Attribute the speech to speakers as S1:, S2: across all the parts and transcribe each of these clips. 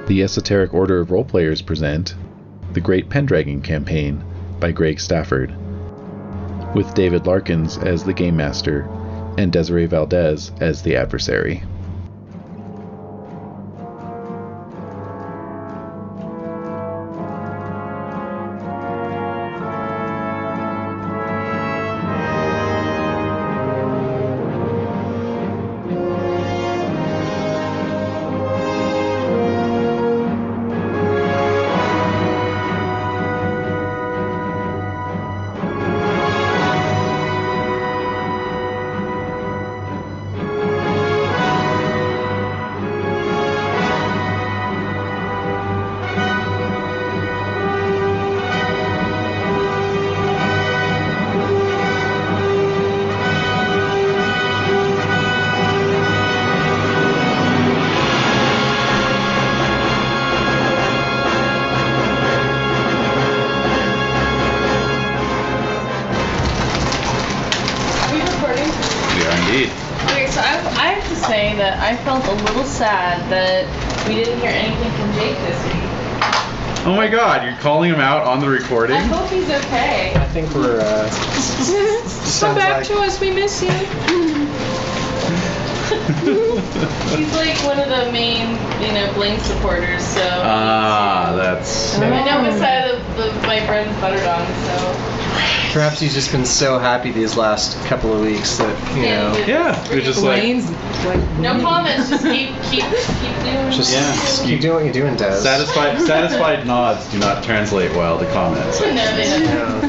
S1: The Esoteric Order of Roleplayers present The Great Pendragon Campaign by Greg Stafford, with David Larkins as the Game Master and Desiree Valdez as the adversary.
S2: I felt a little sad that we didn't hear anything from Jade this week.
S1: Oh my god, you're calling him out on the recording?
S2: I hope he's okay.
S3: I think we're,
S2: Come back to us, we miss you. He's like one of the main, Blaine supporters, so.
S1: That's.
S2: I know beside of my friend Pendragon, so.
S3: Perhaps he's just been so happy these last couple of weeks that,
S1: Yeah, you're just
S4: Blaine's
S2: no comments, just keep doing.
S3: Just keep doing what you're doing, Des.
S1: Satisfied nods do not translate well to comments.
S2: No, they don't.
S3: Yeah.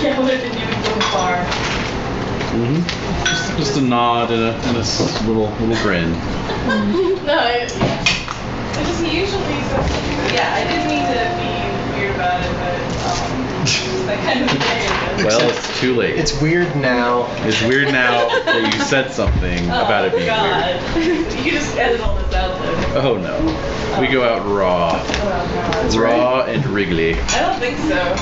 S2: Yeah, what didn't even go far.
S1: Mm-hmm. Just a nod and a little grin.
S2: No, he usually says something. Yeah, I didn't mean to be weird about it, but I kind of did.
S1: Well, it's too late.
S3: It's weird now.
S1: It's weird now that you said something about it being
S2: God.
S1: weird.
S2: You can just edit all this out then.
S1: Oh no. We go out raw.
S2: Oh, God.
S1: Raw and wriggly.
S2: I don't think so.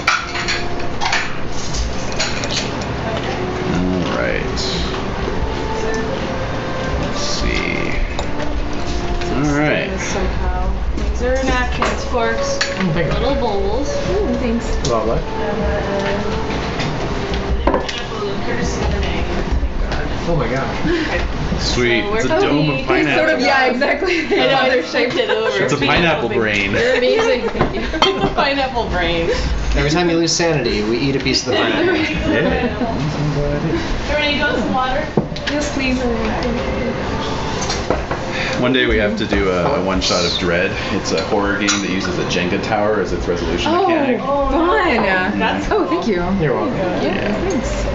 S1: Alright. Let's see. Alright.
S2: Somehow. These are napkins, forks, little bowls.
S4: Ooh, thanks.
S3: Well, what?
S2: Courtesy of Renae.
S3: Oh my god.
S1: Sweet.
S2: So
S1: It's a
S2: we're
S1: dome of pineapple.
S4: Sort of, yeah, exactly.
S2: I know, they're shaped it over.
S1: It's a pineapple brain.
S4: You're amazing. Thank you.
S2: It's a pineapple brain.
S3: Every time you lose sanity, we eat a piece of the pineapple.
S1: Yeah.
S2: Renae, you want some water?
S4: Yes, please.
S1: One day we have to do a one-shot of Dread. It's a horror game that uses a Jenga tower as its resolution mechanic.
S4: Fun.
S2: That's
S4: Oh, thank you.
S3: You're welcome.
S4: Yeah, thanks.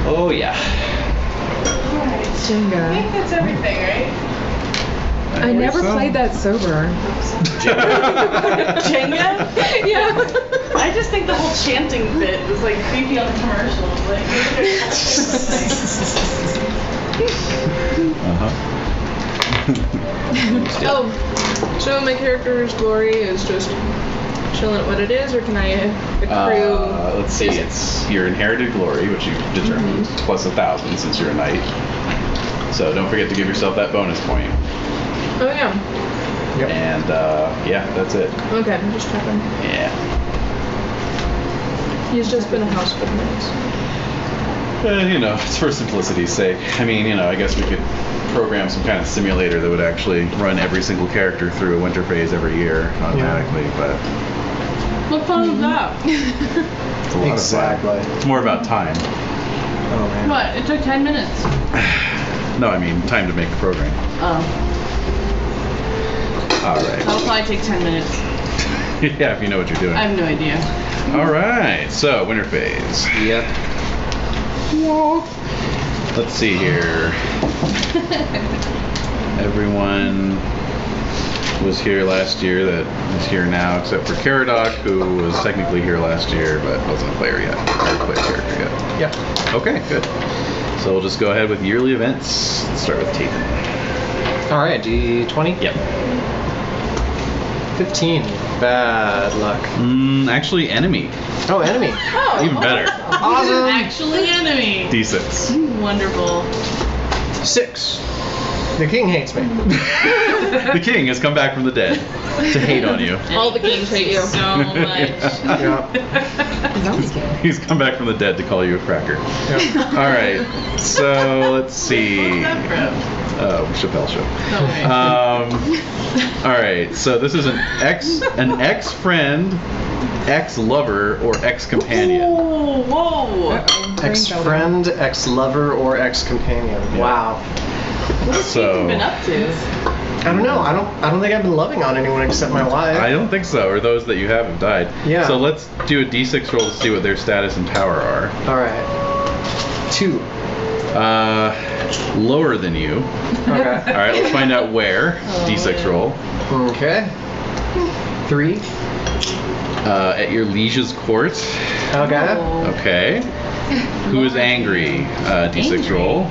S1: Oh yeah.
S2: I
S4: Jenga.
S2: think that's everything, right?
S4: I never played that sober.
S2: Jenga?
S4: Yeah.
S2: I just think the whole chanting bit was like creepy on the commercials. Like,
S4: Oh, so my character's glory is just chilling at what it is, or can I accrue?
S1: Let's see. It's your inherited glory, which you determined, plus 1,000 since you're a knight. So don't forget to give yourself that bonus point.
S4: Oh yeah.
S3: Yep.
S1: And yeah, that's it.
S4: Okay, I'm just checking.
S1: Yeah.
S4: He's just been a house for minutes.
S1: It's for simplicity's sake. I mean, I guess we could program some kind of simulator that would actually run every single character through a winter phase every year automatically, but
S2: what fun is that?
S1: it's a lot
S3: Exactly.
S1: of fun. It's more about time.
S3: Oh man.
S2: What? It took 10 minutes.
S1: No, I mean time to make the program.
S2: Oh.
S1: Alright.
S2: That'll probably take 10 minutes.
S1: Yeah, if you know what you're doing.
S2: I have no idea.
S1: Alright, so winter phase.
S3: Yep.
S1: Let's see here. Everyone was here last year that is here now, except for Caradoc, who was technically here last year, but wasn't a player yet. Not a player character yet.
S3: Yep.
S1: Okay, good. So we'll just go ahead with yearly events. Let's start with Tatum.
S3: Alright, D20?
S1: Yep.
S3: 15. Bad luck.
S1: Actually, enemy.
S3: Oh, enemy.
S2: Oh.
S1: Even better.
S3: Awesome.
S2: Actually enemy.
S1: D6.
S2: Wonderful.
S3: 6. The king hates me.
S1: The king has come back from the dead to hate on you.
S4: All the kings hate you.
S2: So much.
S3: Yeah.
S5: Zombie king.
S1: He's come back from the dead to call you a cracker.
S3: Yeah.
S1: All right, so let's see. Chappelle Show. All right, so this is an ex-friend, ex-lover, or ex-companion.
S2: Ooh, whoa.
S3: Ex-friend, ex-lover, or ex-companion.
S1: Yeah.
S3: Wow.
S2: What's Ethan been up to?
S3: I don't know. I don't think I've been loving on anyone except my wife.
S1: I don't think so, or those that you have died.
S3: Yeah.
S1: So let's do a d6 roll to see what their status and power are.
S3: All right. 2.
S1: Lower than you.
S3: Okay.
S1: All right, let's find out where. D6 roll.
S3: Okay. 3.
S1: At your liege's court.
S3: Okay.
S1: Okay. Who is angry? D6 roll.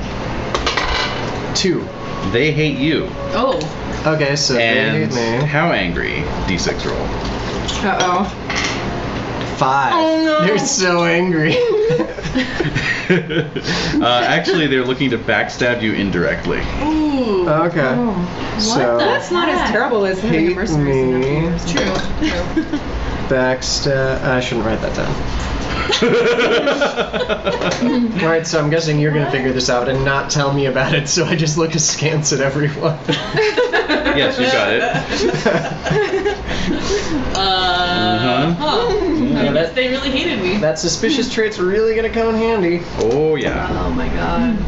S3: 2.
S1: They hate you.
S2: Oh.
S3: Okay, so
S1: And
S3: they hate me.
S1: how angry? D6 roll.
S3: 5.
S2: Oh, no.
S3: They're so angry.
S1: Actually, they're looking to backstab you indirectly.
S2: Ooh.
S3: Okay. So
S5: That's not as terrible as having a
S3: hate
S5: mercenary.
S3: me.
S2: True.
S3: Backstab. I shouldn't write that down. Alright, so I'm guessing you're gonna figure this out and not tell me about it, so I just look askance at everyone.
S1: Yes, you got it.
S2: I guess they really hated me.
S3: That suspicious trait's really gonna come in handy.
S1: Oh, yeah.
S2: Oh my god.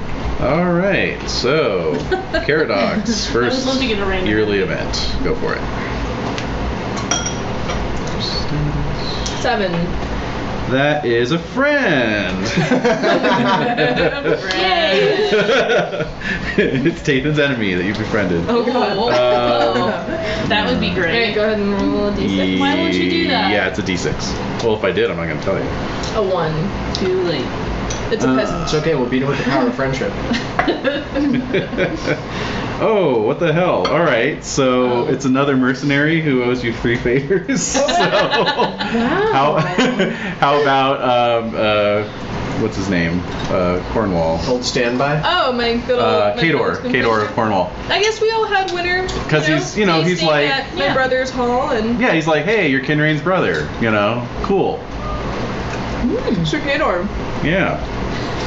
S1: All right, so Caradox,
S2: I
S1: first
S2: was hoping it rained.
S1: yearly event. Go for it.
S4: 7.
S1: That is a friend.
S2: Yay.
S1: It's Tathan's enemy that you've befriended.
S4: Oh god.
S2: That would be
S4: Alright,
S2: great.
S4: go ahead and roll a d6.
S2: Why won't you do that?
S1: Yeah, it's a d6. Well, if I did, I'm not going to tell you.
S4: A 1.
S2: Too late.
S4: It's a peasant.
S3: It's okay, we'll beat it with the power of friendship.
S1: Oh, what the hell? All right, so it's another mercenary who owes you 3 favors. So how about what's his name? Cornwall.
S3: Old standby.
S4: Oh, my good old...
S1: Kador of Cornwall.
S4: I guess we all had winter.
S1: 'Cause he's like-
S4: at my brother's hall and...
S1: Yeah, he's like, hey, you're Kinrain's brother. Cool.
S4: Sir Kador.
S1: Yeah.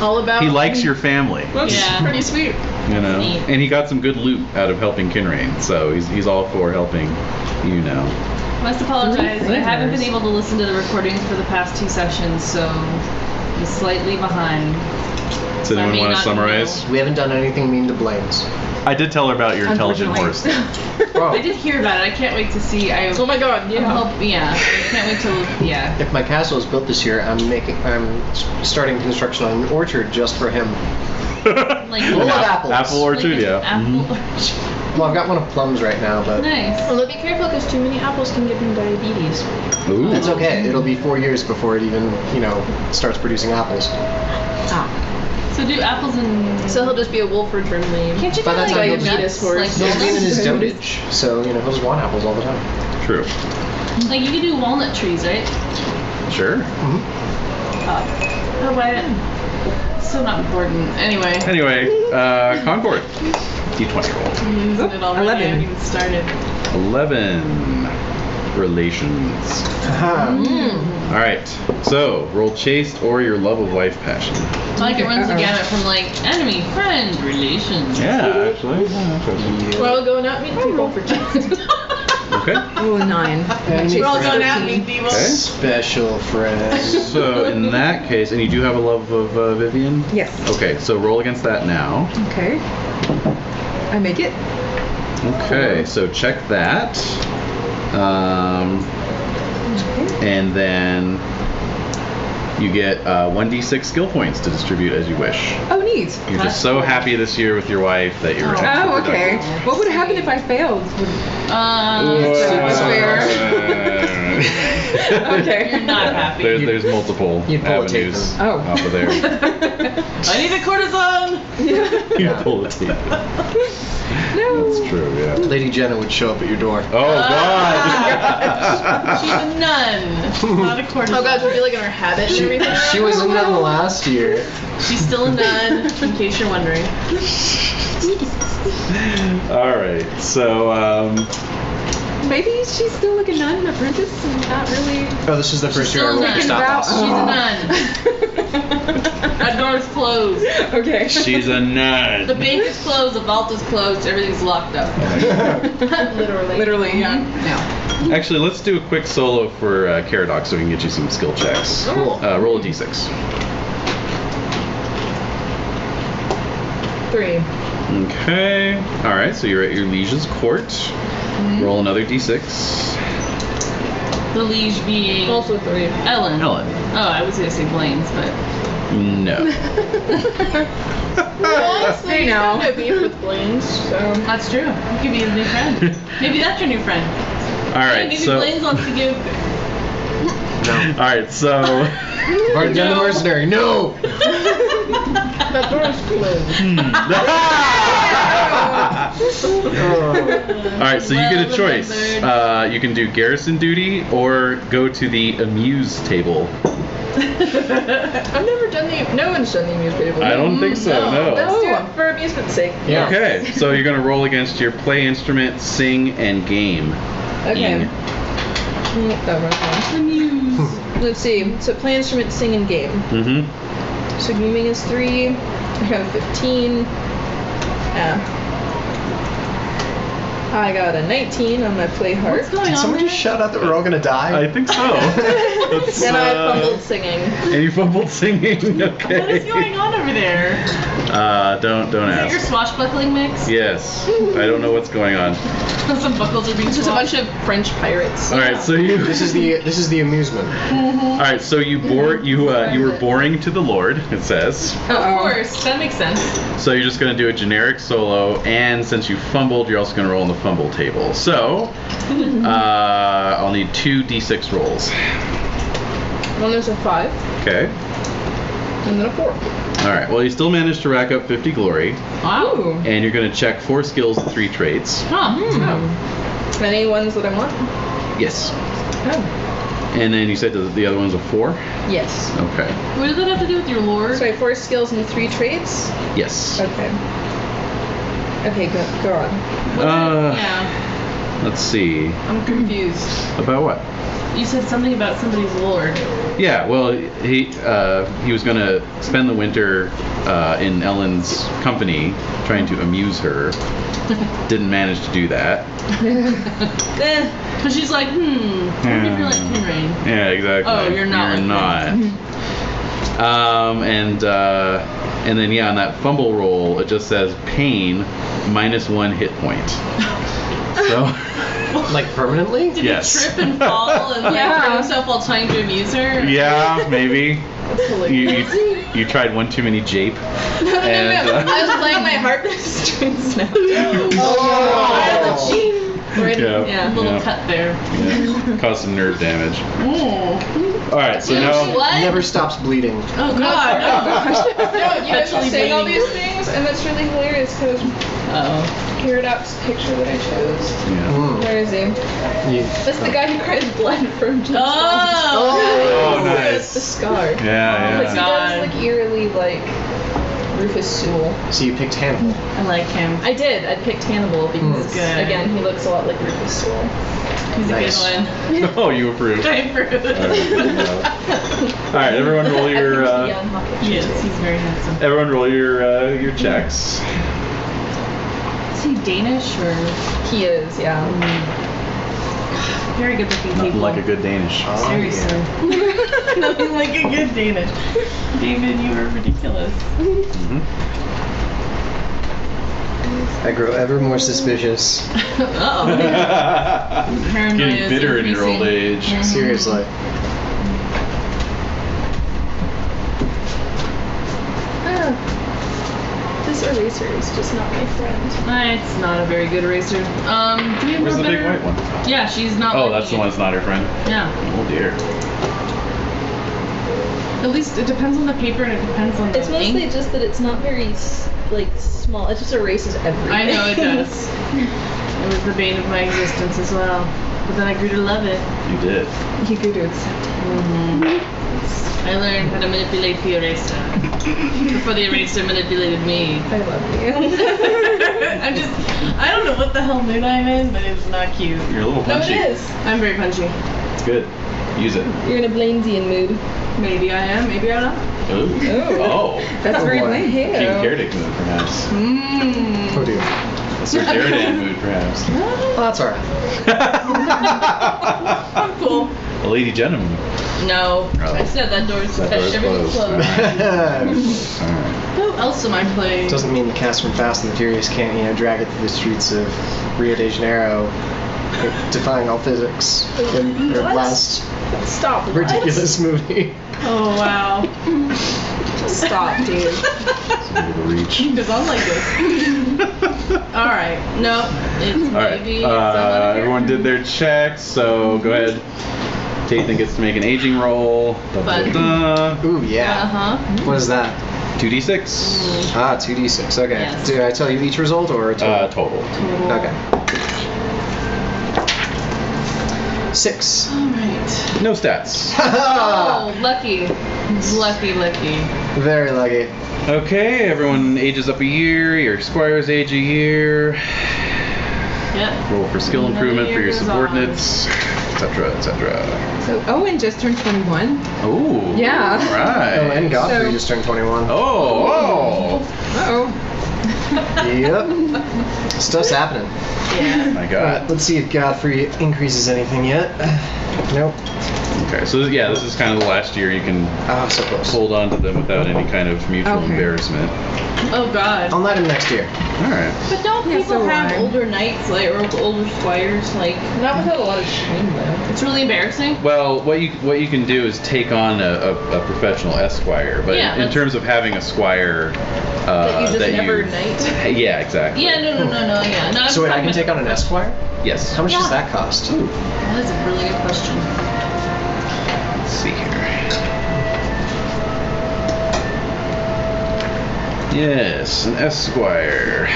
S4: All about...
S1: He likes your family.
S4: That's
S2: Yeah.
S4: pretty sweet.
S2: Neat.
S1: And he got some good loot out of helping Kinrain, so he's all for helping you now.
S2: Must apologize. I haven't been able to listen to the recordings for the past 2 sessions, so I'm slightly behind.
S1: Does anyone want to summarize?
S3: We haven't done anything mean to Blaine's.
S1: I did tell her about your intelligent horse.
S3: Oh.
S2: I did hear about it. I can't wait to see.
S4: Oh my god, yeah.
S2: I can't wait to. Yeah.
S3: If my castle is built this year, I'm starting construction on an orchard just for him.
S2: Like
S3: Full of apples.
S1: Apple orchard,
S2: like an
S1: yeah.
S2: Apple.
S3: Well, I've got one of plums right now, but
S2: Nice.
S4: Although be careful because too many apples can give him diabetes.
S1: Ooh.
S3: that's okay. It'll be 4 years before it even, starts producing apples.
S2: So do apples and.
S4: So he'll just be a Wolford-trimmed lane.
S2: Can't you
S3: By
S2: do
S3: that
S2: like
S3: time,
S2: nuts?
S4: diabetes horse.
S2: Like,
S3: He'll be in his
S2: walnuts?
S3: dotage, so he'll just want apples all the time.
S1: True.
S2: Like you can do walnut trees, right?
S1: Sure.
S2: Oh, why? So not important. Anyway.
S1: Anyway, Concord. D20 roll.
S2: Isn't it already?
S5: 11.
S2: I haven't even started.
S1: 11. Relations. All right. So roll chaste or your love of life passion.
S2: I like it runs the gamut from like enemy, friend, relations.
S1: Yeah, actually.
S4: Well, going out meet people for
S1: Okay.
S5: Oh, 9.
S2: We're all going out and meet people.
S1: Okay.
S3: Special friends.
S1: So in that case, and you do have a love of Vivian?
S5: Yes.
S1: Okay, so roll against that now.
S5: Okay. I make it.
S1: Okay, so check that. And then you get 1d6 skill points to distribute as you wish.
S5: Oh, neat.
S1: You're just so happy this year with your wife that you're
S5: Oh, okay. What would happen if I failed? Okay.
S2: You're not happy.
S1: There's multiple
S3: You'd pull a tape
S1: avenues
S5: from- Oh.
S1: off of there.
S2: I need a cortisone.
S1: You pull a tape.
S5: No.
S1: That's true, yeah.
S3: Lady Jenna would show up at your door.
S1: Oh, God!
S2: She's a nun, not a cortisone.
S4: Oh god, she'll be like in her habit and everything.
S3: She was a nun last year.
S2: She's still a nun, in case you're wondering.
S1: All right. So
S5: Maybe she's still like a nun, an apprentice, and not really.
S3: Oh, this is the first year I
S2: still
S3: rolled for
S2: a
S3: stop
S2: She's
S3: loss.
S2: a nun. That door's closed.
S5: Okay.
S1: she's a nun.
S2: The bank is closed. The vault is closed. Everything's locked up. Literally.
S5: Literally, yeah.
S2: No.
S1: Actually, let's do a quick solo for Caradoc so we can get you some skill checks.
S3: Cool.
S1: Roll a d6.
S5: 3.
S1: Okay. All right. So you're at your liege's court. Roll another d6.
S2: The liege being
S5: Also 3.
S2: Ellen.
S1: Ellen.
S2: Oh, I was gonna say Blaine's, but
S1: No.
S5: Honestly,
S4: Hey, now.
S5: no beef with Blaine's, so.
S2: that's true. You could be his new friend. Maybe that's your new friend.
S1: All
S2: Hey,
S1: right.
S2: maybe
S1: So.
S2: Blaine's wants to give.
S3: No.
S1: All right. So.
S3: I've already done the mercenary. No!
S5: That door's closed.
S1: All right. So you get a
S2: Well
S1: choice.
S2: remembered.
S1: You can do garrison duty or go to the amuse table.
S5: I've never done the. No one's done the amusement table.
S1: I don't think so. No.
S5: Let's do it for amusement's sake.
S3: Yeah.
S1: Okay. So you're gonna roll against your play instrument, sing, and game.
S5: Okay.
S1: Ing.
S5: Oh, wrong one. Let's see. So play instrument, sing, and game.
S1: Mm-hmm.
S5: So gaming is 3. I have 15. I got a 19 on my play heart.
S2: What's going
S3: Did
S2: on
S3: someone
S2: there?
S3: just shout out that we're all gonna die?
S1: I think so. That's,
S5: And I fumbled singing.
S1: And you fumbled singing. Okay.
S2: What is going on over there?
S1: Don't
S2: Is that your
S1: ask.
S2: swashbuckling mix?
S1: Yes. I don't know what's going on.
S2: Some buckles are being
S5: It's just a bunch
S2: swapped.
S5: of French pirates.
S1: All right. So you.
S3: This is the amusement.
S1: All right. So you you were boring to the Lord. It says.
S2: Of course, that makes sense.
S1: So you're just gonna do a generic solo, and since you fumbled, you're also gonna roll on the fumble table. So I'll need 2 d6 rolls.
S5: One is a 5,
S1: Okay.
S5: and then a 4.
S1: All right. Well, you still managed to rack up 50 glory,
S2: Wow.
S5: Ooh.
S1: and you're gonna check 4 skills and 3 traits.
S2: Huh.
S5: Any ones that I want?
S1: Yes.
S5: Oh.
S1: And then you said the other one's a 4?
S5: Yes.
S1: Okay.
S2: What does that have to do with your lore?
S5: So I have 4 skills and 3 traits?
S1: Yes.
S5: Okay. Okay, go on.
S2: Yeah,
S1: Let's see.
S2: I'm confused.
S1: About what?
S2: You said something about somebody's lore.
S1: Yeah, well, he was going to spend the winter in Ellen's company trying to amuse her. Didn't manage to do that.
S2: Because she's like, I wonder if you're like Pendragon.
S1: Yeah, exactly.
S2: Oh, you're not
S1: You're
S2: like
S1: not. And then yeah, on that fumble roll, it just says pain -1 hit point. So
S3: Like permanently?
S2: Did
S1: Yes.
S2: he trip and fall and like
S5: Yeah.
S2: hurt himself while trying to amuse her?
S1: yeah, maybe
S5: That's hilarious.
S1: you tried one too many jape.
S5: No,
S1: And,
S5: I was playing my harp and the string snapped. Right in-
S1: Yeah.
S2: Yeah, a little
S1: Yeah.
S2: cut there.
S1: Yeah, caused some nerve damage.
S2: Ooh.
S1: All right, so
S2: You know
S1: now
S2: what?
S3: Never stops bleeding.
S2: Oh god, no.
S5: No, you guys are
S2: Perpetually
S5: saying all
S2: bleeding.
S5: these things, and that's really hilarious because
S2: Uh-oh.
S5: Paradoc's picture that I chose.
S1: yeah.
S5: Where is he? That's the guy who cries blood from James Bond.
S1: Oh,
S5: The
S1: nice.
S5: scar.
S1: Yeah,
S5: Like,
S1: yeah.
S5: he does like eerily like Rufus Sewell.
S3: So you picked Hannibal.
S2: I like him.
S5: I did. I picked Hannibal because
S2: He's good.
S5: again he looks a lot like Rufus Sewell.
S2: He's
S3: Nice.
S2: a good one.
S1: Oh, you approve.
S2: I approve.
S1: All right, everyone roll your
S5: Jan Hopkins.
S2: Yes, he's very handsome.
S1: everyone roll your checks.
S2: Is he Danish or
S5: He is, yeah.
S2: very good looking people?
S1: Nothing like a good Danish.
S3: Oh,
S2: Seriously. Nothing like a good Danish. David, you are ridiculous.
S1: Mhm.
S3: I grow ever more suspicious.
S2: Uh-oh. Paranoia
S1: Getting
S2: is
S1: bitter in your old
S2: increasing.
S1: age.
S2: Mhm.
S3: Seriously.
S5: This eraser is just not my friend.
S2: It's not a very good eraser. Do we have
S1: Where's
S2: more
S1: the big
S2: better-
S1: white one?
S2: Yeah, she's not.
S1: Oh,
S2: liking
S1: that's the
S2: it.
S1: one that's not her friend.
S2: Yeah.
S1: Oh dear.
S2: At least it depends on the paper and it depends on the
S5: It's mostly
S2: ink.
S5: just that it's not very like small. It just erases everything.
S2: I know it does. It was the bane of my existence as well. But then I grew to love it.
S1: You did.
S5: You grew to accept it.
S2: I learned how to manipulate the eraser. Before they erased and manipulated me.
S5: I love you.
S2: I don't know what the hell mood I'm in, but it's not cute.
S1: You're a little
S5: No, it
S1: punchy.
S5: is.
S2: I'm very punchy.
S1: It's good. Use it.
S5: You're in a Blanesian mood.
S2: Maybe I am, maybe I'm not.
S1: Ooh.
S5: Oh. That's
S3: Oh,
S5: very
S3: boy.
S5: Blanesian.
S1: King Cardic mood, perhaps.
S3: Oh dear.
S1: A Sir Deridan mood, perhaps.
S3: Oh, that's alright.
S2: I'm cool.
S1: A Lady Gentleman.
S2: No.
S1: Oh.
S2: I said that door's
S1: That door's
S2: everything's
S1: closed.
S2: closed.
S1: Alright.
S2: Who else am I playing?
S3: Doesn't mean the cast from Fast and the Furious can't, drag it through the streets of Rio de Janeiro, defying all physics in their
S2: What?
S3: last
S5: Stop.
S3: ridiculous movie.
S2: Oh wow.
S5: Stop, dude.
S1: Some bit of a reach.
S2: Because I'm like this. Alright. No. It's
S1: Alright.
S2: maybe someone
S1: Everyone did their checks, so go ahead. Tathan gets to make an aging roll.
S2: Fun.
S3: Ooh, yeah.
S2: Uh-huh.
S3: What is that?
S1: 2d6.
S3: Ah, 2d6. Okay.
S2: Yes.
S3: Do I tell you each result or a total?
S1: Total.
S3: Okay. 6.
S2: Alright.
S1: No stats.
S2: Oh, lucky. Lucky.
S3: Very lucky.
S1: Okay, everyone ages up a year. Your squires age a year.
S2: Yep.
S1: Roll for skill
S2: Another
S1: improvement for
S2: year
S1: your
S2: goes
S1: subordinates, etc., etc.
S5: So Owen just turned 21.
S1: Oh.
S5: Yeah.
S1: All right.
S3: Oh, and Godfrey
S5: So-
S3: just turned 21.
S1: Oh.
S5: Uh-oh.
S3: Yep. Stuff's happening.
S2: Yeah.
S1: My
S3: Alright,
S1: God.
S3: let's see if Godfrey increases anything yet. Nope.
S1: Okay, so yeah, this is kind of the last year you can
S3: Oh, so close.
S1: hold on to them without any kind of mutual
S5: Okay.
S1: embarrassment.
S2: Oh god.
S3: I'll knight him next year.
S1: All right.
S2: But don't
S5: Yeah,
S2: people
S5: so
S2: have
S5: why?
S2: older knights, like, or older squires? Like,
S5: Not without a lot of shame, though.
S2: it's really embarrassing.
S1: Well, what you can do is take on a professional esquire, but
S2: Yeah,
S1: in
S2: that's-
S1: terms of having a squire
S5: That you just
S1: that
S5: never
S1: you-
S5: knight?
S1: Yeah, exactly.
S2: Yeah, no, yeah. No,
S3: So wait, I can take on an esquire?
S1: Yes.
S3: How much does
S2: Yeah.
S3: that cost?
S2: That is a really good question.
S1: Let's see here. Yes, an esquire.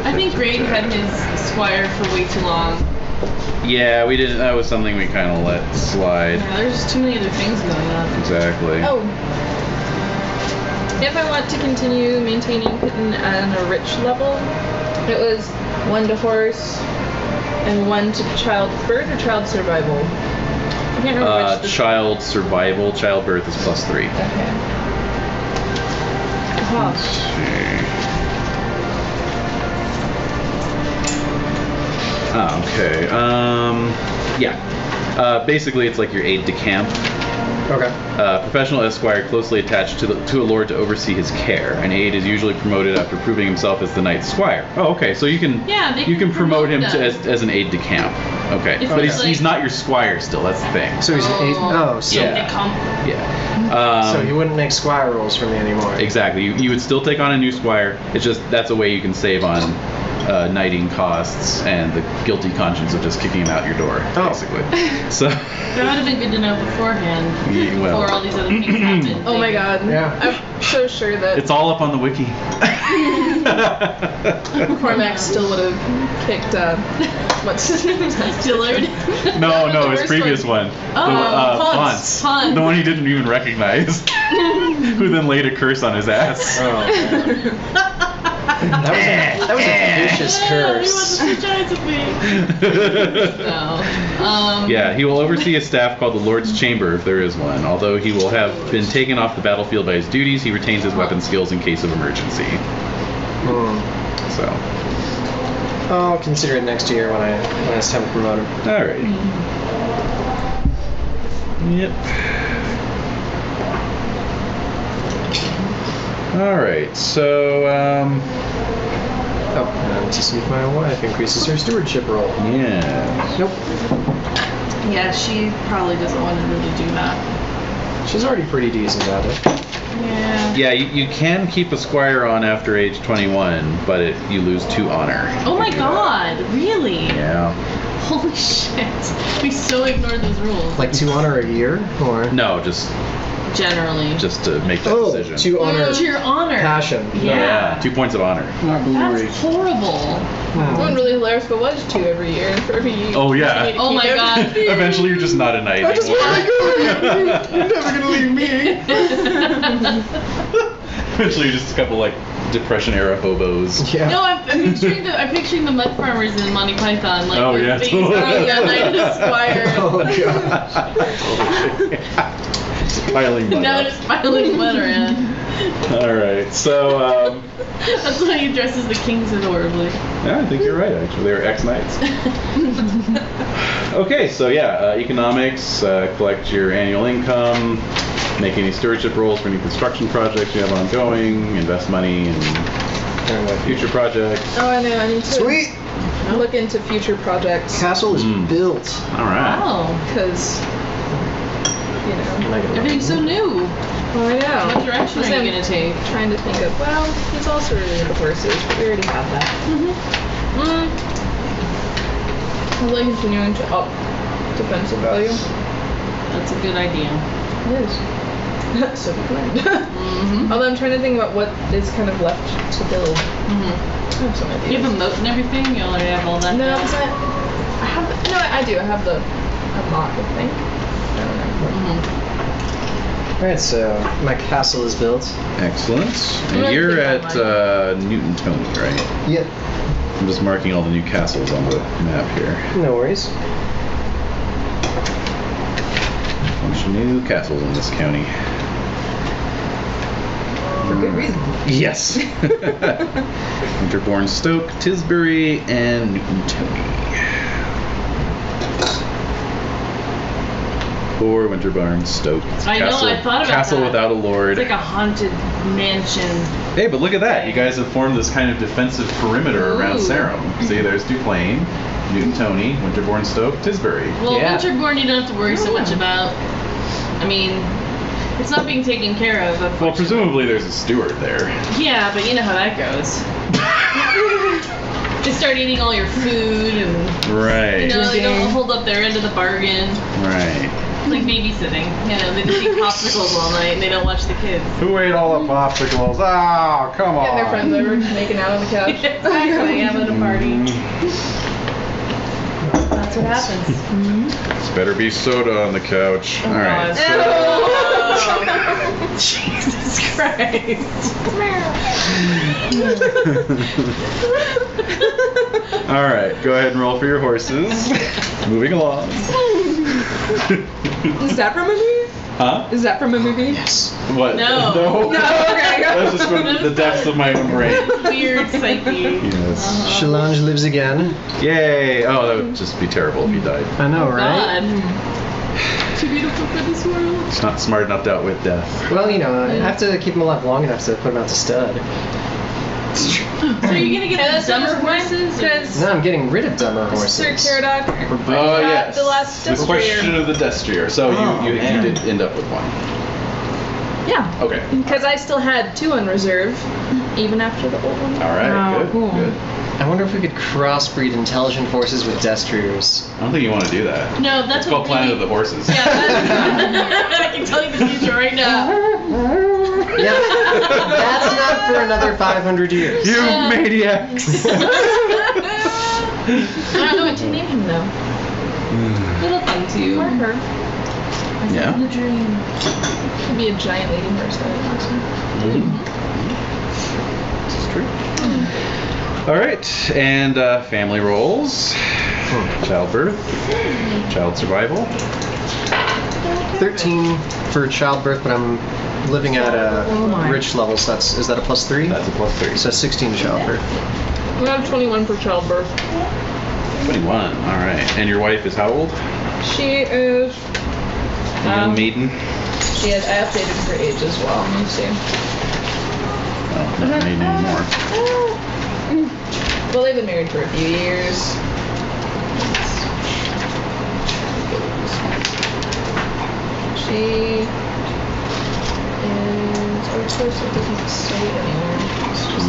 S2: I think Grade had his squire for way too long.
S1: Yeah, we didn't. That was something we kind of let slide.
S2: Yeah, there's just too many other things going on.
S1: Exactly.
S5: Oh. If I want to continue maintaining Pitten on a rich level, it was 1 to horse and 1 to childbirth or child survival. I can't remember which.
S1: Child survival, childbirth is +3.
S5: Okay.
S1: Let's see. Oh, okay. Yeah. Basically, it's like your aide de camp.
S3: Okay.
S1: Professional esquire closely attached to a lord to oversee his care. An aide is usually promoted after proving himself as the knight's squire. Oh, okay. So you can
S2: Yeah, they
S1: you can
S2: can
S1: promote him
S2: promote
S1: to
S2: them.
S1: as an aide de camp. Okay,
S2: It's
S1: but
S2: just
S1: he's
S2: like-
S1: not your squire still. That's the thing.
S3: So he's an 8. Oh, so
S1: Yeah. Yeah.
S3: so he wouldn't make squire rolls for me anymore.
S1: Exactly. You would still take on a new squire. It's just that's a way you can save on knighting costs and the guilty conscience of just kicking him out your door,
S3: Oh.
S1: basically. So.
S2: That would have been good to know beforehand.
S1: Yeah, well.
S2: Before all these other things happened.
S5: Oh my god.
S3: Yeah.
S5: I'm so sure that
S1: It's all up on the wiki.
S5: Cormac still would have kicked, what's his name?
S2: Dillard.
S1: No,
S5: The
S1: his
S5: worst
S1: previous one.
S2: Ponce. Ponce.
S1: The one he didn't even recognize. Who then laid a curse on his ass.
S3: Oh, man. That was a vicious
S2: He
S3: curse.
S2: wants to giants with me. No.
S1: Yeah, he will oversee a staff called the Lord's Chamber, if there is one. Although he will have been taken off the battlefield by his duties, he retains his weapon skills in case of emergency. So,
S3: I'll consider it next year when it's time to promote him.
S1: alright. Yep. Alright, so,
S3: Oh, and to see if my wife increases her stewardship roll.
S1: yeah.
S3: Nope.
S2: Yeah, she probably doesn't want to really do that.
S3: She's already pretty decent at it.
S2: Yeah.
S1: Yeah, you can keep a squire on after age 21, but you lose 2 honor.
S2: Oh my
S1: if you do that.
S2: god, really?
S1: Yeah.
S2: Holy shit. We so ignored those rules.
S3: Like 2 honor a year, or
S1: No, just
S5: Generally.
S1: just to make that
S3: Oh,
S1: decision.
S3: to honor
S5: To your honor.
S3: passion.
S5: Yeah.
S1: 2 points of honor.
S6: Not glory.
S5: That's horrible.
S4: It wouldn't really hilarious if it was 2 every year for every year.
S1: Oh, yeah.
S5: Oh my god.
S1: Eventually, you're just not a knight anymore.
S3: You're never gonna leave me.
S1: Eventually, you're just a couple like Depression-era hobos.
S3: Yeah.
S5: No, I'm picturing the mud farmers in Monty Python, like
S1: Oh,
S5: with
S1: yeah,
S5: face
S1: totally.
S5: growing on like the squire.
S3: Oh god.
S1: Just piling mud
S5: Now
S1: up.
S5: just piling mud around.
S1: All right, so
S5: That's why he dresses the kings adorably.
S1: yeah, I think you're right. Actually, they were ex-knights. Okay, so yeah, economics, collect your annual income, make any stewardship roles for any construction projects you have ongoing, invest money in future projects.
S4: Oh, I know. I need to
S3: Sweet.
S4: look into future projects.
S3: Castle is built.
S1: All right.
S5: Wow.
S4: Because, you know.
S5: Everything's so new.
S4: Oh, I know.
S5: What direction are you
S4: I'm
S5: gonna take?
S4: trying to think of, well, he's also really into horses, but we already have that. I was like continuing to up defensive value.
S5: That's a good idea.
S4: It is. So good. Although I'm trying to think about what is kind of left to build. I have some ideas.
S5: You have a moat and everything? You already have all that?
S4: No,
S5: down?
S4: because I have. No, I do. I have the mock, I think. I don't know.
S3: Alright, so my castle is built.
S1: Excellent. And
S5: Let's
S1: you're
S5: think
S1: at
S5: about
S1: Newton Tony, right?
S3: Yep.
S1: I'm just marking all the new castles on the map here.
S3: No worries.
S1: Bunch of new castles in this county.
S4: For good reason.
S1: Yes. Winterbourne, Stoke, Tisbury, and Newton Tony. Or Winterbourne, Stoke.
S5: I know, I thought about
S1: Castle
S5: that.
S1: without a lord.
S5: It's like a haunted mansion.
S1: Hey, but look at that. You guys have formed this kind of defensive perimeter around
S5: Ooh.
S1: Sarum. See, there's Duplain, Newton Tony, Winterbourne, Stoke, Tisbury.
S5: Well,
S3: Yeah.
S5: Winterbourne you don't have to worry so much about. I mean, it's not being taken care of.
S1: Well,
S5: unfortunately.
S1: presumably there's a steward there.
S5: Yeah, but you know how that goes. They start eating all your food and,
S1: Right.
S5: you know, they don't hold up their end of the bargain.
S1: Right.
S5: It's like babysitting. You know, they just eat popsicles all night and they don't watch the kids.
S1: Who ate all the popsicles? Oh, come on.
S4: Getting their friends over, making out on the couch.
S5: Exactly, having a party. That's what happens.
S1: This better be soda on the couch.
S5: Oh,
S1: All right.
S5: God. Jesus Christ.
S1: All right. Go ahead and roll for your horses. Moving along.
S4: Is that from a movie?
S1: Huh?
S4: Is that from a movie?
S3: Yes.
S1: What?
S5: No.
S1: No.
S4: No, okay.
S1: That's just from the depths of my own brain.
S5: Weird psyche.
S1: Yes.
S3: Challenge lives again.
S1: Yay. Oh, that would just be terrible if he died.
S3: I know, right?
S5: God. Too beautiful for this world.
S1: He's not smart enough to outwit death.
S3: Well, you know, I have to keep him alive long enough to put him out to stud.
S5: So are you gonna get the dumber horses?
S4: Because
S3: No, I'm getting rid of dumber
S4: Sir
S3: horses.
S4: Caradoc.
S1: Oh, yes.
S4: The last
S1: The
S4: destrier.
S1: question of the destrier. So
S3: Oh,
S1: you
S3: man.
S1: did end up with one.
S4: Yeah.
S1: Okay.
S4: Because I still had 2 on reserve, even after the old one.
S1: All right.
S4: Oh,
S1: Good.
S4: cool.
S1: Good.
S3: I wonder if we could crossbreed intelligent horses with destriers.
S1: I don't think you want to do that.
S5: No, that's
S1: It's called
S5: what
S1: Planet
S5: really-
S1: of the Horses.
S5: Yeah, that's, I can tell you the future right now.
S3: Yeah, that's not for another 500 years.
S1: You maniacs!
S4: I don't know what to name him though.
S5: Little thing too.
S4: Or her.
S1: Yeah.
S5: The dream.
S4: Could be a giant lady horse. That would be awesome.
S1: This is true. All right, and family roles, childbirth, child survival.
S3: 13 for childbirth, but I'm living at a
S4: Oh my.
S3: rich level, so is that a +3?
S1: That's a +3.
S3: So 16 childbirth.
S4: We have 21 for childbirth.
S1: 21. All right, and your wife is how old?
S4: She is.
S1: A young maiden.
S4: She has. I updated her age as well. Let me see.
S1: Well, not maiden anymore.
S4: Well, they've been married for a few years. She is. Oh, it's supposed to doesn't say it anymore. It's just.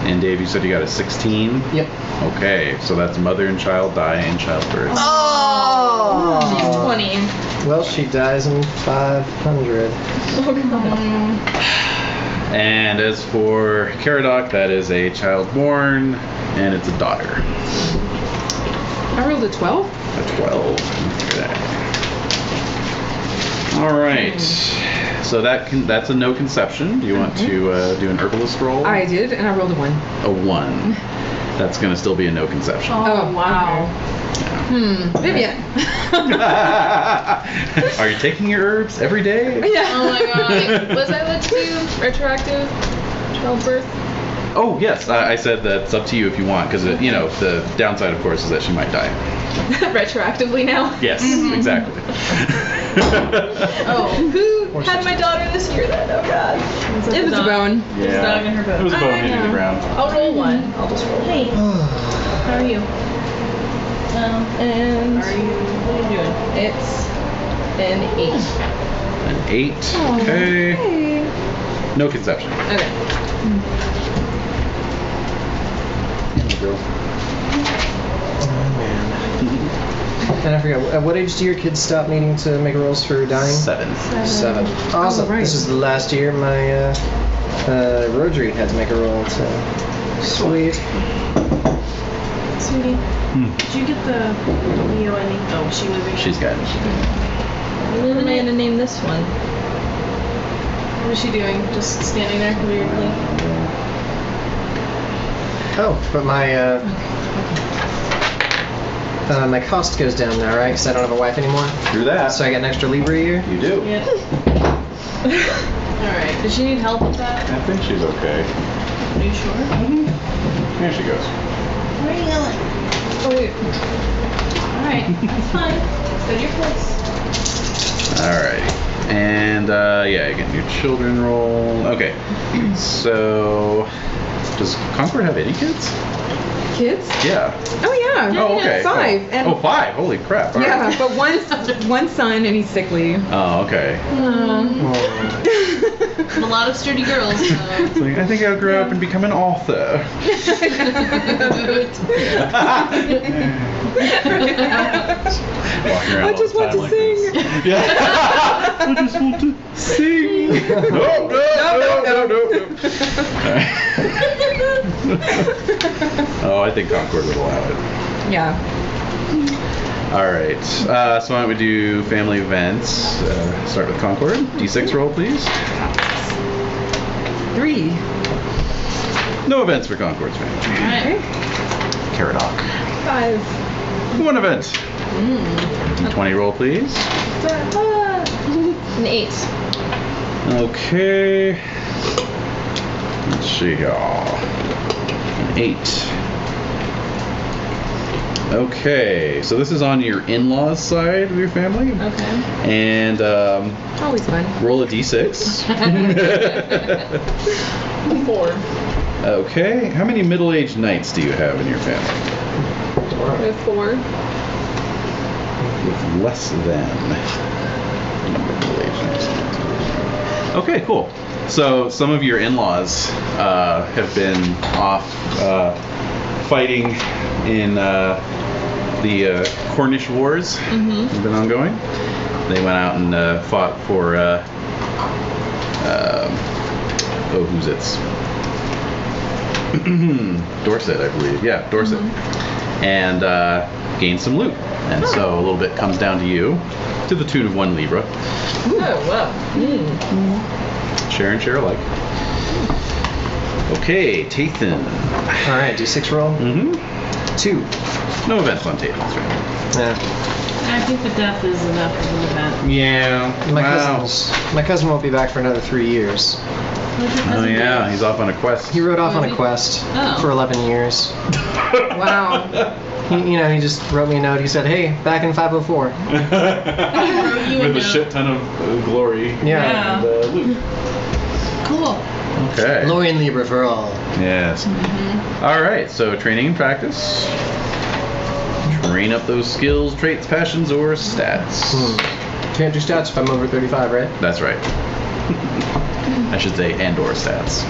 S1: And Dave, you said you got a 16?
S3: Yep.
S1: Okay, so that's mother and child die in childbirth.
S3: Oh!
S5: She's 20.
S3: Well, she dies in 500.
S1: And as for Caradoc, that is a child born, and it's a daughter.
S4: I rolled a 12.
S1: A 12. Look at that. All right. So that's a no conception. Do you want to do an herbalist roll?
S4: I did, and I rolled a 1.
S1: A 1. That's going to still be a no conception.
S4: Oh, wow. Vivian.
S1: Are you taking your herbs every day?
S4: Yeah.
S5: Oh my god. Was I allowed to do retroactive childbirth?
S1: Oh, yes. I said that's up to you if you want, because, the downside, of course, is that she might die.
S5: Retroactively now?
S1: Yes, exactly.
S5: Oh, who had my daughter this year then? Oh god.
S4: It was a bone.
S2: There's a dog in her boat.
S1: It was a bone hitting the ground.
S5: I'll roll 1. I'll just roll.
S2: Hey,
S5: How are you? And
S2: what are you doing?
S5: it's an 8.
S1: An 8. Okay. No conception.
S5: Okay.
S3: Oh, man. And I forgot, at what age do your kids stop needing to make rolls for dying?
S1: 7.
S3: 7. Awesome.
S4: Oh, right.
S3: This is the last year my Rotary had to make a roll, so sweet.
S2: Sweetie, did you get the Leo ending? Oh, she moving.
S1: She's got it.
S5: What am I gonna name this one?
S2: What is she doing? Just standing there weirdly?
S3: Oh, but my cost goes down now, right? Because I don't have a wife anymore.
S1: Through that.
S3: So I get an extra Libra a year.
S1: You do.
S2: Yeah. Alright, does she need help with that?
S1: I think she's okay.
S2: Are you sure?
S1: Here she goes.
S2: Where are you going?
S5: Oh wait.
S2: Alright, that's fine. Go to your place.
S1: Alrighty. And, again, your children roll. Okay. So, does Concord have any kids?
S4: Kids?
S1: Yeah.
S4: Oh, yeah.
S1: Oh, okay.
S4: 5.
S1: Oh.
S4: And
S1: Oh, 5. Holy crap. All
S4: yeah,
S1: right.
S4: but one son, and he's sickly.
S1: Oh, okay.
S3: Oh.
S2: A lot of sturdy girls, so.
S1: So I think I'll grow up and become an author. Walking around
S4: I
S1: all
S4: just
S1: the
S4: want
S1: time
S4: to
S1: like
S4: sing.
S1: this. Yeah. I just want to sing. No. Oh, I think Concord would allow it.
S4: Yeah.
S1: All right. So why don't we do family events? Start with Concord. D6 roll, please.
S4: 3.
S1: No events for Concord's family.
S4: Okay.
S1: Caradoc.
S4: 5.
S1: 1 event. D20 roll, please.
S5: An 8.
S1: Okay. Let's see here. An 8. Okay, so this is on your in-laws side of your family.
S5: Okay.
S1: And
S4: Always fun.
S1: roll a d6.
S5: 4.
S1: Okay, how many middle-aged knights do you have in your family?
S5: I have 4.
S1: With less than middle-aged knights. Okay, cool. So some of your in-laws have been off fighting in the Cornish Wars. Have been ongoing. They went out and fought for who's it's Dorset, I believe. Yeah, Dorset. And gained some loot. And so a little bit comes down to you, to the tune of 1 Libra.
S5: Oh wow.
S1: Share and share alike. Okay, Tathan.
S3: Alright, D6 roll. 2.
S1: No events on Tathan's right?
S3: Yeah.
S2: I think the death is enough of an event.
S1: Yeah.
S3: My cousin won't be back for another 3 years.
S1: Oh yeah, he's off on a quest.
S3: He rode off on a quest
S2: Oh.
S3: for 11 years.
S4: Wow.
S3: He just wrote me a note. He said, "Hey, back in 504."
S2: you a
S1: With a
S2: note.
S1: shit ton of glory
S3: Yeah.
S1: and loot.
S2: Cool.
S1: Okay.
S3: Glory and Libra for all.
S1: Yes. All right. So training and practice. Train up those skills, traits, passions, or stats.
S3: Can't do stats if I'm over 35, right?
S1: That's right. I should say and/or stats.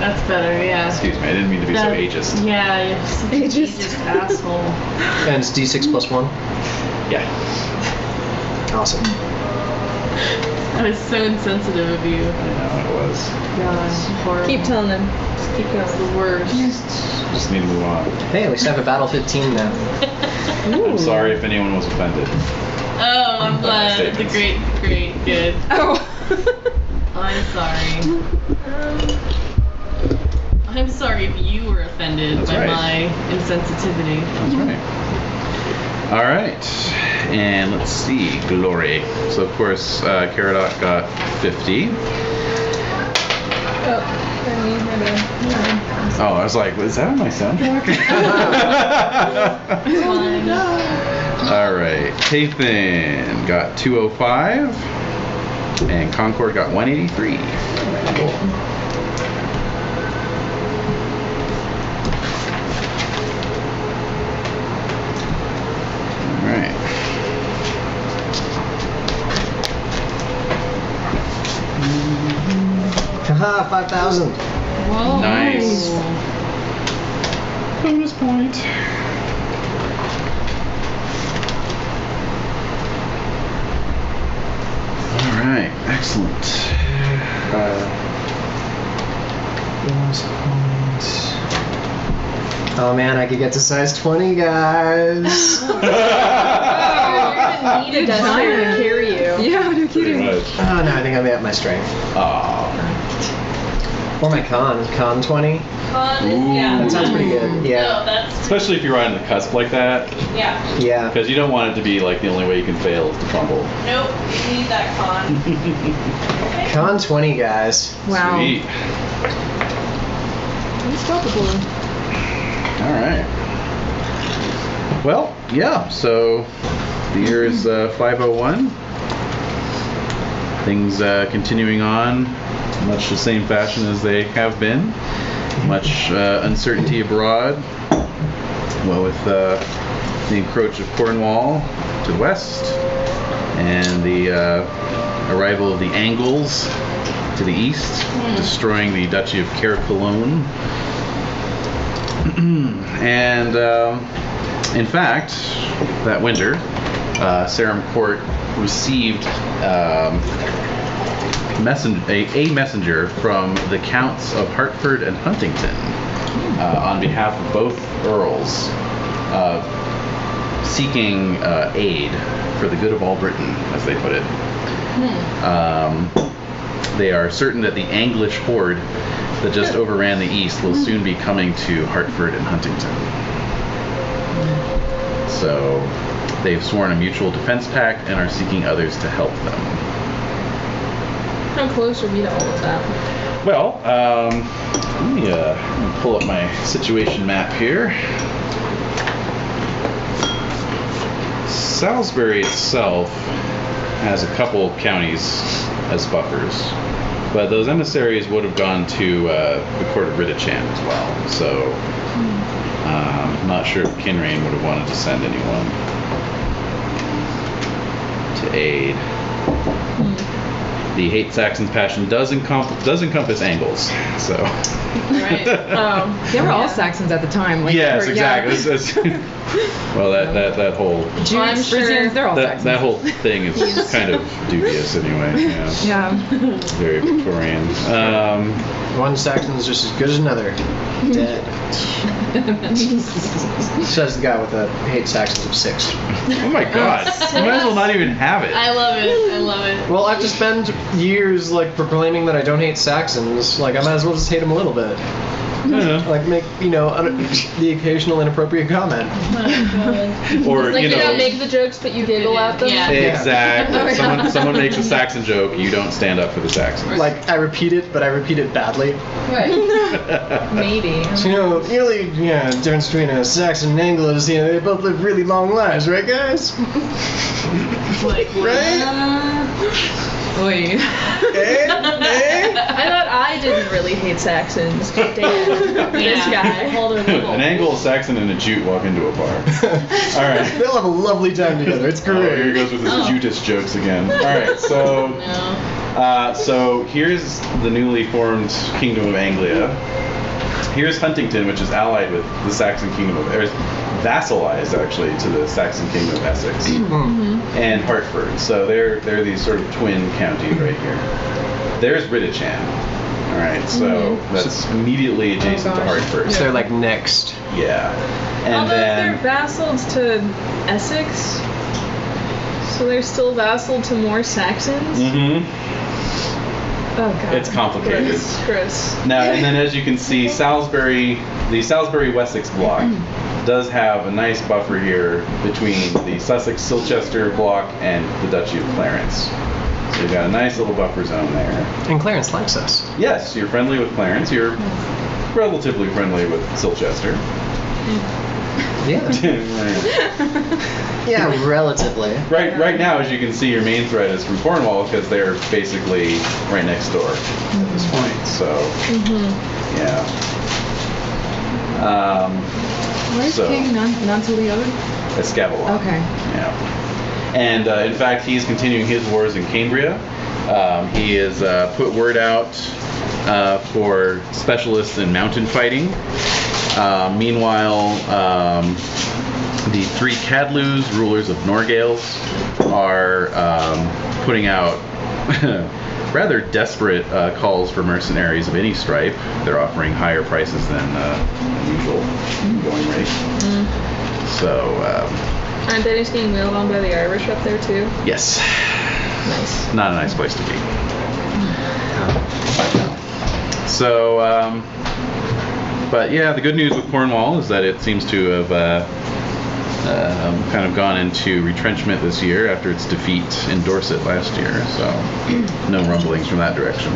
S2: That's better, yeah.
S1: Excuse me, I didn't mean to be so ageist.
S2: Yeah, you're such an ageist asshole.
S3: And it's D6 plus 1.
S1: Yeah.
S3: Awesome.
S2: That was so insensitive of you.
S1: I know it was.
S2: Gosh, horrible.
S5: Keep telling them.
S2: Just keep going. It's the worst.
S1: Just need to move on.
S3: Hey, at least I have a Battlefield team now.
S1: I'm sorry if anyone was offended.
S2: Oh, I'm glad. It's a great, good.
S5: Oh.
S2: I'm sorry. I'm sorry if you were offended
S1: That's
S2: by
S1: right.
S2: my insensitivity.
S1: That's right. All right, and let's see, glory. So of course, Caradoc got 50. Oh, I was like, is that on my soundtrack? All right, Tathan got 205, and Concord got 183. Cool. All right.
S3: Haha, 5,000.
S2: Whoa.
S1: Nice. Bonus point. All right, excellent.
S3: Bonus points. Oh man, I could get to size 20, guys.
S5: You're gonna need a designer to carry you.
S4: Yeah, no
S1: Pretty
S4: kidding.
S1: much.
S3: Oh no, I think I'm at my strength.
S1: Aw.
S3: Or my con. Con 20.
S2: Con is,
S1: Ooh.
S2: yeah.
S3: That sounds pretty good.
S2: No,
S3: Yeah.
S2: that's,
S1: Especially if you're right on the cusp like that,
S2: yeah.
S3: Yeah.
S1: because you don't want it to be like the only way you can fail is to fumble.
S2: Nope, you need that con. Okay.
S3: Con 20, guys.
S4: Wow.
S1: Sweet.
S4: Unstoppable.
S1: All right. Well, yeah. So the year is 501. Things continuing on, much the same fashion as they have been. Much uncertainty abroad. Well, with the encroach of Cornwall to the west, and the arrival of the Angles to the east, destroying the Duchy of Cair-Cologne. And in fact, that winter, Sarum Court received a messenger from the Counts of Hertford and Huntington on behalf of both earls, seeking aid for the good of all Britain, as they put it. They are certain that the Anglish horde that just overran the east will soon be coming to Hertford and Huntington. So they've sworn a mutual defense pact and are seeking others to help them.
S5: How close are we to all of that?
S1: Well, let me pull up my situation map here. Salisbury itself has a couple counties as buffers, but those emissaries would have gone to the court of Ridichan as well. So, I'm not sure if Kinrain would have wanted to send anyone to aid. The Hate Saxons passion does encompass Angles, so.
S2: Right.
S4: They were all Saxons at the time. Like,
S1: Yes,
S4: or-
S1: exactly.
S4: Yeah.
S1: Well, that whole
S4: Jews,
S2: I'm sure
S4: Frisians, they're all Saxons.
S1: that whole thing is kind of dubious anyway. Yeah.
S4: Yeah.
S1: Very Victorian.
S3: One Saxon is just as good as another. Dead. Says the guy with the hate Saxons of 6.
S1: Oh my God! You might as well not even have it.
S2: I love it. I love it.
S3: Well, I have to spend years like proclaiming that I don't hate Saxons. Like I might as well just hate them a little bit.
S1: Yeah.
S3: Like make the occasional inappropriate comment.
S1: Or
S5: Like
S1: you
S5: you don't
S1: know.
S5: make the jokes, but you giggle at them.
S2: Yeah.
S1: Exactly. Someone makes a Saxon joke, you don't stand up for the Saxons.
S3: Like I repeat it, but I repeat it badly.
S5: Right. Maybe.
S3: So, you know the difference between a Saxon and Anglo is, they both live really long lives, right, guys?
S2: Like,
S3: Right?
S4: Oy.
S3: Eh? Eh?
S5: I thought I didn't really hate Saxons. Damn. This guy. Hold on.
S1: An Anglo, a Saxon, and a Jute walk into a bar. All right.
S3: They'll have a lovely time together. It's
S1: Oh, here he
S3: great.
S1: goes with his Judas jokes again. All right, so
S2: No.
S1: So here's the newly formed Kingdom of Anglia. Here's Huntington, which is allied with the Saxon Kingdom of, or vassalized actually to the Saxon Kingdom of Essex, and Hartford. So they're these sort of twin counties right here. There's Ridichan. All right, so that's immediately adjacent to Hartford.
S3: So they're like next.
S1: Yeah, and
S5: Although
S1: then
S5: they're vassals to Essex, so they're still vassal to more Saxons. Oh god.
S1: It's complicated.
S5: Gross.
S1: Now, and then as you can see, Salisbury, the Salisbury-Wessex block does have a nice buffer here between the Sussex-Silchester block and the Duchy of Clarence. So you've got a nice little buffer zone there.
S3: And Clarence likes us.
S1: Yes, you're friendly with Clarence. You're relatively friendly with Silchester.
S3: Yeah. Yeah, relatively.
S1: Right now, as you can see, your main threat is from Cornwall because they're basically right next door at this point. So, yeah.
S4: Where's
S1: so,
S4: King Nantaleon?
S1: Escavalon.
S4: Okay.
S1: Yeah. And in fact, he's continuing his wars in Cambria. He has put word out for specialists in mountain fighting. Meanwhile, the three Cadlus, rulers of Norgales, are putting out rather desperate calls for mercenaries of any stripe. They're offering higher prices than usual going rate. So,
S5: Aren't they just getting wheeled on by the Irish up there too?
S1: yes.
S5: Nice.
S1: Not a nice place to be. So, but yeah, the good news with Cornwall is that it seems to have kind of gone into retrenchment this year after its defeat in Dorset last year. So, no rumblings from that direction.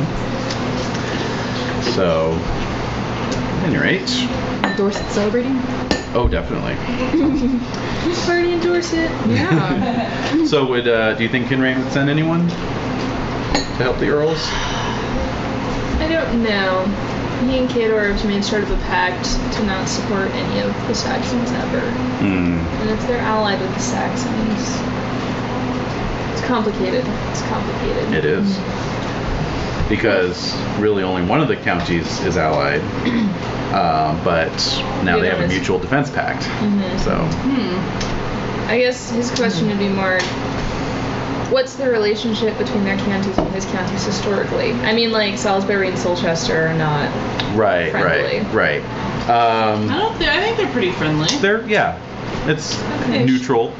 S1: So, at any rate.
S4: Dorset celebrating?
S1: Oh, definitely.
S5: Party in Dorset.
S4: Yeah.
S1: So, would do you think Kinraid would send anyone to help the Earls?
S5: I don't know. He and Cador have made sort of a pact to not support any of the Saxons ever. And if they're allied with the Saxons, it's complicated. It's complicated.
S1: It is. Because really only one of the counties is allied, but now they have a mutual defense pact. So,
S5: I guess his question would be more, what's the relationship between their counties and his counties historically? I mean, like, Salisbury and Silchester are not
S1: right.
S5: friendly.
S2: I think they're pretty friendly.
S1: It's neutral.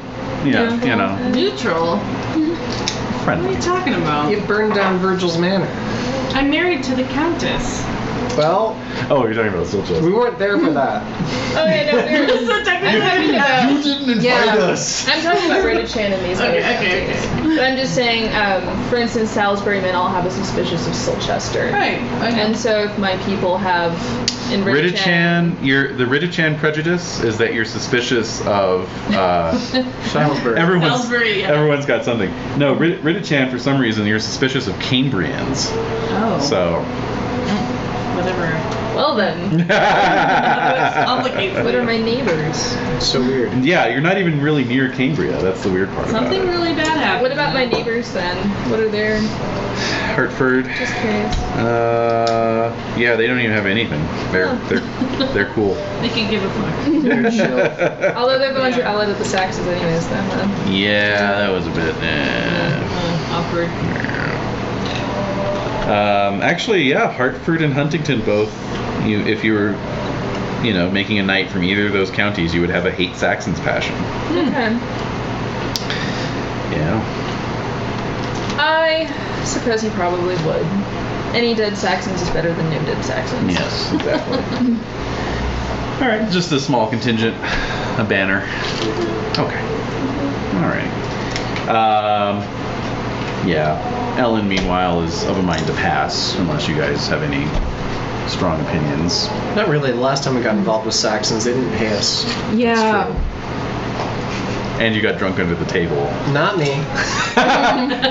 S1: Yeah, you know,
S2: Neutral?
S1: friendly.
S2: What are you talking about?
S3: You burned down Virgil's manor.
S2: I'm married to the Countess.
S3: Well,
S1: Oh, you're talking about Silchester.
S3: we weren't there for that.
S5: Oh, yeah, no, we're...
S2: So technically,
S5: I'm talking about...
S1: You didn't invite us.
S5: I'm talking about Ridichan and these other counties. But I'm just saying, for instance, Salisbury men all have a suspicious of Silchester.
S2: Right.
S5: And so if my people have in Ridichan...
S1: The Ridichan prejudice is that you're suspicious of
S3: Salisbury.
S2: Salisbury, yeah.
S1: Everyone's got something. No, Ridichan, for some reason, you're suspicious of Cambrians.
S2: Oh.
S1: So,
S2: Whatever.
S5: Well then,
S2: That's complicated.
S5: what are my neighbors?
S3: So weird.
S1: yeah, you're not even really near Cambria. That's the weird part
S2: Something
S1: about it.
S2: really bad happened.
S5: What about my neighbors then? What are their...
S1: Hartford.
S5: Just curious.
S1: Yeah, they don't even have anything. They're cool.
S2: They can give a fuck.
S3: They're chill.
S5: Although they're the ones who are allied with the Saxons anyways then, huh?
S1: Yeah, that was a bit.
S2: Awkward.
S1: Actually, yeah, Hartford and Huntington both. If you were, making a knight from either of those counties, you would have a hate Saxons passion.
S5: Okay.
S1: Yeah.
S5: I suppose he probably would. Any dead Saxons is better than no dead Saxons.
S1: Yes, exactly. All right, just a small contingent, a banner. Okay. All right. Yeah. Ellen, meanwhile, is of a mind to pass, unless you guys have any strong opinions.
S3: Not really. The last time we got involved with Saxons, they didn't pay us.
S5: Yeah.
S1: And you got drunk under the table.
S3: Not me.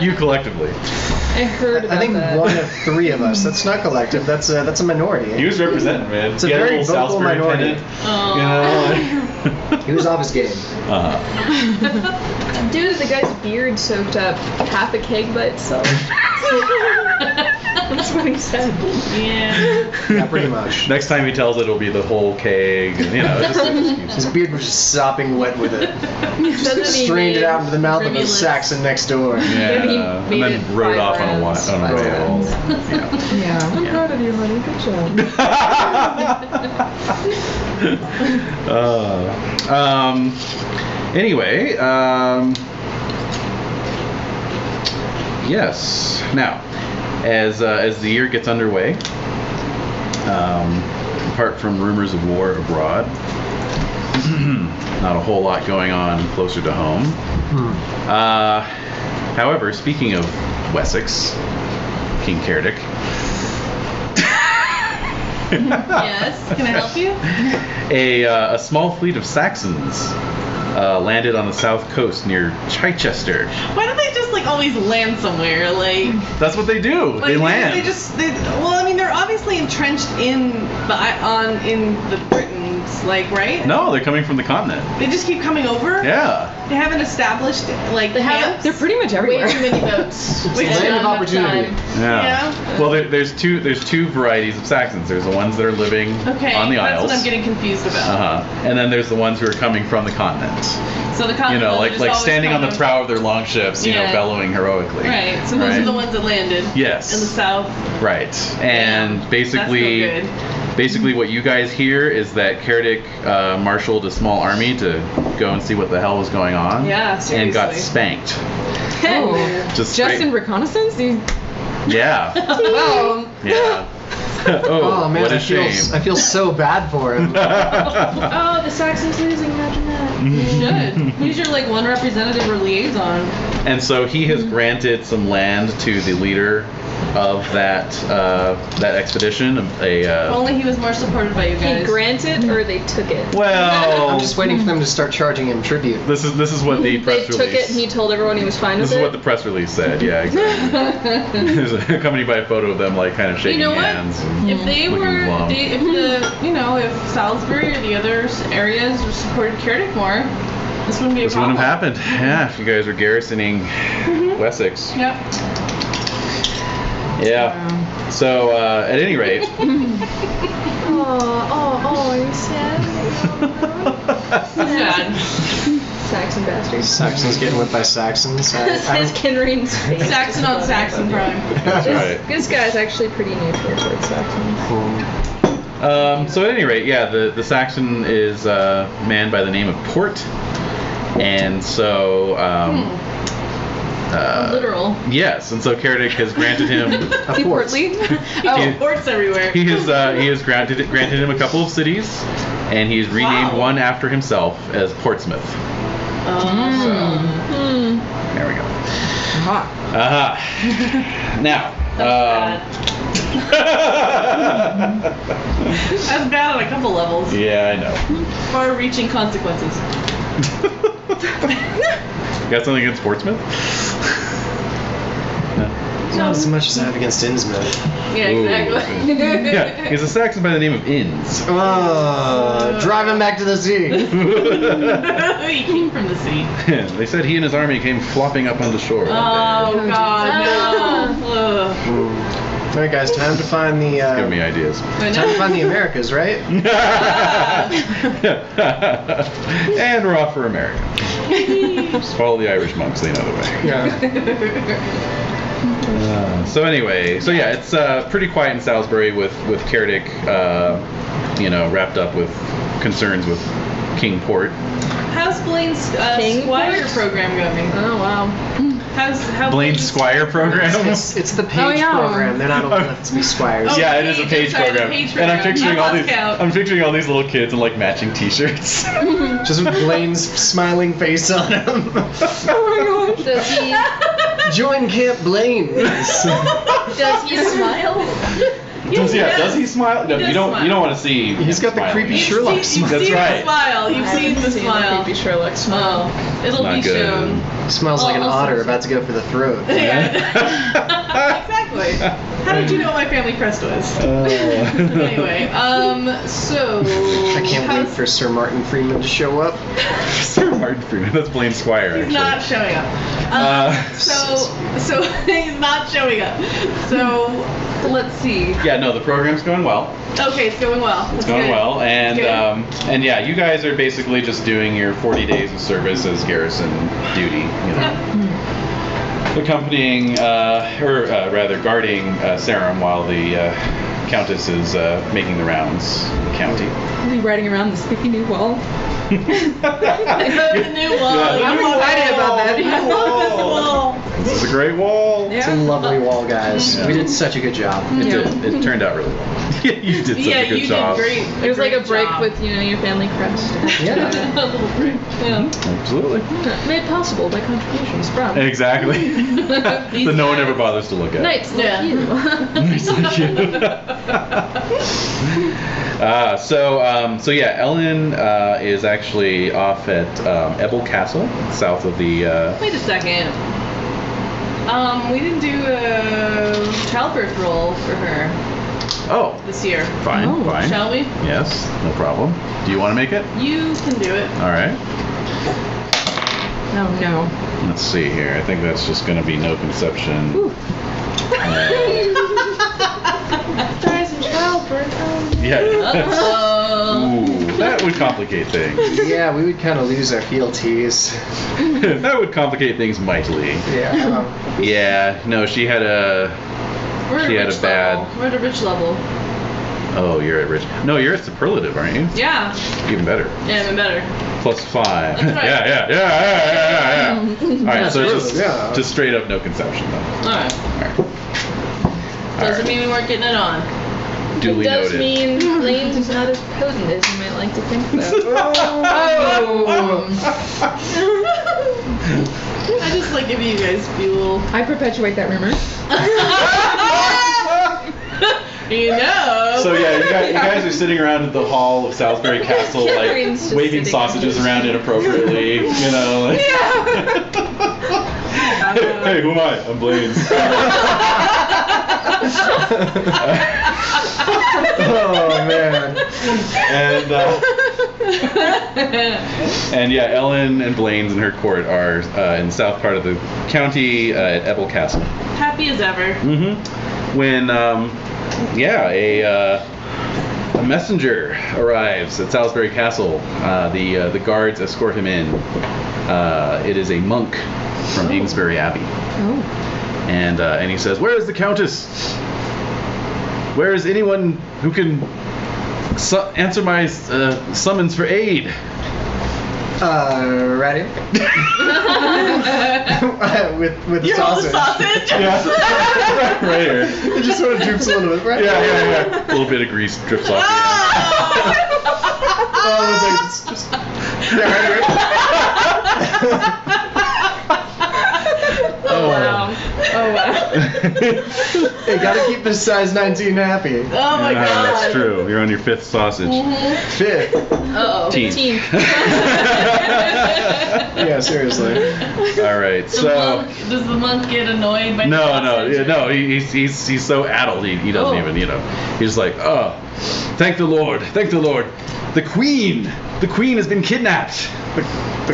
S1: You collectively.
S5: I heard about
S3: I think
S5: that.
S3: one of three of us. That's not collective. That's a minority.
S1: He was representing, man.
S3: It's a
S1: He had
S3: very
S1: little
S3: vocal
S1: Salisbury
S3: minority.
S1: pennant,
S3: He was off his game.
S5: Dude, the guy's beard soaked up half a keg by itself.
S4: That's what he said.
S2: Yeah.
S3: Yeah, pretty much.
S1: Next time he tells it, it'll be the whole keg, and just an excuse.
S3: His beard was just sopping wet with it.
S4: Doesn't he
S3: Strained it
S4: made
S3: out into the mouth of a
S2: rivulets.
S3: Saxon next door.
S1: Yeah,
S4: Maybe
S1: and
S4: made
S1: then
S4: it
S1: rode
S4: 5
S1: off on a
S4: rounds.
S1: on a
S3: Five
S1: rail.
S3: rounds.
S4: Yeah, I'm proud of you, honey. Good job.
S1: Anyway, yes. Now, as the year gets underway, apart from rumors of war abroad, not a whole lot going on closer to home. However, speaking of Wessex, King Cerdic.
S2: Yes. Can I help you?
S1: A small fleet of Saxons landed on the south coast near Chichester.
S2: Why don't they just always land somewhere?
S1: That's what they do.
S2: Like,
S1: They land.
S2: Well, I mean, they're obviously entrenched in the Britons, right?
S1: No, they're coming from the continent.
S2: They just keep coming over.
S1: Yeah.
S2: They haven't established camps.
S4: They're pretty much everywhere.
S5: Way too many boats.
S3: It's
S2: Wait,
S3: the land of
S5: not enough
S3: opportunity.
S5: time.
S1: Yeah. Well, there's two varieties of Saxons. There's the ones that are living
S2: Okay,
S1: on the
S2: that's
S1: Isles.
S2: what I'm getting confused about.
S1: And then there's the ones who are coming from the continent.
S2: So the continent
S1: like standing on the prow of their long ships,
S2: Yeah.
S1: bellowing heroically.
S2: Right. So those are the ones that landed.
S1: Yes.
S2: In the south.
S1: Right. And basically,
S2: That's no good.
S1: basically what you guys hear is that Cerdic marshaled a small army to go and see what the hell was going on.
S2: Yeah,
S1: And got
S2: seriously.
S1: spanked.
S4: Oh.
S1: Just
S4: Just
S1: straight-
S4: in reconnaissance?
S1: Yeah.
S4: Wow.
S1: Yeah.
S3: Oh man,
S1: what a
S3: I
S1: shame.
S3: feel so bad for him.
S5: Oh, the Saxons losing. Imagine that.
S2: You should. Who's your one representative or liaison?
S1: And so he has granted some land to the leader of that expedition.
S2: Only he was more supported by you
S5: He
S2: guys.
S5: granted or they took it?
S1: Well,
S3: I'm just waiting for them to start charging him tribute.
S1: this is what the
S5: They
S1: press
S5: took
S1: release.
S5: it and he told everyone he was fine
S1: This
S5: with
S1: is
S5: it?
S1: what the press release said. Yeah, exactly. It was accompanied by a photo of them kind of shaking
S2: You know what?
S1: hands.
S2: If they
S1: Looking
S2: were,
S1: glum.
S2: if Salisbury or the other areas supported Cerdic more, this wouldn't be a
S1: This wouldn't
S2: problem.
S1: have happened. Yeah, if you guys were garrisoning Wessex.
S2: Yep.
S1: Yeah. So at any rate.
S5: Oh, are you sad?
S2: Sad.
S5: Saxon bastards.
S3: Saxons getting whipped by Saxons.
S5: Says Kenrine's face.
S2: Saxon on Saxon prime.
S1: That's right.
S5: This guy's actually pretty neutral towards Saxons.
S1: So at any rate, yeah, the Saxon is a man by the name of Port, and so
S5: Literal.
S1: yes, and so Cerdic has granted him
S3: A fort.
S2: Ports everywhere.
S1: he has granted him a couple of cities, and he's renamed
S2: Wow.
S1: one after himself as Portsmouth. There we go. Now.
S2: That's bad on a couple levels.
S1: Yeah, I know.
S2: Far-reaching consequences.
S1: Got something against Portsmouth?
S3: Not as much as I have against Innsmouth.
S2: Yeah,
S1: Ooh.
S2: exactly.
S1: Yeah, he's a Saxon by the name of Inns.
S3: Oh, drive him back to the sea.
S2: He came from the sea.
S1: They said he and his army came flopping up on the shore one day.
S2: Oh God, no. Ugh.
S3: All right, guys, time to find the.
S1: Give me ideas.
S2: I
S3: Time to
S2: know.
S3: find the Americas, right?
S1: And we're off for America. Just follow the Irish monks, they know the way.
S3: Yeah.
S1: So anyway, it's pretty quiet in Salisbury with Cerdic, wrapped up with concerns with King Port.
S2: How's Blaine's
S5: King
S2: Squire
S5: Port?
S2: program going?
S5: Oh, wow.
S2: How's
S1: Blaine's Squire program.
S3: It's the page
S5: yeah.
S3: program. They're not old enough to be squires.
S2: Oh,
S1: Yeah, it is a page
S2: sorry, the
S1: program.
S2: page
S1: And I'm
S2: program.
S1: picturing all
S2: That
S1: these.
S2: must count.
S1: I'm picturing all these little kids in matching T-shirts.
S3: Just with Blaine's smiling face on him.
S5: Oh my gosh. Does he
S3: Join Camp Blaine.
S5: smile?
S1: Does he smile? No,
S2: He
S1: you
S2: does
S1: don't. You don't want to see.
S3: He's
S1: him
S3: got the
S1: smiling.
S3: creepy
S2: You've
S3: Sherlock
S2: seen,
S3: smile.
S2: you've seen
S1: right.
S2: the smile. You've seen the smile.
S5: Creepy Sherlock smile.
S2: Oh, it'll
S1: Not
S2: be
S1: good.
S2: shown.
S3: Smells like an
S2: Oh,
S3: otter
S2: also-
S3: about to go for the throat.
S2: Yeah. Exactly. Exactly. How did you know what my family crest was? Anyway, so
S3: I can't wait for Sir Martin Freeman to show up.
S1: Sir Martin Freeman. That's Blaine Squire,
S2: he's
S1: actually.
S2: not showing up. So he's not showing up. So let's see.
S1: Yeah, no, the program's going well.
S2: Okay, it's going well.
S1: It's going
S2: good.
S1: well, and
S2: It's good.
S1: and yeah, you guys are basically just doing your 40 days of service as garrison duty, you know, accompanying, rather guarding Sarum while the Countess is making the rounds in the county.
S4: Are we riding around the spooky new wall?
S2: The new wall.
S1: Yeah,
S4: I'm excited about that.
S2: I love this wall.
S1: This is a great wall.
S3: It's a lovely wall, guys.
S1: Yeah.
S3: We did such a good job.
S1: It did. It turned out really well. You did such
S2: Yeah,
S1: a good
S2: you
S1: job.
S2: did great.
S5: It was like a break
S2: job.
S5: with, your family crest.
S3: Yeah.
S2: a little break. Yeah.
S1: Absolutely.
S5: Made possible by contributions from
S1: Exactly. that no one ever bothers to look at.
S5: knights like
S2: Yeah.
S5: you.
S1: Nice like you. So yeah, Ellen is actually off at Ebble Castle, south of the.
S2: Wait a second. We didn't do a childbirth roll for her
S1: Oh,
S2: this year.
S1: fine,
S4: Oh,
S1: fine.
S2: Shall we?
S1: Yes, no problem. Do you want to make it?
S2: You can do it.
S1: All right.
S4: Oh no.
S1: Let's see here. I think that's just going to be no conception.
S5: Dies in childbirth.
S1: Yeah.
S2: Uh-oh.
S1: Ooh, that would complicate things.
S3: Yeah, we would kind of lose our fealties.
S1: That would complicate things mightily.
S3: Yeah.
S1: Yeah. No, she had a.
S2: We're at
S1: She
S2: a
S1: had a
S2: rich
S1: bad-
S2: level. We're at a rich level.
S1: Oh, you're at rich. No, you're at superlative, aren't you?
S2: Yeah.
S1: Even better.
S2: Yeah, even better.
S1: +5.
S2: That's right.
S1: Yeah. All right, so it's just
S3: Yeah.
S1: just straight up no conception though.
S2: Alright.
S1: All right.
S2: Doesn't mean we weren't getting it on.
S1: Duly
S5: It does
S1: noted.
S5: mean Blaine's not as potent as you might like to think, though.
S2: I just like giving you guys fuel.
S4: I perpetuate that rumor.
S2: You know.
S1: So yeah, you guys are sitting around at the hall of Salisbury Castle, like
S5: Catherine's just
S1: waving
S5: sitting
S1: sausages
S5: there.
S1: around inappropriately, you know. Like, hey, who am I? I'm Blaine's.
S3: Oh man.
S1: And yeah, Ellen and Blaine's and her court are in the south part of the county at Ebble Castle.
S2: Happy as ever.
S1: When a messenger arrives at Salisbury Castle. The guards escort him in. It is a monk from Amesbury Abbey.
S4: Oh.
S1: And he says, "Where is the Countess? Where is anyone who can answer my summons for aid?"
S3: Right here. with the
S2: You hold the
S3: sausage.
S2: sausage?
S1: Yeah, right here.
S3: It just sort of droops a little bit, right?
S1: Yeah. A little bit of grease drips off.
S3: Oh, it's like, it's just, yeah, right here.
S2: Oh wow. Oh wow.
S3: Hey, gotta keep this size 19 happy.
S2: Oh my god.
S1: That's true. You're on your 5th sausage.
S3: Fifth.
S2: Uh-oh.
S1: 15.
S3: Yeah, seriously.
S1: All right. So.
S2: Does the monk get annoyed by
S1: No,
S2: sausage?
S1: no. He's so addled. He doesn't even. He's like, oh, thank the Lord. The Queen has been kidnapped.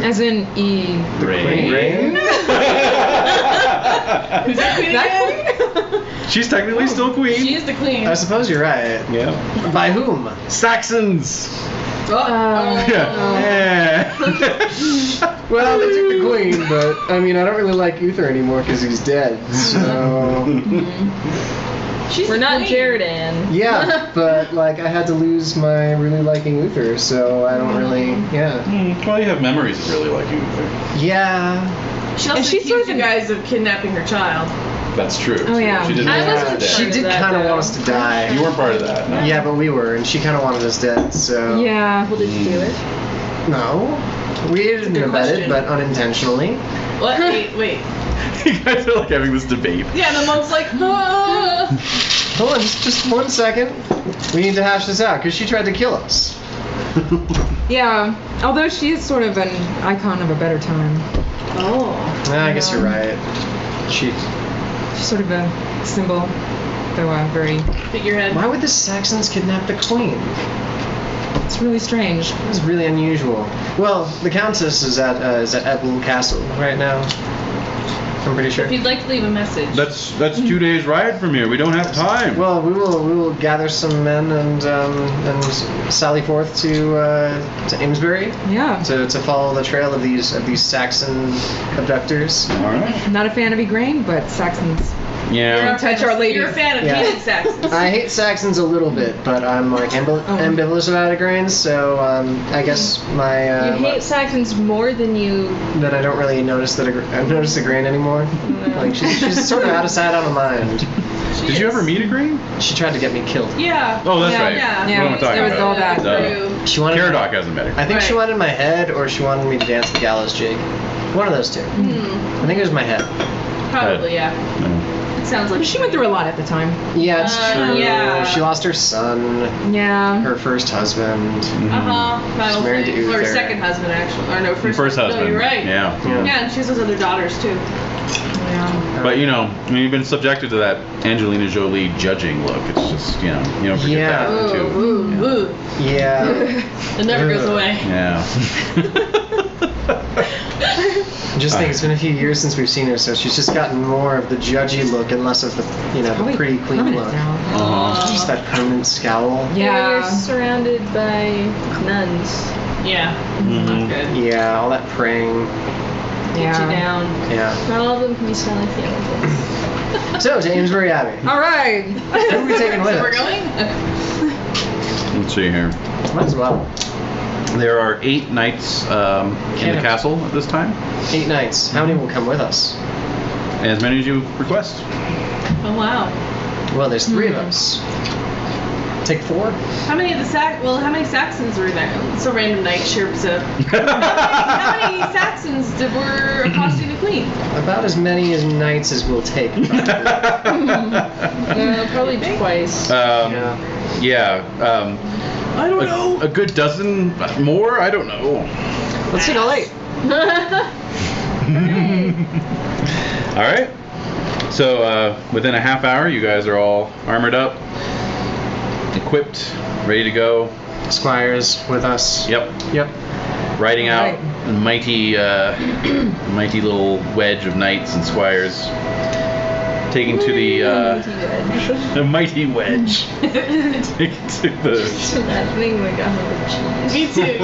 S4: As in E.
S1: Rain.
S2: Who's that queen again?
S1: She's technically still queen.
S2: She is the queen.
S3: I suppose you're right.
S1: Yeah.
S3: By whom?
S1: Saxons.
S4: Yeah.
S3: Well, they took the queen, but I mean, I don't really like Uther anymore because he's dead. So
S2: She's
S5: We're
S2: the
S5: not
S2: queen.
S5: Jeridan.
S3: yeah, but like I had to lose my really liking Uther, so I don't really. Yeah.
S1: Well, you have memories of really liking Uther.
S3: Yeah.
S2: She also
S4: And she's sort
S2: accused
S4: of
S2: you guys of kidnapping her child.
S1: That's true.
S4: Oh, yeah.
S1: She didn't
S5: I
S1: want
S5: wasn't
S1: her dead.
S3: She did
S5: that,
S3: kind of
S5: though.
S3: want us to die.
S1: You weren't part of that. No.
S3: Yeah, but we were, and she kind of wanted us dead. So
S4: Yeah.
S5: Well, did you do it?
S3: no, we didn't
S2: good
S3: abet
S2: question.
S3: it, but unintentionally.
S2: What? Wait.
S1: You guys are like having this debate.
S2: Yeah, and the monk's like, ah.
S3: Hold on, just 1 second. We need to hash this out because she tried to kill us.
S4: Yeah. Although she is sort of an icon of a better time.
S2: Oh.
S3: I guess you're right. She.
S4: She's sort of a
S6: symbol. Though very.
S2: Figurehead.
S3: Why would the Saxons kidnap the queen?
S6: It's really strange.
S3: It was really unusual. Well, the Countess is at Edwin Castle right now. I'm pretty sure.
S2: If you'd like to leave a message.
S7: That's 2 days ride from here. We don't have time.
S3: Well, we will gather some men and sally forth to Amesbury.
S6: Yeah.
S3: To follow the trail of these Saxon abductors.
S7: All right.
S6: Not a fan of Igraine, but Saxons.
S7: Yeah.
S6: Touch our ladies.
S2: You're a fan of
S3: Yeah.
S2: hating Saxons.
S3: I hate Saxons a little bit, but I'm like ambivalent about Igraine, so I guess my
S5: You hate Saxons more than you.
S3: that I don't really notice I notice Igraine anymore. Like she's sort of out of sight, out of mind.
S7: Did you ever meet a green?
S3: She tried to get me killed.
S2: Yeah.
S7: Oh, that's right.
S2: Yeah.
S7: What am I talking
S6: there was
S7: about?
S6: all that.
S7: Duh.
S3: She wanted.
S7: Caradoc hasn't met her.
S3: I think she
S2: Right.
S3: wanted my head, or she wanted me to dance the gallows jig. One of those two. I think it was my head.
S2: Probably, yeah.
S7: No.
S2: It sounds like
S6: She went through a lot at the time.
S3: Yeah, it's true.
S2: yeah.
S3: She lost her son,
S6: Yeah.
S3: her first husband.
S2: Final
S3: married to
S2: thing. Or her
S3: Uther.
S2: second husband, actually. Or no,
S7: First husband.
S2: No, you're right.
S7: Yeah.
S2: Yeah, and she has those other daughters, too.
S6: Yeah.
S7: But you know, I mean, you've been subjected to that Angelina Jolie judging look. It's just, you don't forget
S3: Yeah.
S7: that too.
S2: Ooh, ooh.
S3: Yeah.
S2: It never goes
S3: Ugh.
S2: away.
S7: Yeah.
S3: I just think it's been a few years since we've seen her, so she's just gotten more of the judgy look and less of the, the
S6: Probably
S3: pretty clean
S6: permanent
S3: look.
S6: now.
S3: Just that permanent scowl.
S5: Yeah. You're
S6: Yeah.
S5: surrounded by nuns.
S2: Yeah.
S7: Mhm.
S2: Not good.
S3: Yeah, all that praying.
S2: Get you
S6: Yeah.
S2: down.
S3: Yeah.
S5: Not all of them can be smelly feelings.
S3: So, to Amesbury Abbey.
S6: All right.
S3: Who are we taking with
S2: So we're
S3: us?
S2: going?
S7: Let's see here.
S3: Might as well.
S7: There are 8 knights in the
S3: Can't-
S7: castle at this time.
S3: 8 nights. How many will come with us?
S7: As many as you request.
S2: Oh, wow.
S3: Well, there's 3 of us. Take 4?
S2: How many Saxons were there? It's a random night chirps up. How many Saxons were accosting the queen?
S3: About as many as nights as we'll take.
S5: Probably twice.
S7: Yeah.
S2: I don't know.
S7: A good dozen more? I don't know.
S3: Let's take all 8.
S7: All right. So within a half hour, you guys are all armored up, equipped, ready to go.
S3: Squires with us.
S7: Yep.
S3: Yep.
S7: Riding out
S6: Right.
S7: a mighty little wedge of knights and squires, taking to the a mighty wedge. Taking to the.
S5: Imagining like a hunk of cheese.
S2: Me too. I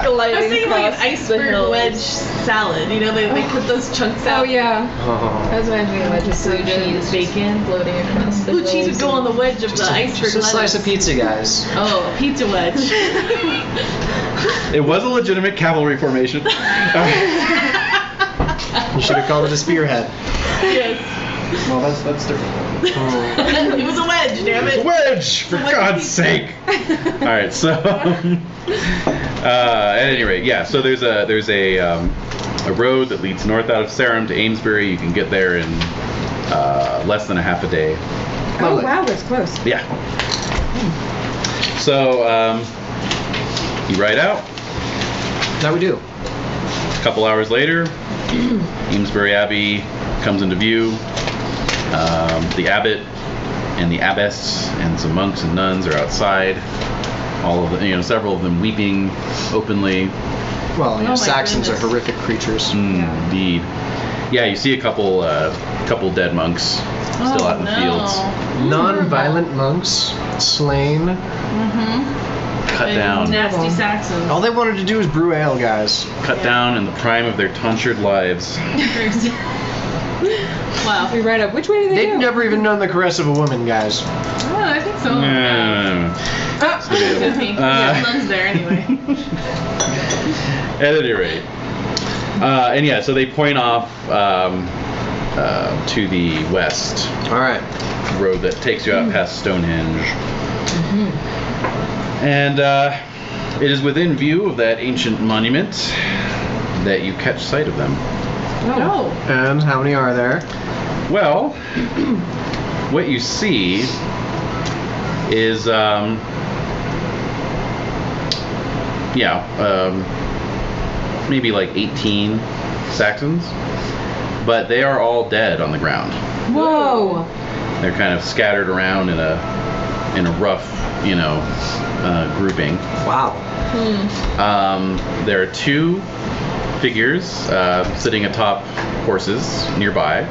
S2: was
S5: Gliding
S2: thinking like an
S5: across the
S2: iceberg
S5: hills.
S2: wedge salad. You know, they put those chunks out.
S6: Oh yeah. I
S3: Oh.
S6: was imagining a wedge of
S5: Blue
S6: blue
S5: cheese,
S6: cheese.
S5: bacon floating across the
S2: Blue cheese
S5: hills
S2: would go on the wedge of the iceberg
S3: Just a slice of
S2: lettuce.
S3: pizza, guys.
S2: Oh, a pizza wedge.
S7: It was a legitimate cavalry formation.
S3: You should have called it a spearhead.
S2: Yes.
S7: Well, that's different.
S2: It was a wedge, damn it.
S7: Wedge, for
S2: wedge
S7: God's
S2: pizza.
S7: sake! All right, so at any rate, yeah. So there's a road that leads north out of Sarum to Amesbury. You can get there in less than a half a day.
S6: Oh wow, that's close.
S7: Yeah. So you ride out.
S3: That we do.
S7: A couple hours later, Amesbury Abbey comes into view. The abbot and the abbess and some monks and nuns are outside. All of them, several of them weeping openly.
S3: Well,
S2: my
S3: Saxons
S2: goodness.
S3: are horrific creatures.
S7: Indeed. Yeah, you see a couple dead monks still out in the fields,
S3: Non-violent monks slain.
S7: cut down,
S2: Nasty Saxons.
S3: All they wanted to do was brew ale, guys.
S7: cut down in the prime of their tonsured lives.
S2: Wow.
S6: We ride up. Which way do they
S3: They'd
S6: go?
S3: never even known the caress of a woman, guys.
S2: Oh, I think so.
S7: Debatable.
S2: Nuns there anyway.
S7: At any rate, and yeah, so they point off to the west
S3: All right.
S7: road that takes you out past Stonehenge, and it is within view of that ancient monument that you catch sight of them.
S2: No.
S3: And how many are there?
S7: Well, what you see is, maybe like 18 Saxons, but they are all dead on the ground.
S6: Whoa.
S7: They're kind of scattered around in a rough, grouping.
S3: Wow.
S7: There are 2 figures sitting atop horses nearby.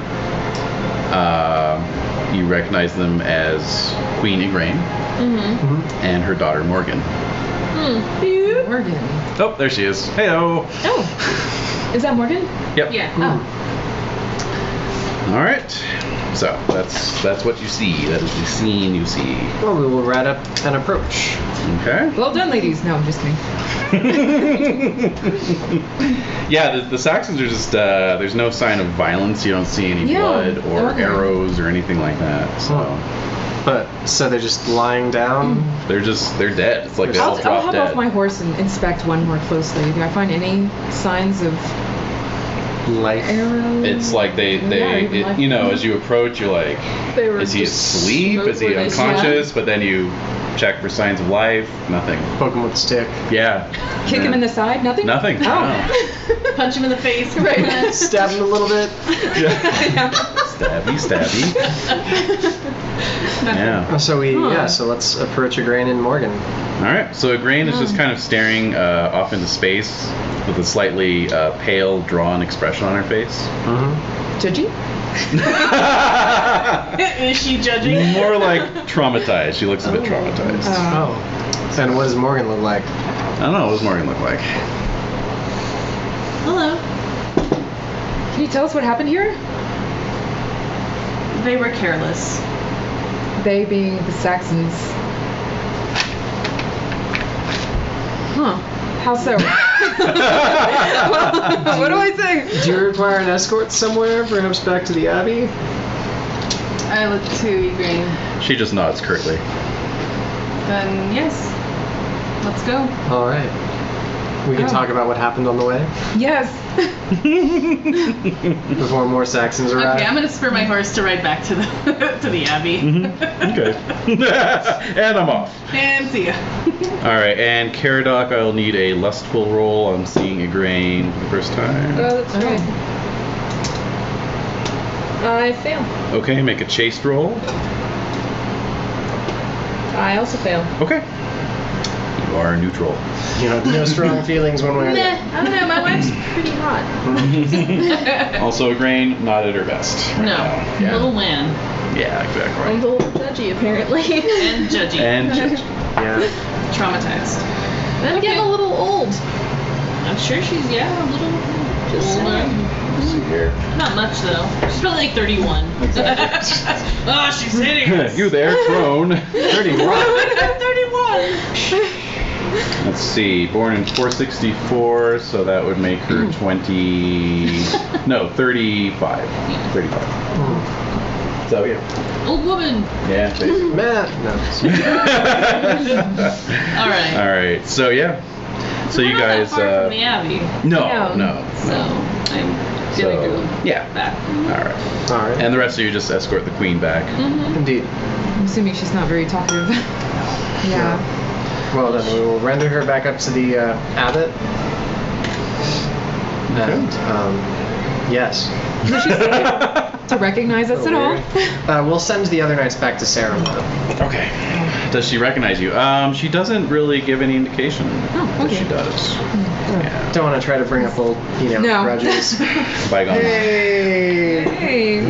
S7: You recognize them as Queen Igraine and her daughter Morgan.
S6: Morgan.
S7: Oh, there she is. Heyo.
S6: Oh. Is that Morgan?
S7: Yep.
S5: Yeah.
S6: Oh.
S7: All right. So that's what you see. That is the scene you see.
S3: Well, we will ride up and approach.
S7: Okay.
S6: Well done, ladies. No, I'm just kidding.
S7: Yeah, the Saxons are just there's no sign of violence. You don't see any blood or arrows or anything like that. So
S3: So they're just lying down.
S7: they're dead. It's like they all
S6: I'll
S7: dropped
S6: hop
S7: dead.
S6: off my horse and inspect one more closely. Do I find any signs of
S3: Life.
S6: arrows?
S7: It's like
S6: even life.
S7: as you approach, you're like,
S5: They were
S7: is he
S5: just
S7: asleep? Is he
S5: smoke where they
S7: unconscious? But then you check for signs of life. Nothing.
S3: Poke him with a stick.
S7: Yeah.
S6: Kick him in the side? Nothing?
S7: Nothing.
S6: Oh.
S7: No.
S2: Punch him in the face.
S6: Right.
S3: Stab him a little bit.
S7: Stabby. Yeah.
S3: So so let's approach Igraine and Morgan.
S7: All right. So Igraine is just kind of staring off into space with a slightly pale, drawn expression on her face.
S6: Judgy?
S2: Is she judging?
S7: More like traumatized. She looks a bit traumatized.
S3: Oh. And what does Morgan look like?
S7: I don't know. What does Morgan look like?
S2: Hello.
S6: Can you tell us what happened here?
S2: They were careless.
S6: They being the Saxons. Huh. How so? What do I say?
S3: Do you require an escort somewhere, perhaps back to the Abbey?
S2: I look to Igraine.
S7: She just nods curtly.
S2: Then yes. Let's go.
S3: All right. We can talk about what happened on the way
S6: Yes.
S3: before more Saxons arrive.
S2: Okay, I'm gonna spur my horse to ride back to the to the Abbey.
S7: Okay. And I'm off.
S2: And see ya.
S7: All right. And Caradoc, I'll need a lustful roll. I'm seeing Igraine for the first time.
S5: Oh, that's right. I fail.
S7: Okay. Make a chaste roll.
S5: I also fail.
S7: Okay. You are neutral.
S3: No strong feelings one way or the
S5: Nah,
S3: other.
S5: I don't know. My wife's pretty hot.
S7: Also, Igraine, not at her best. right
S2: No.
S7: now. Yeah.
S2: Little man.
S7: Yeah,
S5: I'm
S7: exactly.
S5: a little judgy, apparently.
S2: And judgy.
S7: And
S3: Yeah.
S2: Traumatized.
S5: I'm getting a little old. I'm sure she's, a little just saying.
S7: see here.
S2: Not much though. She's probably like 31. Oh, she's hitting us.
S7: You there, crone. 31.
S2: I'm 31.
S7: Let's see. Born in 464, so that would make her 35. 35. So yeah.
S2: Old woman.
S7: Yeah. Basically.
S3: Matt. No.
S2: All right.
S7: All right. So yeah. So
S2: we're
S7: you
S2: not
S7: guys.
S2: that far from the Abbey,
S7: No.
S2: so I'm gonna go
S7: Yeah.
S2: back.
S7: All right.
S3: All right.
S7: And the rest of you just escort the queen back.
S3: Indeed.
S6: I'm assuming she's not very talkative. Yeah.
S3: Well, then we will render her back up to the abbot. And, yes.
S6: To recognize us at all.
S3: We'll send the other knights back to Sarum.
S7: Okay. Does she recognize you? She doesn't really give any indication that she does. Yeah.
S3: Don't want to try to bring up old,
S6: No.
S3: grudges.
S7: Bygone.
S3: Hey!
S6: Hey.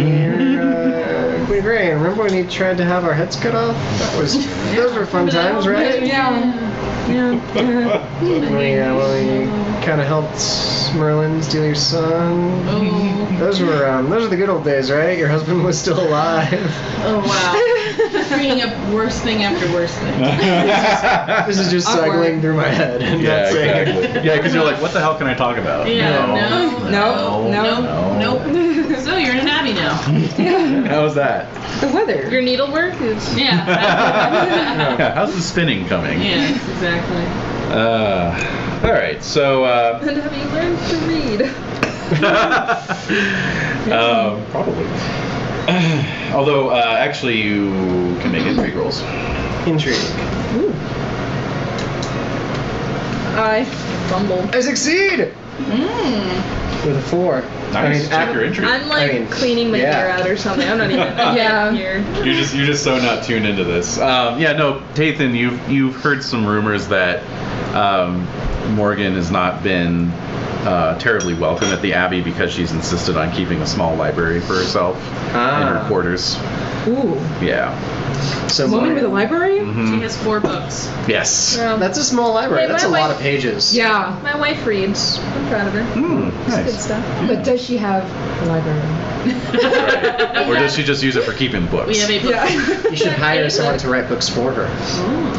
S3: Queen Ray, remember when you tried to have our heads cut off? Those were fun times, right?
S6: Yeah.
S3: When we kind of helped Merlin steal your son. Those were the good old days, right? Your husband was still alive.
S2: Oh wow. Bringing up worst thing after worst thing.
S3: This is just
S6: Awkward.
S3: cycling through my head. And
S7: Yeah,
S3: that's it.
S7: exactly. Yeah, because you're like, what the hell can I talk about?
S2: Yeah.
S6: No.
S2: Nope. So you're in an abbey now.
S7: How was that?
S6: The weather.
S5: Your needlework is.
S2: Yeah.
S7: Yeah, how's the spinning coming?
S2: Yes, exactly.
S7: All right, so
S5: And have you learned to read?
S7: probably. Although actually, you can make intrigue rolls.
S3: Intrigue.
S5: I fumbled.
S3: I succeed! With a 4.
S7: Nice. Check your entry.
S5: I'm like
S3: I mean,
S5: cleaning my
S3: yeah.
S5: hair out or something. I'm not even here.
S7: You're just so not tuned into this. Tathan, you've heard some rumors that Morgan has not been terribly welcome at the Abbey because she's insisted on keeping a small library for herself in her quarters.
S6: Ooh.
S7: Yeah.
S3: So
S6: Woman with a library?
S2: She has 4 books.
S7: Yes.
S3: That's a small library.
S5: Hey,
S3: That's a
S5: my
S3: lot
S5: wife-
S3: of pages.
S6: Yeah.
S5: My wife reads. I'm proud of her. It's
S7: Nice.
S5: good stuff.
S6: But does she have a library?
S7: Right. Or does she just use it for keeping books?
S2: We have 8 books.
S3: You should hire someone to write books for her.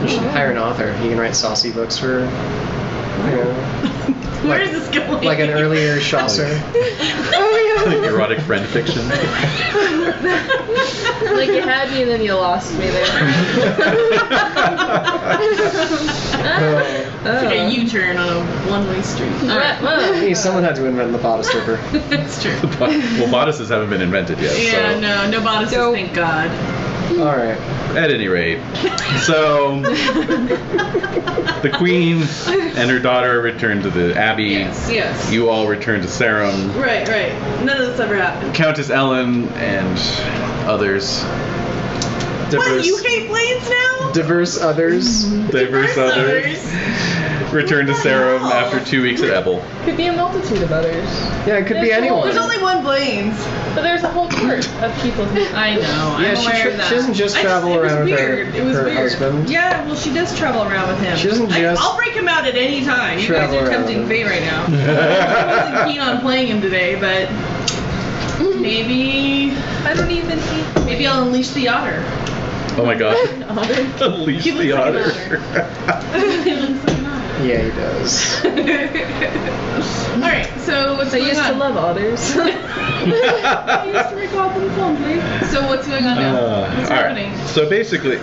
S3: You should hire an author. He can write saucy books for her. You know,
S2: Where is this going?
S3: like an earlier Chaucer.
S7: Like erotic friend fiction.
S5: Like you had me and then you lost me there.
S2: It's like a U-turn on a one-way street.
S3: Hey, someone had to invent the bodice stripper.
S2: That's true.
S7: Well, bodices haven't been invented yet.
S2: Yeah,
S7: so.
S2: no bodices,
S5: Nope.
S2: thank God.
S3: All right.
S7: At any rate, so the Queen and her daughter return to the Abbey.
S2: Yes.
S7: You all return to Sarum.
S2: Right. None of this ever happened.
S7: Countess Ellen and others.
S2: What, you hate blades now?
S3: Diverse others.
S7: Diverse others. Return to Sarum after 2 weeks at Ebel.
S5: Could be a multitude of others.
S3: Yeah, it could be anyone.
S2: There's only one Blades.
S5: But there's a whole court of people who
S2: I know.
S3: Yeah,
S2: I'm aware of that.
S3: she doesn't just travel around with
S2: It was
S3: her
S2: weird.
S3: husband.
S2: Yeah, well, she does travel around with him.
S3: She doesn't just
S2: I'll break him out at any time. You guys
S3: travel
S2: are
S3: around
S2: tempting
S3: with
S2: fate right now. I wasn't keen on playing him today, but maybe I'll unleash the otter.
S7: Oh my god. Unleash
S2: He looks
S7: the
S2: like an
S7: otter.
S2: He looks like an otter.
S3: Yeah, he does.
S2: Alright, so what's
S5: I
S2: going
S5: used
S2: on?
S5: to love otters.
S2: I used to record them fondly. So what's going on now? What's
S7: all
S2: happening?
S7: right. So basically,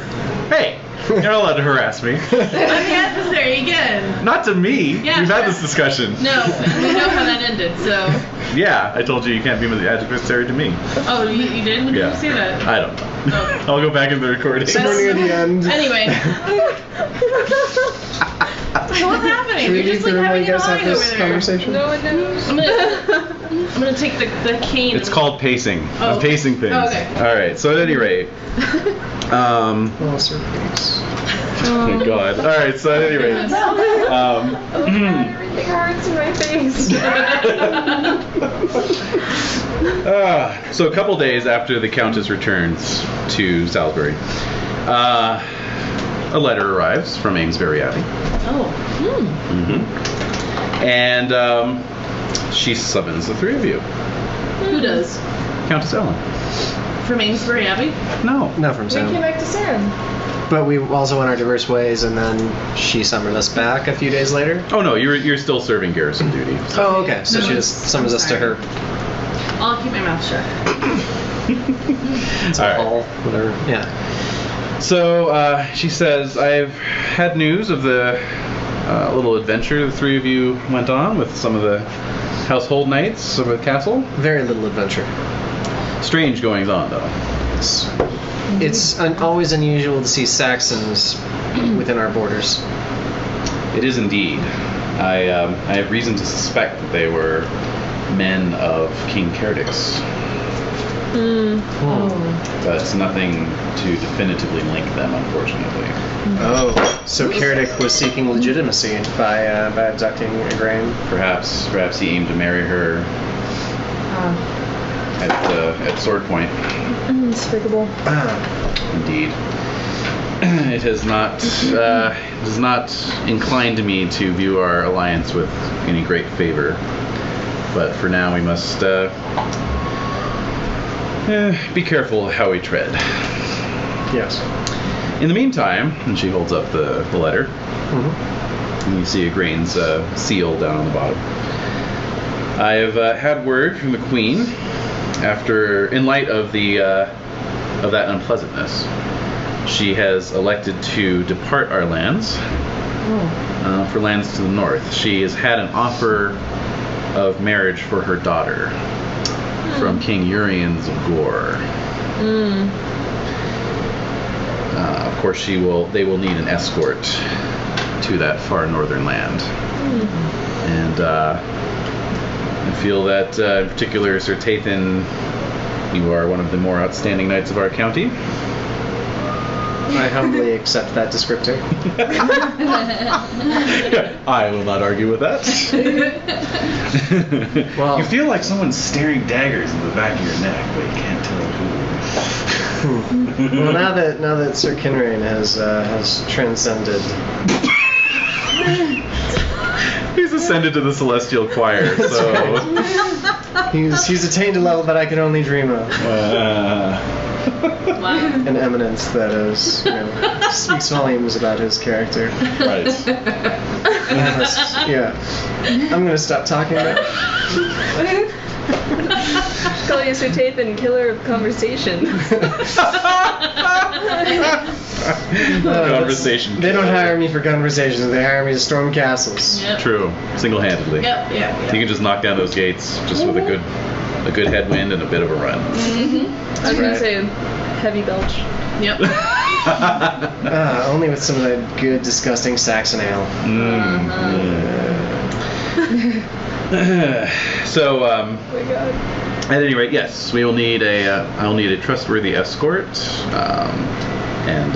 S7: hey, you're not allowed to harass me.
S2: I'm the adversary again.
S7: Not to me.
S2: Yeah,
S7: We've had
S2: sure.
S7: this discussion.
S2: No, we know how that ended, so.
S7: Yeah, I told you you can't be the adversary to me.
S2: Oh, you did? When did
S7: Yeah.
S2: you say that?
S7: I don't know.
S2: Oh.
S7: I'll go back into the recording.
S3: Somewhere near the end.
S2: Anyway. What's happening?
S3: Should we
S2: You're
S3: leave
S2: just
S3: the
S2: like
S3: room while
S2: having
S3: you
S2: an
S3: guys have
S2: eye
S3: this
S2: over there.
S3: conversation?
S5: No one knows.
S2: I'm gonna take the cane.
S7: It's called pacing.
S2: Oh,
S7: I'm
S2: okay.
S7: pacing things.
S2: Oh, okay.
S7: All right. So at any rate,
S3: Oh, Sir Peace.
S7: oh my God. All right. So at any rate,
S5: Everything hurts in my face.
S7: so a couple days after the Countess returns to Salisbury, a letter arrives from Amesbury Abbey.
S2: Oh.
S7: And she summons the 3 of you.
S2: Who does?
S7: Countess Ellen.
S2: From Amesbury Abbey?
S7: No.
S3: Not from
S5: We came
S3: Sam.
S5: back to Sarum.
S3: But we also went our diverse ways, and then she summoned us back a few days later.
S7: Oh no, you're still serving garrison duty. So.
S3: Oh, okay. So
S2: No,
S3: she just summons us to her.
S2: I'll keep my mouth shut.
S3: It's
S7: All right.
S3: hall, whatever. Yeah.
S7: So she says, I've had news of the little adventure the 3 of you went on with some of the household knights of the castle.
S3: Very little adventure.
S7: Strange goings on, though.
S3: It's always unusual to see Saxons within our borders.
S7: It is indeed. I have reason to suspect that they were men of King Cerdic's, but nothing to definitively link them, unfortunately.
S3: Oh, so Cerdic was seeking legitimacy by abducting Igraine.
S7: Perhaps he aimed to marry her at sword point.
S5: Despicable.
S7: Indeed. It has not does not incline to me to view our alliance with any great favor. But for now, we must be careful how we tread.
S3: Yes.
S7: In the meantime, and she holds up the letter,
S3: Mm-hmm.
S7: and you see Igraine's seal down on the bottom. I have had word from the Queen, in light of that unpleasantness. She has elected to depart our lands for lands to the north. She has had an offer of marriage for her daughter from King Uriens of Gore. Of course, they will need an escort to that far northern land. And I feel that, in particular, Sir Tathan, you are one of the more outstanding knights of our county.
S3: I humbly accept that descriptor.
S7: I will not argue with that.
S3: Well,
S7: you feel like someone's staring daggers in the back of your neck, but you can't tell who.
S3: well, now that Sir Kinrain has transcended.
S7: He's ascended to the celestial choir, so
S3: He's attained a level that I can only dream of. An eminence that is, speaks volumes about his character.
S7: right.
S3: Yeah. I'm gonna stop talking now.
S4: Call you Sir Tathan, killer of conversation.
S7: Conversation.
S3: They don't hire me for conversations. They hire me to storm castles.
S2: Yep.
S7: True, single-handedly.
S2: Yep.
S7: You can just knock down those gates just with a good headwind and a bit of a run.
S4: I was gonna say heavy belch.
S2: Yep.
S3: Only with some of that good, disgusting Saxon ale.
S7: So,
S4: Oh my god.
S7: at any rate, yes, we will need I'll need a trustworthy escort, and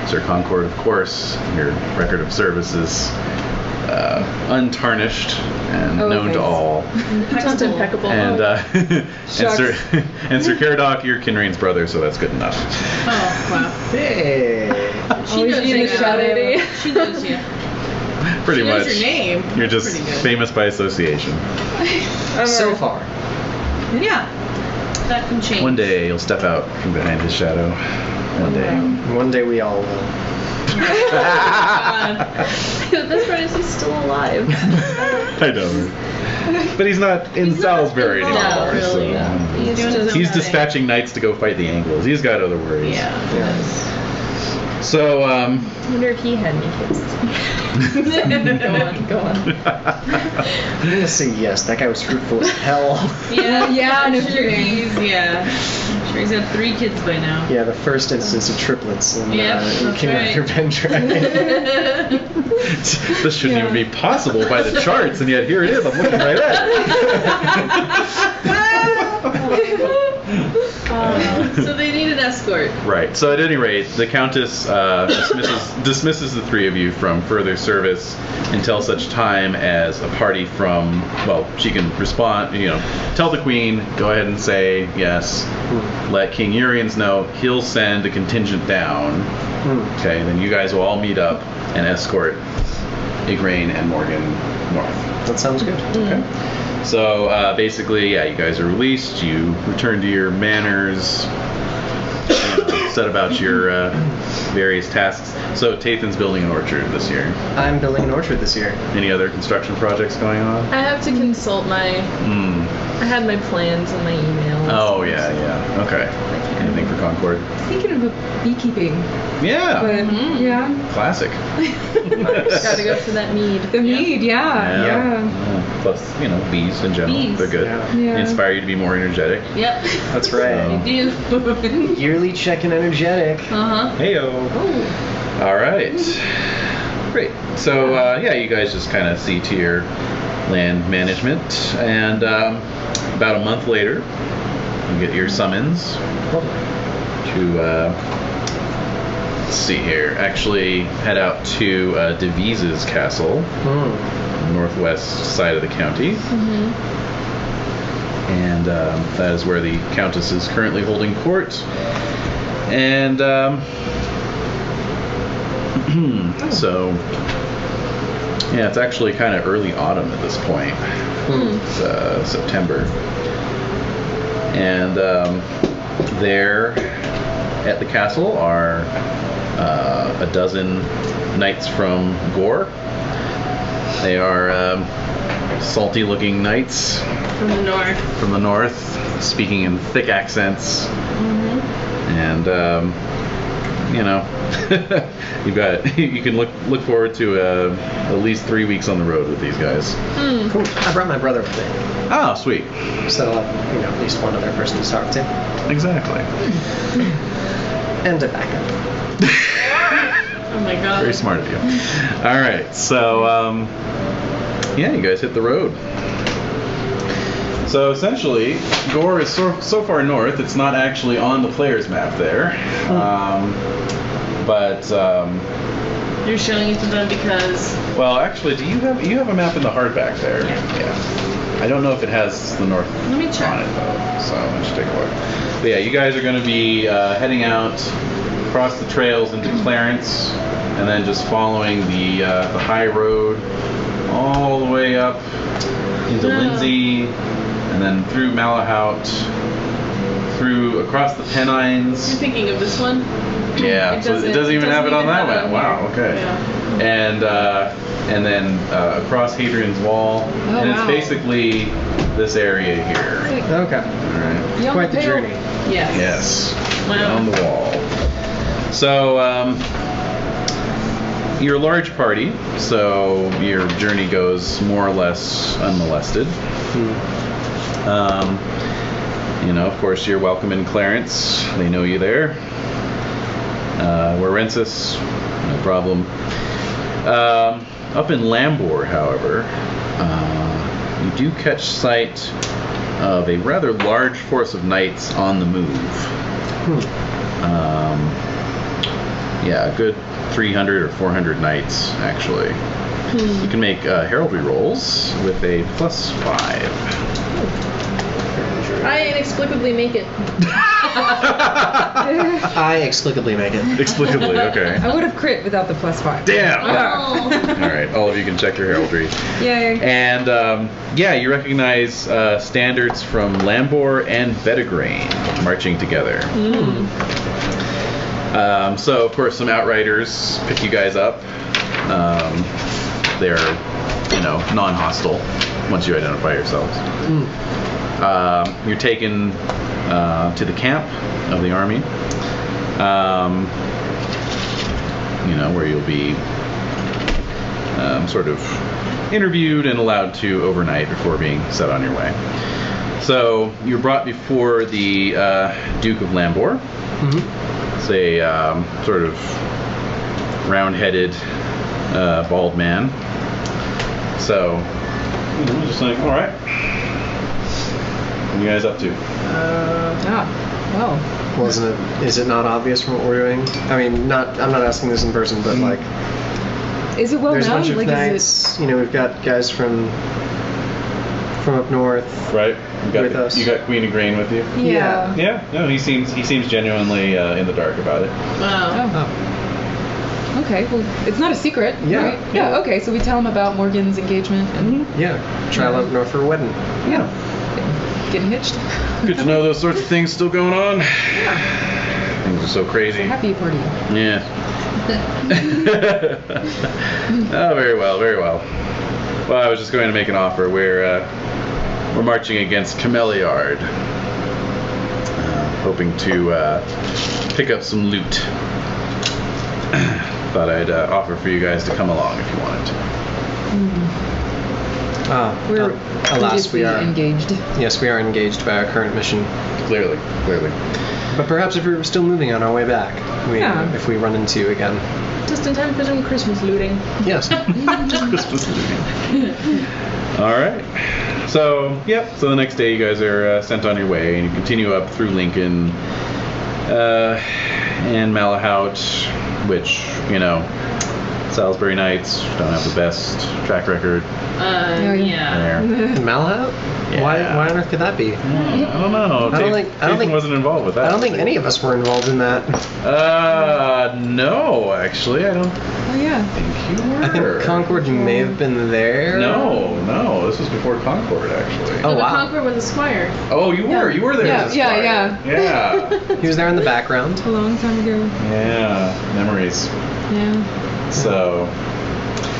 S7: Sir Concord, of course. Your record of service is untarnished and known to
S6: thanks.
S7: all.
S4: Just impeccable.
S7: And Sir Caradoc, you're Kinrain's brother, so that's good enough.
S2: Oh, wow.
S3: Hey.
S2: She
S6: Always
S2: knows
S6: in the
S2: you.
S6: shadow.
S2: She knows you.
S7: Pretty
S2: She
S7: much.
S2: knows your name.
S7: You're just
S2: Pretty good.
S7: famous by association.
S3: So far.
S2: Yeah. That can change.
S7: One day you'll step out from behind his shadow. One day.
S3: One day we all will.
S4: The best part is he's still alive.
S7: I know. But he's not in Salisbury
S2: involved,
S7: anymore.
S2: really.
S4: He's
S2: doing his
S4: just,
S2: own
S7: He's
S2: thing.
S7: dispatching knights to go fight the Angles. He's got other worries.
S2: Yeah.
S7: So,
S4: I wonder if he had any kids. Go on.
S3: I'm gonna say yes. That guy was fruitful as hell.
S2: Yeah.
S6: Yeah,
S2: I'm
S6: no
S2: sure
S6: kidding.
S2: he's I'm sure he's got 3 kids by now.
S3: Yeah, the first instance of triplets in
S2: That's
S3: King
S2: right.
S3: Arthur Pendragon.
S7: this shouldn't even be possible by the charts, and yet here it is. I'm looking right at it.
S2: So they need an escort.
S7: Right. So at any rate, the Countess dismisses the 3 of you from further service until such time as a party from, well, she can respond, tell the Queen, go ahead and say yes. Let King Uriens know. He'll send a contingent down. Okay, then you guys will all meet up and escort Igraine and Morgan north.
S3: That sounds good.
S7: Okay. So basically, yeah, you guys are released. You return to your manors, set about your various tasks. So Tathan's building an orchard this year.
S3: I'm building an orchard this year.
S7: Any other construction projects going on?
S4: I have to consult I had my plans in my emails.
S7: Oh yeah. Okay. Anything for Concord?
S6: Thinking of a beekeeping,
S7: Yeah.
S6: but yeah,
S7: Classic.
S4: Gotta go for that mead.
S6: the mead, yeah.
S7: Plus, you know, bees in general.
S2: Bees.
S7: They're good.
S3: Yeah.
S6: Yeah.
S7: They inspire you to be more energetic.
S2: Yep.
S3: That's right.
S2: You do.
S3: Yearly check-in energetic.
S7: Heyo. All right. Great. So, yeah, you guys just kind of see to your land management. And about a month later, you get your summons to, let's see here, actually head out to Devise's castle, northwest side of the county. And that is where the Countess is currently holding court. And so, yeah, it's actually kind of early autumn at this point. It's September. And there at the castle are a dozen knights from Gore. They are salty-looking knights
S2: From the north.
S7: from the north, speaking in thick accents. And you know, you can look forward to at least 3 weeks on the road with these guys.
S3: Cool. I brought my brother with me,
S7: Oh, sweet.
S3: so I'll have, at least one other person to talk to,
S7: Exactly.
S3: and a backup.
S2: Oh my god.
S7: Very smart of you. All right, so yeah, you guys hit the road. So essentially, Gore is so far north, it's not actually on the player's map there. But
S2: You're showing it to them because...
S7: well, actually, you have a map in the hardback there? Yeah. I don't know if it has the north
S2: Let me check.
S7: on it though, so let's take a look. But yeah, you guys are going to be heading out across the trails into Clarence, and then just following the high road all the way up into Lindsay, and then through Malahout, through across the Pennines.
S2: You're thinking of this one?
S7: Yeah,
S2: It
S7: so it doesn't even have it on that map. Wow, okay.
S2: Yeah.
S7: And then across Hadrian's Wall, and it's
S6: wow.
S7: basically this area here.
S3: Okay.
S7: All right.
S3: It's quite the journey.
S2: Yes.
S7: Yes.
S2: Wow.
S7: On the wall. So, you're a large party, so your journey goes more or less unmolested. You know, of course, you're welcome in Clarence. They know you there. Warensis, no problem. Up in Lambor, however, you do catch sight of a rather large force of knights on the move. Yeah, a good 300 or 400 knights, actually. You can make heraldry rolls with a +5.
S4: I inexplicably make it.
S3: I explicably make it.
S7: Explicably, okay.
S6: I would have crit without the +5.
S7: Damn!
S2: Oh.
S7: All right, all of you can check your heraldry.
S6: Yay.
S7: And yeah, you recognize standards from Lambor and Bedegrain marching together. So, of course, some outriders pick you guys up. They're, you know, non-hostile once you identify yourselves. You're taken to the camp of the army, you know, where you'll be sort of interviewed and allowed to overnight before being set on your way. So you're brought before the Duke of Lambor. It's a sort of round-headed, bald man. So, you know, just like, all right. What are you guys up to?
S6: Well.
S3: Wasn't it? Is it not obvious from what we're doing? I mean, I'm not asking this in person, but like,
S6: Is it well
S3: there's a
S6: known?
S3: bunch of
S6: Like,
S3: knights. You know, we've got guys from up north.
S7: Right.
S3: With us.
S7: You got Queen of Grain with you.
S6: Yeah.
S7: Yeah. No, he seems genuinely in the dark about it.
S2: Wow.
S3: Oh.
S6: Okay. Well, it's not a secret.
S3: Yeah.
S6: Right? Yeah. Okay. So we tell him about Morgan's engagement and
S3: Yeah. Travel up north for a wedding.
S6: yeah, getting hitched.
S7: Good to know those sorts of things still going on. Things are so crazy.
S6: Happy party.
S7: Yeah. Oh, very well, very well. Well, I was just going to make an offer. We're marching against Cameliard, hoping to pick up some loot. Thought I'd offer for you guys to come along if you wanted to.
S6: We're
S3: Alas, we
S6: previously
S3: are
S6: engaged.
S3: Yes, we are engaged by our current mission.
S7: Clearly.
S3: But perhaps if we were still moving on our way back,
S6: Yeah.
S3: if we run into you again.
S4: Just in time for some Christmas looting.
S3: Yes.
S7: Christmas looting. All right. So, yep. So the next day, you guys are sent on your way, and you continue up through Lincoln and Malahout, which, you know, Salisbury Knights don't have the best track record.
S2: Yeah.
S7: There.
S3: Malahout?
S7: Yeah.
S3: Why on earth could that be?
S7: I don't know.
S3: I don't think-
S7: Jason wasn't involved with that.
S3: I don't think any of us were involved in that.
S7: No, actually, I don't
S6: Oh yeah.
S7: think you were.
S3: I think Concord may have been there.
S7: No, this was before Concord, actually.
S3: Oh,
S2: The
S3: wow.
S2: Conqueror was a squire.
S7: Oh, you were there.
S6: Yeah,
S7: as a
S6: yeah,
S7: squire.
S6: yeah.
S7: Yeah.
S3: He was there in the background.
S6: A long time ago.
S7: Yeah, memories.
S6: Yeah.
S7: So,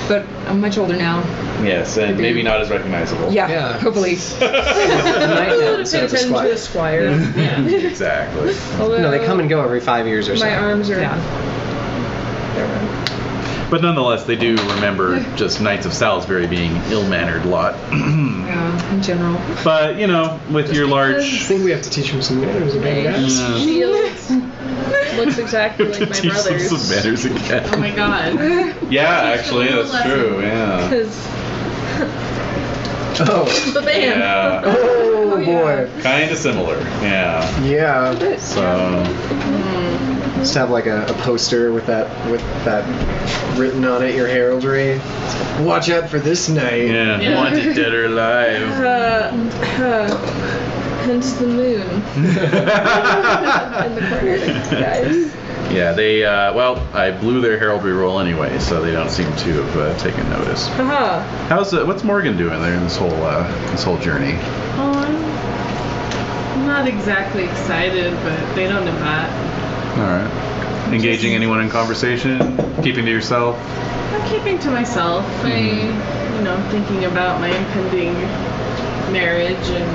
S6: But I'm much older now.
S7: yes, and maybe not as recognizable.
S6: Yeah.
S3: Yeah.
S6: Hopefully.
S3: Knight now instead of a
S4: Attention to the
S3: squire.
S4: squire.
S7: Exactly.
S4: Although
S3: No, they come and go every 5 years or so.
S4: my arms are.
S6: Yeah.
S7: But nonetheless, they do remember just Knights of Salisbury being ill-mannered lot.
S6: Yeah. In general.
S7: But, you know, with your
S3: I
S7: large...
S3: think we have to teach him some manners again, guys.
S7: Yeah.
S4: Shields looks exactly like my
S7: Teach them
S4: brother's.
S7: some manners again.
S2: Oh my god.
S7: Yeah, actually, that's true, yeah.
S4: Because
S3: Oh.
S4: The band.
S7: Yeah.
S3: Oh boy.
S7: Kind of similar. Yeah.
S3: Yeah.
S7: So.
S3: Just have like a poster with that written on it, your heraldry. Watch out for this night.
S7: Yeah. Wanted dead or alive.
S5: Hence the moon in the corner, guys.
S7: Yeah, they, I blew their heraldry roll anyway, so they don't seem to have taken notice.
S4: Haha.
S7: What's Morgan doing there in this whole journey?
S2: Oh, I'm not exactly excited, but they don't know that.
S7: Alright. Engaging anyone in conversation? Keeping to yourself?
S2: I'm keeping to myself. I'm thinking about my impending marriage and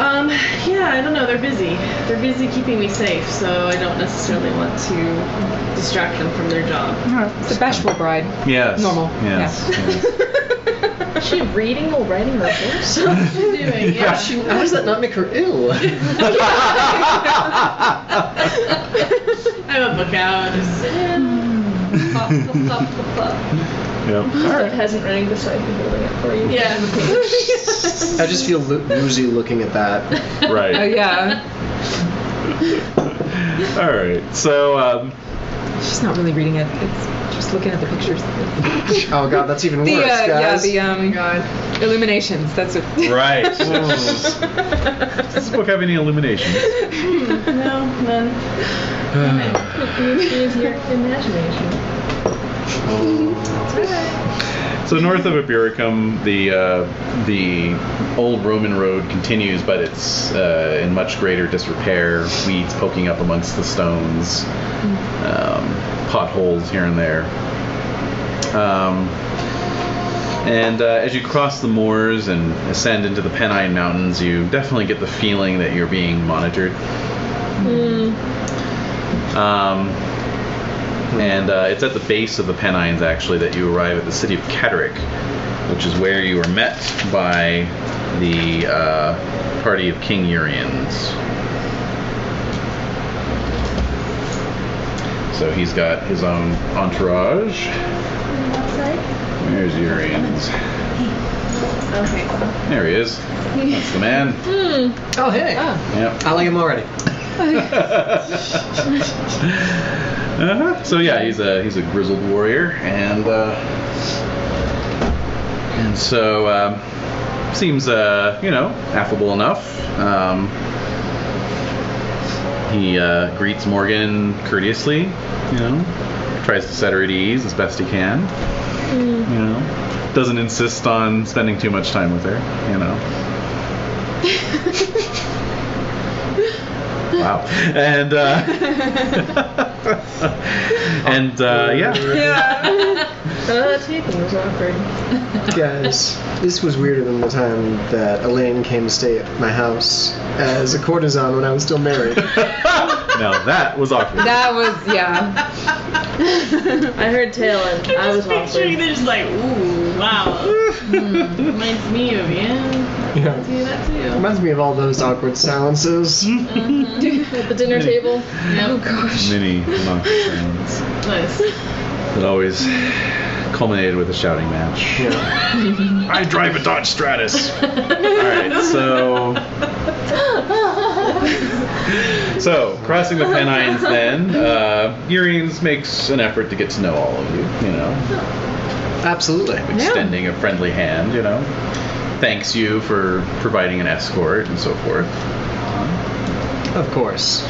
S2: I don't know, they're busy. They're busy keeping me safe, so I don't necessarily want to distract them from their job.
S6: It's a bashful bride.
S7: Yes.
S6: Normal.
S7: Yes.
S4: Is she reading while writing her books?
S2: What's she doing? Yeah.
S3: How does that not make her ill?
S2: I have a book out. Just
S5: Pop, pop, pop, pop, pop.
S7: Yep.
S4: The peasant running beside you holding it for you.
S2: Yeah.
S3: I just feel woozy looking at that.
S7: Right.
S6: Oh yeah.
S7: Alright, so,
S6: She's not really reading it. It's just looking at the pictures.
S3: Oh god, that's even worse,
S6: Yeah,
S3: guys.
S6: the illuminations. That's what.
S7: right. Does this book have any illuminations?
S2: No, none.
S4: Use your imagination.
S7: So north of Ibericum, the old Roman road continues, but it's in much greater disrepair. Weeds poking up amongst the stones, potholes here and there. And as you cross the moors and ascend into the Pennine Mountains, you definitely get the feeling that you're being monitored. And it's at the base of the Pennines, actually, that you arrive at the city of Catterick, which is where you are met by the party of King Urians. So he's got his own entourage. There's Urians.
S2: Okay.
S7: There he is. That's the man.
S3: Oh, hey.
S7: Yep.
S3: I like him already.
S7: So yeah, he's a grizzled warrior, and so seems affable enough. He greets Morgan courteously, tries to set her at ease as best he can. Doesn't insist on spending too much time with her. Wow. And yeah.
S4: Taking was awkward.
S3: Guys, this was weirder than the time that Elaine came to stay at my house as a courtesan when I was still married.
S7: Now that was awkward.
S6: That was
S4: I heard tail and I was
S2: Picturing
S4: awkward.
S2: they're just like, ooh, wow. Reminds me of
S3: Yeah.
S2: do that too.
S3: Reminds me of all those awkward silences.
S4: At the dinner table.
S2: Yep.
S7: Many long silence
S2: Nice.
S7: that always culminated with a shouting match.
S3: Yeah.
S7: I drive a Dodge Stratus. All right, so crossing the Pennines, then Urians makes an effort to get to know all of you.
S3: Absolutely.
S7: Extending a friendly hand. Thanks you for providing an escort and so forth.
S3: Of course.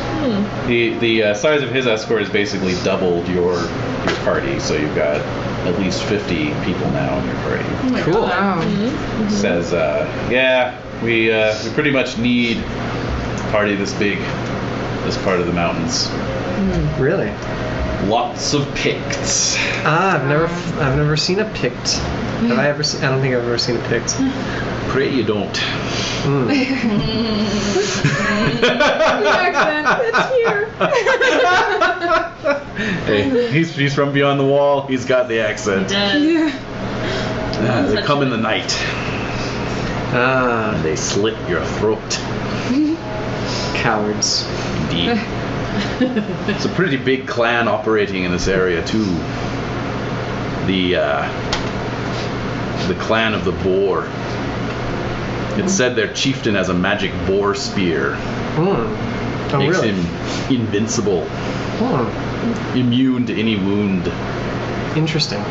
S7: The size of his escort has basically doubled your party, so you've got at least 50 people now in your party.
S2: Oh my
S3: Cool.
S2: God.
S7: Says, we pretty much need a party this big, this part of the mountains.
S3: Really?
S7: Lots of Picts.
S3: I've never seen a Pict. Have I ever seen? I don't think I've ever seen a Pict.
S7: Pray you don't.
S6: It's here.
S7: Hey, he's from beyond the wall. He's got the accent.
S6: Yeah.
S7: They come in the night
S3: Ah,
S7: and they slit your throat.
S3: cowards.
S7: Indeed. It's a pretty big clan operating in this area too. The the clan of the Boar. It's said their chieftain has a magic boar spear.
S3: Oh,
S7: Makes
S3: really?
S7: him invincible, immune to any wound.
S3: Interesting.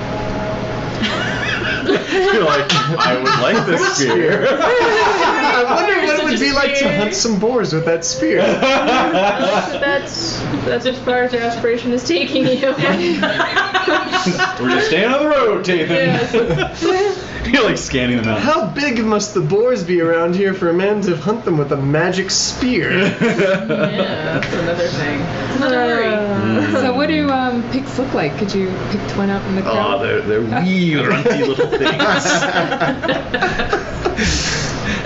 S7: You're like, I would like this spear.
S3: I wonder what it would be like to hunt some boars with that spear.
S5: That's as far as your aspiration is taking you.
S7: We're just staying on the road, Tathan. You're like scanning them out.
S3: How big must the boars be around here for a man to hunt them with a magic spear?
S4: Yeah, that's another thing. It's another worry.
S6: So what do pigs look like? Could you pick one out in the
S7: Oh,
S6: crowd?
S7: they're wee, runty little things.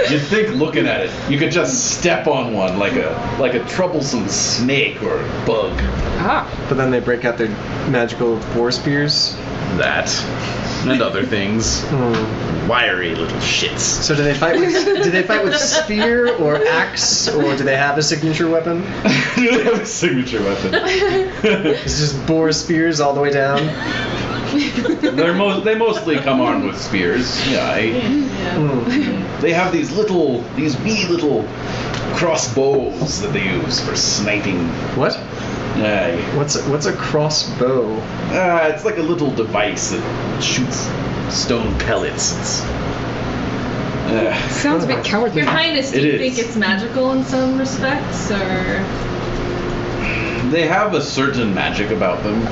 S7: You'd think looking at it, you could just step on one like a troublesome snake or a bug.
S6: Ah.
S3: But then they break out their magical boar spears.
S7: That and other things. Wiry little shits.
S3: So do they fight with spear or axe, or do they have a signature weapon?
S7: They have a signature weapon.
S3: It's just boar spears all the way down.
S7: They mostly come armed with spears. Yeah, they have these wee little crossbows that they use for sniping.
S3: What? What's a crossbow?
S7: It's like a little device that shoots stone pellets.
S6: Sounds a bit cowardly.
S4: Your Highness, do
S7: It
S4: you
S7: is.
S4: think it's magical in some respects, or?
S7: They have a certain magic about them.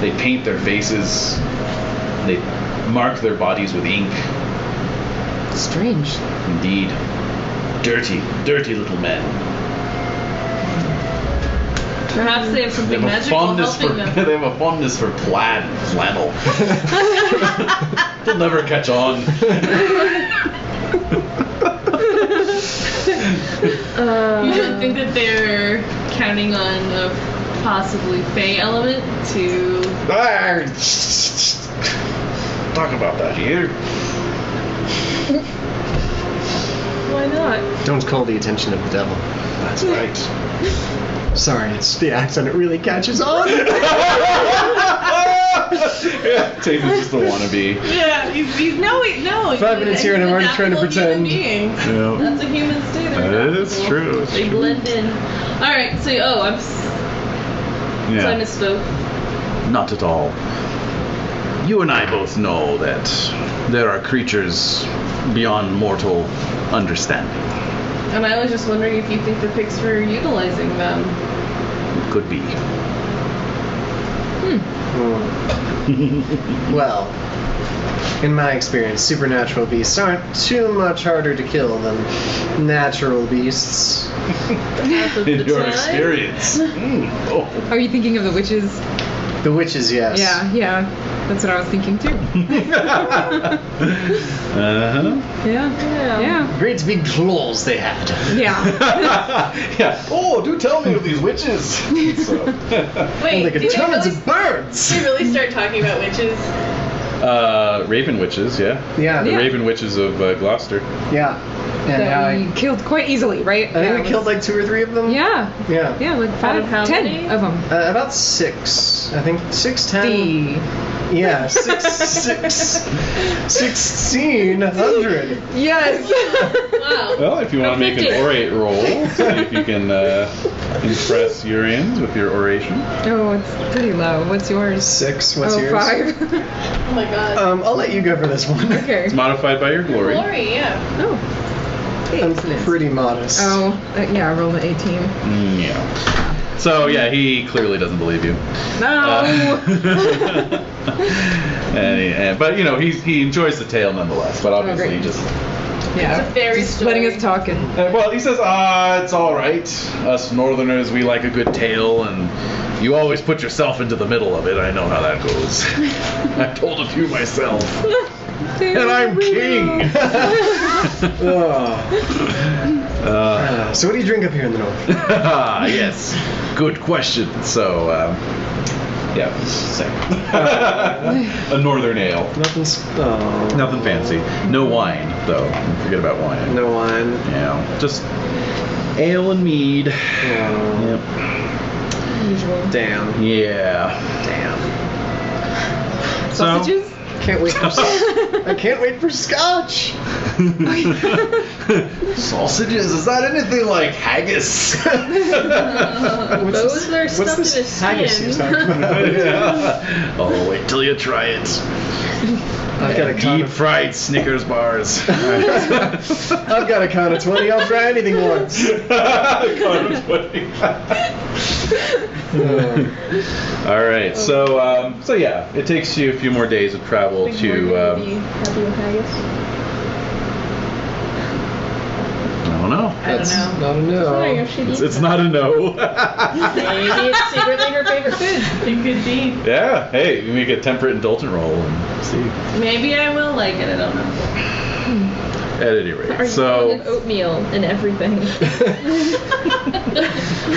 S7: They paint their faces. They mark their bodies with ink.
S6: Strange.
S7: Indeed. Dirty little men.
S4: Perhaps they have
S7: They
S4: something
S7: have a
S4: magical
S7: fondness for
S4: helping them.
S7: they have a fondness for plaid and flannel. They'll never catch on.
S4: You don't think that they're counting on a possibly Fey element to?
S7: Talk about that here.
S4: Why not?
S3: Don't call the attention of the devil.
S7: That's right.
S3: Sorry, it's the accent. It really catches on.
S7: Yeah, Tathan's just a wannabe.
S4: Yeah, he's no.
S3: 5 minutes here and I'm already trying to pretend.
S7: Yeah.
S4: That's a human state.
S7: That is true. It's
S4: They
S7: true.
S4: blend in. All right. So so I
S7: Yeah.
S4: misspoke.
S7: Not at all. You and I both know that there are creatures beyond mortal understanding.
S4: And I was just wondering if you think the pigs were utilizing them.
S7: Could be.
S3: Well, in my experience, supernatural beasts aren't too much harder to kill than natural beasts.
S4: Half of
S7: In
S4: the
S7: your
S4: time.
S7: experience. Oh.
S6: Are you thinking of the witches?
S3: The witches, yes.
S6: Yeah. That's what I was thinking too.
S7: Uh-huh.
S6: Yeah.
S3: Great big claws they had.
S6: Yeah.
S7: Yeah. Oh, do tell me of these witches. So.
S4: Wait,
S3: They could
S4: did
S3: turn
S4: they
S3: into
S4: really,
S3: birds.
S4: did they really start talking about witches?
S7: Raven witches, yeah.
S3: Yeah.
S7: The
S6: Yeah.
S7: Raven witches of Gloucester.
S3: Yeah. And
S6: That
S3: how
S6: we killed quite easily, right?
S3: I think we killed like 2 or 3 of them.
S6: Yeah.
S3: Yeah.
S6: Yeah, like
S4: Out of
S6: 5,
S4: how
S6: 10
S4: many?
S6: of them.
S3: About 6. I think 6, 10. Yeah, 1600.
S6: Yes.
S4: Wow.
S7: Well, if you want to make an
S4: 50.
S7: orate roll, see if you can impress Urians with your oration.
S6: Oh, it's pretty low. What's yours?
S3: 6. What's yours?
S6: 5.
S4: Oh my god.
S3: I'll let you go for this one.
S6: Okay.
S7: It's modified by your glory.
S4: Glory, yeah.
S6: Oh.
S3: I'm
S6: Excellent.
S3: pretty modest.
S6: Oh, yeah, I rolled an 18.
S7: Yeah. So yeah, he clearly doesn't believe you.
S6: No.
S7: But you know, he enjoys the tale nonetheless. But obviously,
S6: great.
S7: he just
S6: Yeah.
S4: It's a fairy
S6: Just
S4: story.
S6: letting us talk and
S7: well, he says, it's all right. Us Northerners, we like a good tale, and you always put yourself into the middle of it. I know how that goes. I've told a few myself, and I'm king.
S3: So what do you drink up here in the north?
S7: Yes, good question. So, yeah, same. A northern ale. Nothing fancy. No wine, though. Forget about wine.
S3: No wine.
S7: Yeah, just ale and mead. Yep.
S6: usual.
S3: Damn.
S7: Yeah.
S3: Damn.
S7: So,
S6: Sausages?
S3: can't wait for I can't wait for scotch.
S1: Sausages? Is that anything like haggis?
S5: Those are stuffed in a
S3: haggis you're
S5: skin.
S3: talking about?
S1: Yeah. Oh, wait till you try it.
S3: I've got a con
S1: Deep
S3: of,
S1: fried Snickers bars.
S3: I've got a con of 20. I'll try anything once.
S1: All right, so yeah, it takes you a few more days of travel
S5: Think
S1: to.
S5: Morgan would be happy with haggis.
S1: I don't know.
S2: I don't
S3: That's
S2: know.
S3: not a
S5: I don't know
S3: no.
S5: if she'd eat
S1: It's
S5: that.
S1: not a no.
S5: Maybe it's secretly her favorite food.
S2: It could be.
S1: Yeah. Hey, you make a temperate indulgent roll and see.
S2: Maybe I will like it. I don't know.
S1: At any rate,
S5: Are you
S1: so.
S5: calling it oatmeal and everything?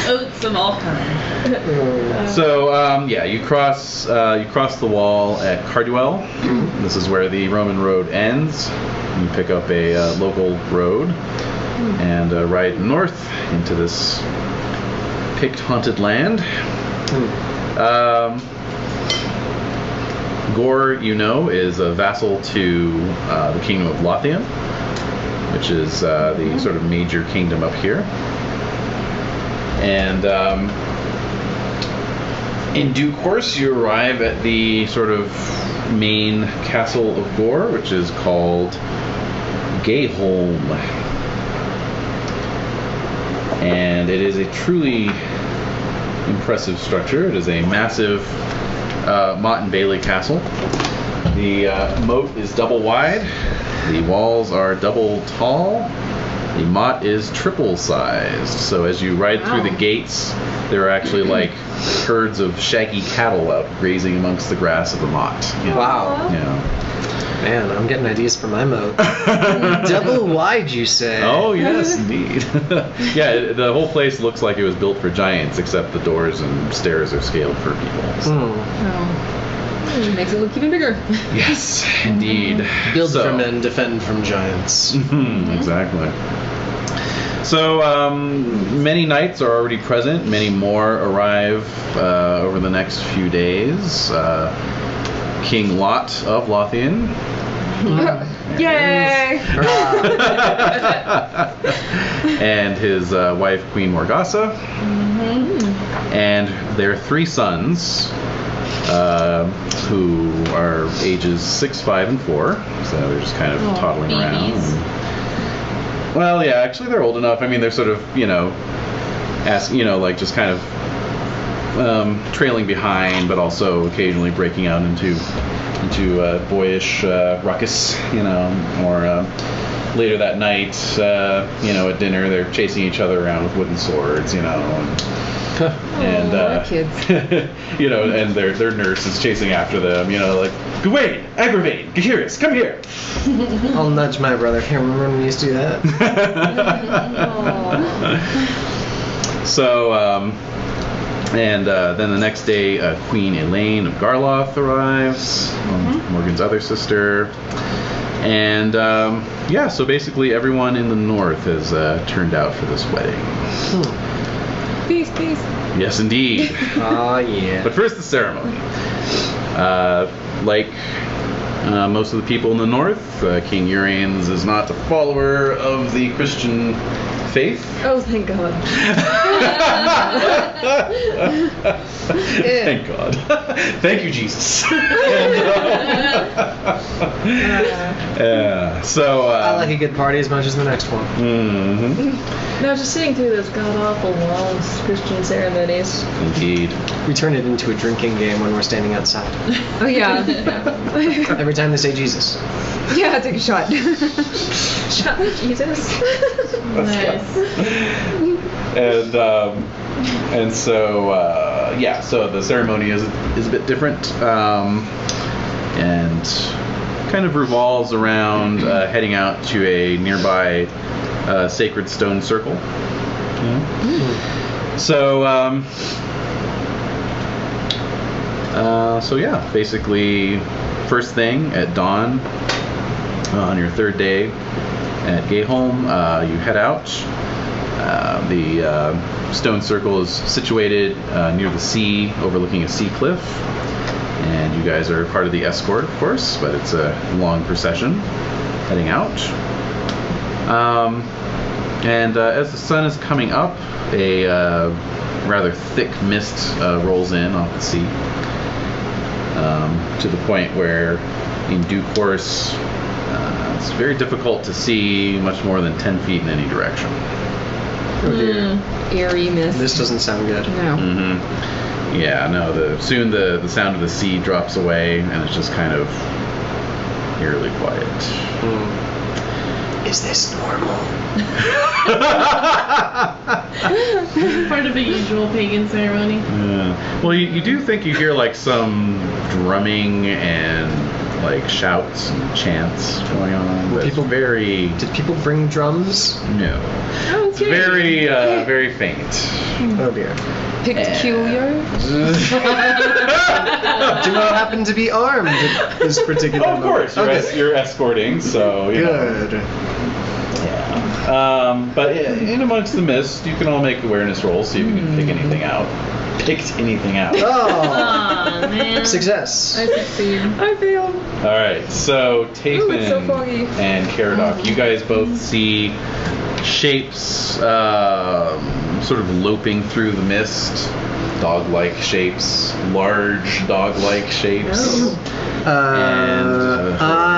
S2: Oats of all kinds.
S1: So yeah, you cross the wall at Carduel. This is where the Roman road ends. You pick up a local road and ride north into this Pict-haunted land. Gore, is a vassal to the Kingdom of Lothian, which is the sort of major kingdom up here. And in due course, you arrive at the sort of main castle of Gore, which is called Gayholm. And it is a truly impressive structure. It is a massive Motte and Bailey castle. The moat is double wide. The walls are double tall. The motte is triple sized. So as you ride through the gates, there are actually like herds of shaggy cattle out grazing amongst the grass of the motte.
S3: Wow.
S1: Yeah.
S3: Man, I'm getting ideas for my moat. Double wide, you say?
S1: Oh yes, indeed. Yeah, the whole place looks like it was built for giants, except the doors and stairs are scaled for people. So.
S6: It makes it look even bigger.
S1: Yes, indeed.
S3: Build
S1: So-
S3: for men, defend from giants.
S1: Exactly. So many knights are already present. Many more arrive over the next few days. King Lot of Lothian.
S6: Yay!
S1: And his wife Queen Morgasa. And their 3 sons, who are ages 6, 5, and 4. So they're just kind of toddling around.
S2: babies.
S1: Well, yeah, actually they're old enough. I mean, they're sort of, like just kind of trailing behind, but also occasionally breaking out into boyish ruckus, or later that night, at dinner they're chasing each other around with wooden swords, and
S6: kids.
S1: and their nurse is chasing after them, like, Gawain, Agravain, Gaheris, come here.
S3: I'll nudge my brother. Hey, remember when we used to do that?
S1: So, then the next day, Queen Elaine of Garloth arrives, Morgan's other sister. And, so basically everyone in the north has turned out for this wedding.
S6: Peace, peace.
S1: Yes, indeed.
S3: Oh, yeah.
S1: But first, the ceremony. Like most of the people in the north, King Urians is not a follower of the Christian faith.
S5: Oh, thank God.
S1: Thank God. Thank you, Jesus. So
S3: I like a good party as much as the next one.
S5: No, just sitting through those god-awful long Christian ceremonies.
S1: Indeed.
S3: We turn it into a drinking game when we're standing outside.
S6: Oh, yeah.
S3: Every time they say Jesus.
S6: Yeah, take a shot.
S5: Shot with Jesus.
S2: Nice.
S1: And so so the ceremony is a bit different, and kind of revolves around heading out to a nearby sacred stone circle. So basically, first thing at dawn on your 3rd day at Gayholm, you head out. The stone circle is situated near the sea, overlooking a sea cliff.
S7: And you guys are part of the escort, of course, but it's a long procession heading out. And as the sun is coming up, a rather thick mist rolls in off the sea, to the point where, in due course, it's very difficult to see much more than 10 feet in any direction.
S3: Oh dear.
S6: Eerie mist.
S3: This doesn't sound good.
S6: No.
S7: Mm-hmm. Yeah, no. Soon the sound of the sea drops away, and it's just kind of eerily quiet.
S3: Is this normal?
S2: Part of a usual pagan ceremony.
S7: Yeah. Well, you do think you hear like some drumming and like shouts and chants going on. But
S3: people-
S7: it's very
S3: Did people bring drums?
S7: no.
S5: Oh,
S7: It's very very faint.
S3: Oh dear.
S6: Pict-ure?
S3: Do not happen to be armed at this particular
S7: Oh, of course,
S3: moment.
S7: you're escorting, so you know.
S3: Good.
S7: Yeah. But in amongst the mist, you can all make awareness rolls, see if you can pick anything out. Picked anything out.
S3: Oh,
S2: Aw, man.
S3: success.
S5: I succeed.
S6: I failed.
S7: All right, so
S6: Ooh, it's so
S7: Tathan
S6: foggy.
S7: and Caradoc, you guys both see shapes sort of loping through the mist. Dog-like shapes, large dog-like shapes.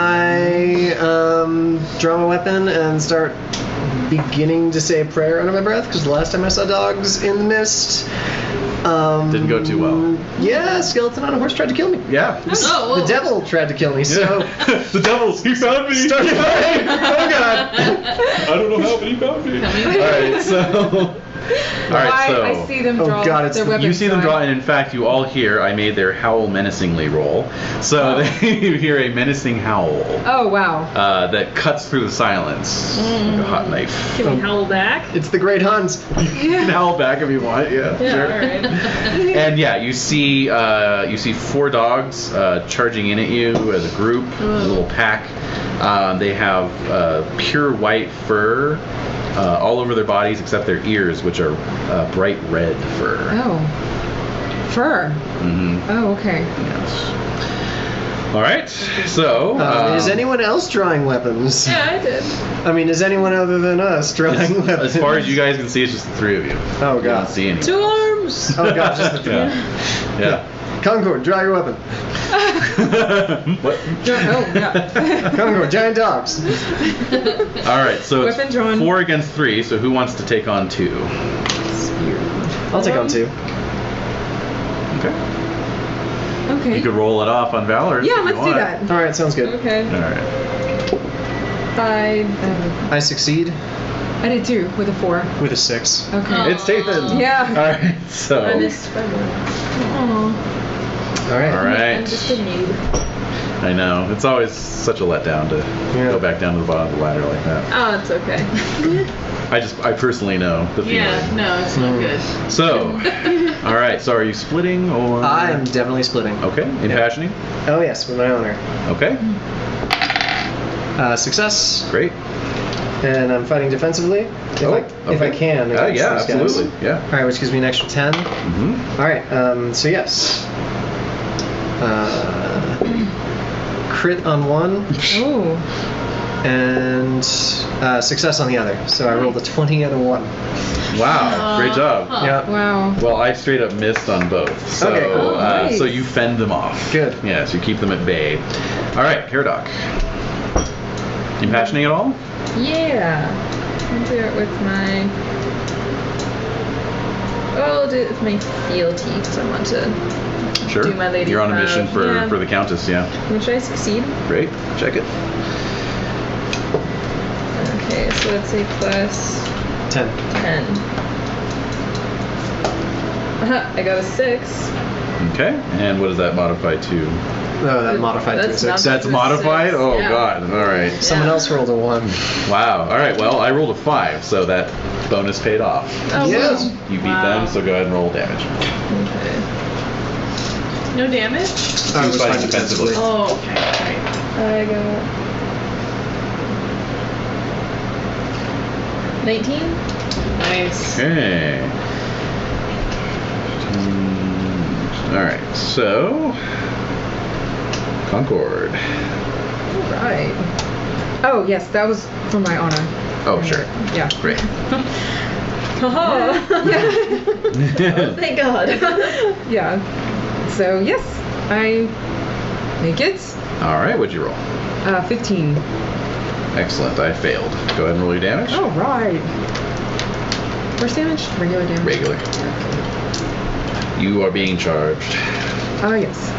S3: I draw my weapon and start beginning to say a prayer under my breath, because the last time I saw dogs in the mist,
S7: Didn't go too well.
S3: Yeah, a skeleton on a horse tried to kill me.
S7: Yeah.
S2: Oh,
S3: The devil tried to kill me, so
S7: the devils, he found me.
S3: started praying. Oh god.
S7: I don't know how, but he found me. All right, so. All right, so.
S6: I see them
S3: Oh,
S6: draw
S3: God, it's
S6: their
S3: the-
S6: weapons.
S7: You see them draw, and in fact, you all hear, I made their howl menacingly roll. So you hear a menacing howl
S6: Oh, wow.
S7: that cuts through the silence like a hot knife.
S2: Can we howl back?
S3: It's the Great Huns.
S7: You can howl back if you want, yeah, sure.
S2: Alright.
S7: And yeah, you see 4 dogs charging in at you as a group, a little pack. They have pure white fur all over their bodies except their ears, which are bright red fur.
S6: Oh. Fur.
S7: Mm-hmm.
S6: Oh, okay.
S7: Yes. All right. So.
S3: Is anyone else drawing weapons?
S5: Yeah, I did.
S3: I mean, is anyone other than us drawing weapons?
S7: As far as you guys can see, it's just the 3 of you.
S3: Oh
S7: You
S3: god.
S7: don't see any.
S5: 2 arms!
S3: Oh god, just the
S7: Yeah. Yeah.
S3: Concord, draw your weapon.
S7: What?
S6: Oh, yeah.
S3: Concord, giant dogs.
S7: All right. So
S6: Weapon
S7: it's
S6: drawn.
S7: 4 against 3. So who wants to take on 2?
S3: I'll take on 2.
S7: Okay.
S6: Okay.
S7: You could roll it off on Valor.
S6: Yeah,
S7: if you
S6: let's do
S7: want.
S6: that.
S3: All right, sounds good.
S6: Okay.
S7: All right.
S6: 5.
S3: I succeed
S6: I did 2 with a 4.
S3: with a 6.
S6: Okay.
S7: It's Tathan.
S6: Yeah.
S7: All right. So.
S2: I missed by 1.
S3: All right.
S7: All right.
S5: I'm just a noob.
S7: I know. It's always such a letdown to go back down to the bottom of the ladder like that.
S5: Oh, it's okay.
S7: I personally know the feeling.
S2: Yeah, no, it's not good.
S7: So, all right. So, are you splitting or?
S3: I am definitely splitting.
S7: Okay. Impassioning.
S3: Oh yes, with my honor.
S7: Okay.
S3: Success,
S7: Great.
S3: and I'm fighting defensively if I can. against
S7: Yeah.
S3: these guys.
S7: Absolutely. Yeah.
S3: All right, which gives me an extra 10.
S7: Mm-hmm.
S3: All right. So yes. Crit on one
S6: Oh.
S3: and success on the other. So I rolled a 20 and a 1.
S7: Wow. Great job.
S3: Yeah.
S6: Wow.
S7: Well, I straight up missed on both. So,
S3: Okay, cool.
S6: Nice.
S7: so you fend them off.
S3: Good.
S7: Yes, you keep them at bay. All right, Caradoc. Impassioning at all?
S5: Yeah. I'll do it with my. Oh, I'll do it with my fealty because I want to.
S7: Sure.
S5: Do my lady
S7: You're on a mission
S5: proud.
S7: for,
S5: Yeah.
S7: for the Countess, yeah.
S5: Which I succeed.
S7: Great. Check it.
S5: Okay, so let's say plus
S3: 10.
S5: 10. I got a 6.
S7: Okay. And what does that modify to?
S3: Oh, that modified to a
S5: That's
S3: 6.
S5: not-
S7: That's modified?
S5: Six,
S7: Oh,
S5: yeah.
S7: God. All right.
S3: Someone else rolled a 1.
S7: Wow. All right. Well, I rolled a 5, so that bonus paid off.
S5: Oh,
S3: Yes.
S5: wow.
S7: You beat
S5: Wow.
S7: them, so go ahead and roll damage.
S5: Okay.
S2: No damage?
S3: I was
S7: fighting
S3: fighting
S7: defensively.
S3: defensively.
S2: Oh, okay. Right.
S5: I got 19.
S2: Nice.
S7: Okay. All right. So Concord.
S6: Right. Oh, yes, that was for my honor.
S7: Oh, sure.
S6: Yeah.
S7: Great.
S6: Haha.
S4: Oh, thank God.
S6: Yeah. So, yes, I make it.
S7: All right, what'd you roll?
S6: 15.
S7: Excellent. I failed. Go ahead and roll your damage.
S6: Oh, right. First damage? Regular damage?
S7: Regular. You are being charged.
S6: Oh, yes.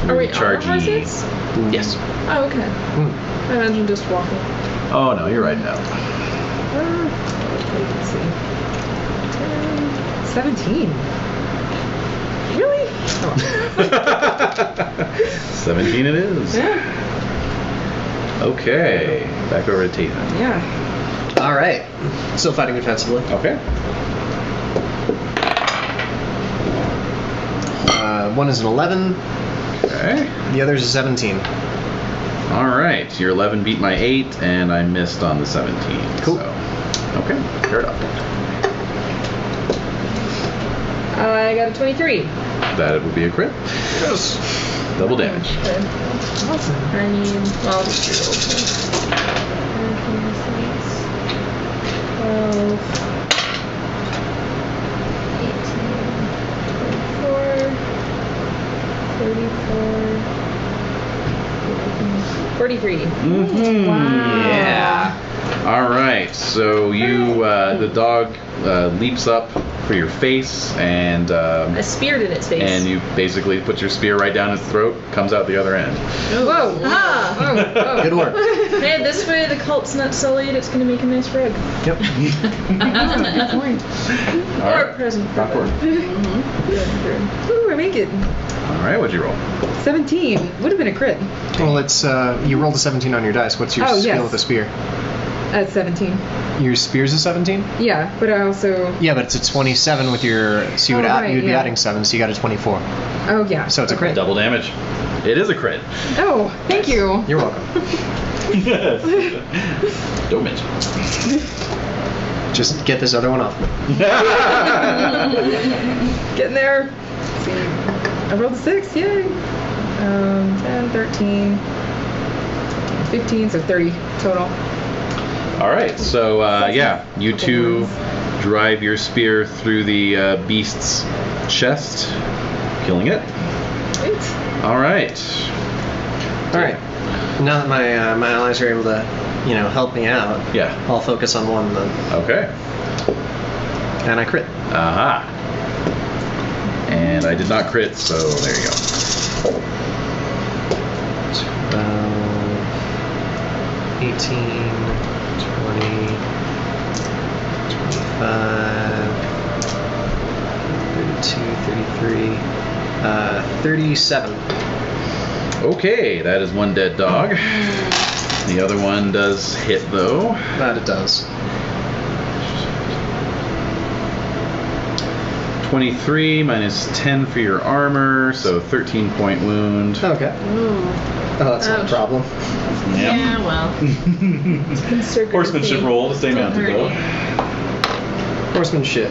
S4: Are we
S7: Charge
S4: on
S7: ye.
S4: horses?
S7: Yes.
S4: Oh, okay. I imagine just walking.
S7: Oh no, you're riding out.
S6: Let's see. 17. Really? Oh.
S7: 17 it is.
S6: Yeah.
S7: Okay. Back over to Tatum.
S6: Yeah.
S3: All right. Still fighting defensively.
S7: Okay.
S3: One is an 11.
S7: Okay.
S3: The other is a 17.
S7: All right. Your 11 beat my 8, and I missed on the 17.
S3: Cool.
S7: So, okay. Fair enough.
S4: I got a 23.
S7: That would be a crit.
S3: Yes.
S7: Double damage.
S4: Okay.
S6: Awesome.
S4: I need. Well, I'll just do it. 12, 18, 24, 43.
S7: Mm-hmm.
S4: Wow.
S7: Yeah. All right. So you, the dog leaps up for your face, and
S4: I speared in its face.
S7: you basically put your spear right down its throat. Comes out the other end.
S6: Whoa.
S4: Ah!
S6: Oh.
S3: Good work.
S4: Hey, this way the cult's not sullied. It's gonna make a nice rug.
S3: Yep.
S6: Good point.
S7: All
S4: Or
S7: right.
S4: a present. for
S7: Concord.
S6: Ooh, I make it.
S7: All right. What'd you roll?
S6: 17. Would have been a crit.
S3: Well, it's you rolled a 17 on your dice. What's your
S6: Oh,
S3: skill
S6: yes.
S3: with a spear?
S6: At 17.
S3: Your spear's a 17?
S6: Yeah, but I also.
S3: Yeah, but it's a 27 with your. So you would
S6: Oh, right,
S3: you'd be
S6: yeah.
S3: adding 7, so you got a 24.
S6: Oh, yeah.
S3: So it's a crit.
S7: Double damage. It is a crit.
S6: Oh, thank you.
S3: You're welcome.
S7: Don't mention.
S3: Just get this other one off me.
S6: Getting there. Let's see. I rolled a 6. Yay. 10, 13, 15, so 30 total.
S7: All right. So yeah, you two drive your spear through the beast's chest, killing it.
S6: Great.
S7: All right.
S3: All right. Now that my allies are able to, help me out,
S7: Yeah.
S3: I'll focus on one then,
S7: Okay.
S3: and I crit.
S7: Aha. And I did not crit, so there you go.
S3: 18, 20, 25, 32, 33, 37.
S7: Okay, that is one dead dog. The other one does hit though.
S3: That it does.
S7: 23 minus 10 for your armor, so 13-point wound.
S3: Okay. Oh, that's not a
S4: Ouch.
S3: problem.
S2: Yeah, well.
S7: Horsemanship roll to stay mounted though.
S3: Horsemanship.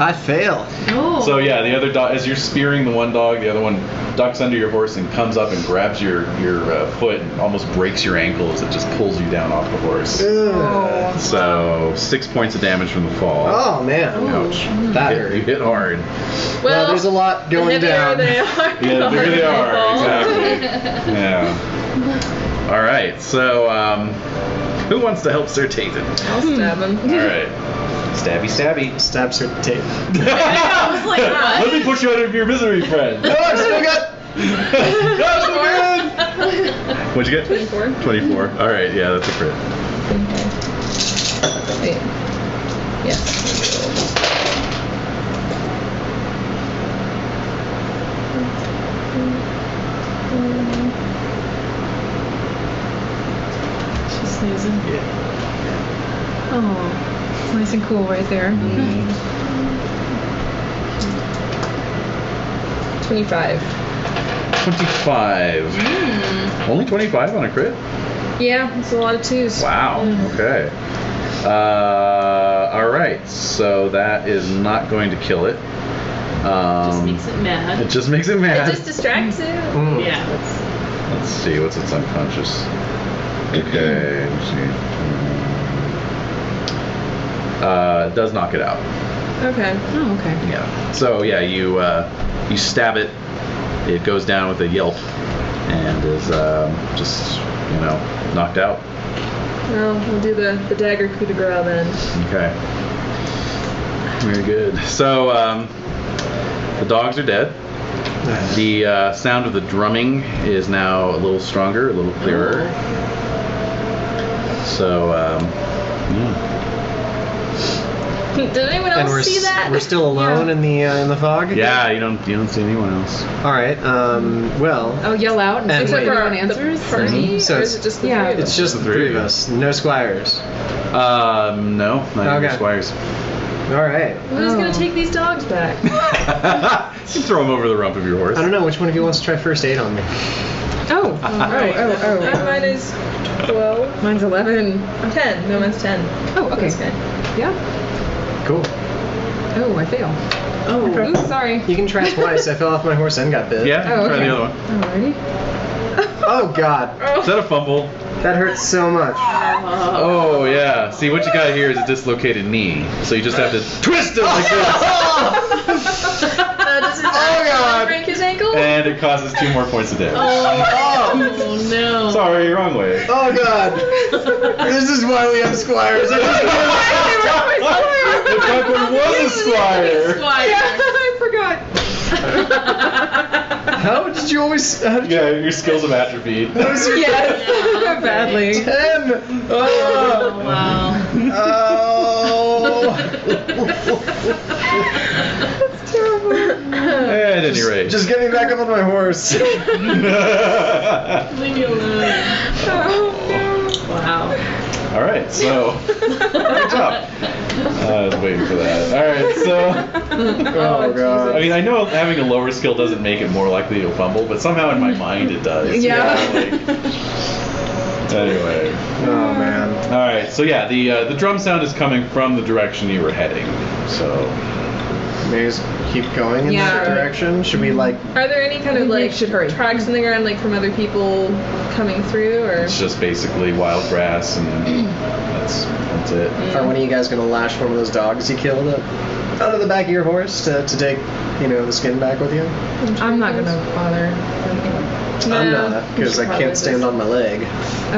S3: I fail.
S2: Oh.
S7: So yeah, the other dog, as you're spearing the one dog, the other one ducks under your horse and comes up and grabs your foot and almost breaks your ankle as it just pulls you down off the horse.
S3: Ugh.
S7: So 6 points of damage from the fall.
S3: Oh man.
S7: Ouch.
S3: That
S7: You
S3: hurt.
S7: hit hard.
S3: Well, there's a lot going
S4: the heavier
S3: down.
S4: they are.
S7: Yeah, the bigger they are.
S4: fall.
S7: Exactly. Yeah. All right. So who wants to help Sir Tazen?
S4: I'll stab him.
S7: All right. Stabby, stabby.
S3: Stabs her at the tape.
S2: I was like, what?
S7: Let me push you out of your misery, friend.
S3: No, I'm still good.
S7: That's so good. What'd you get?
S4: 24.
S7: 24. All right. Yeah, that's a crit.
S4: Wait. Yes.
S6: She's sneezing.
S7: Yeah.
S6: Oh, it's nice and cool right there.
S4: 25.
S7: 25. Only 25 on a crit?
S4: Yeah, it's a lot of twos.
S7: Wow. Okay. All right. So that is not going to kill it.
S2: Just makes it mad.
S1: It just makes it
S5: It
S1: mad.
S5: just distracts it.
S2: Yeah.
S1: Let's see, what's its unconscious? Okay, let's see. It does knock it out.
S6: Okay. Oh, okay.
S1: Yeah. So yeah, you stab it. It goes down with a yelp and is just knocked out.
S4: Well, we'll do the dagger coup de grace then.
S1: Okay. Very good. So the dogs are dead. The sound of the drumming is now a little stronger, a little clearer. So yeah.
S5: Did anyone
S3: And
S5: else see that?
S3: we're still alone in the fog.
S1: Yeah, you don't see anyone else.
S3: All right. Well,
S6: Oh, yell out and
S3: And
S6: see if
S3: wait.
S6: everyone answers?
S4: Party?
S3: So
S4: or
S3: it's-
S4: is it just the
S6: yeah,
S4: three of
S3: it's
S4: us?
S3: just the three of us. No squires.
S1: No, not even
S3: Okay.
S1: squires.
S3: All right.
S4: Who's gonna take these dogs back?
S1: You can throw them over the rump of your horse.
S3: I don't know which one of you wants to try first aid on me.
S6: Oh.
S4: Mine is 12.
S6: Mine's 11.
S4: 10. No, mine's 10.
S6: Oh, okay.
S4: This guy.
S6: Yeah.
S3: Cool.
S6: Oh, I fail.
S2: Oh.
S6: Ooh, sorry.
S3: You can try twice. I fell off my horse and got bit.
S1: Yeah,
S6: Oh,
S1: try
S6: okay.
S1: the other one.
S6: Alrighty.
S3: Oh God,
S1: Is that a fumble?
S3: that hurts so much.
S1: Oh yeah. See, what you got here is a dislocated knee, so you just have to twist it like this,
S4: Does his
S3: God.
S4: break his ankle?
S1: and it causes 2 more points of damage.
S2: Oh no.
S1: Sorry, wrong way.
S3: Oh God, this is why we have squires.
S1: The Duckman was a squire.
S6: I forgot.
S3: How did you always? How did you?
S1: Yeah, your skills have atrophied.
S6: Yes. Badly.
S3: 10.
S2: Oh
S3: Oh.
S2: wow.
S6: That's terrible.
S1: At any rate.
S3: Just get me back up on my horse.
S2: Leave me alone.
S6: Oh,
S2: Wow.
S1: All right, so good job. I was waiting for that. All right, so
S3: Oh God.
S1: I mean, I know having a lower skill doesn't make it more likely you'll fumble, but somehow in my mind it does.
S6: Yeah.
S1: Anyway.
S3: Oh man.
S1: All right, so yeah, the drum sound is coming from the direction you were heading. So
S3: Maybe just keep going in
S6: Yeah.
S3: that direction. Should we like?
S4: Are there any kind of
S6: think we
S4: like
S6: should hurry.
S4: tracks in the ground like from other people coming through or?
S1: it's just basically wild grass, and that's it.
S3: Are one of you guys gonna lash one of those dogs you killed out of the back of your horse to take the skin back with you?
S6: I'm not gonna bother.
S3: I'm
S4: No.
S3: not because I can't stand on my leg.
S4: I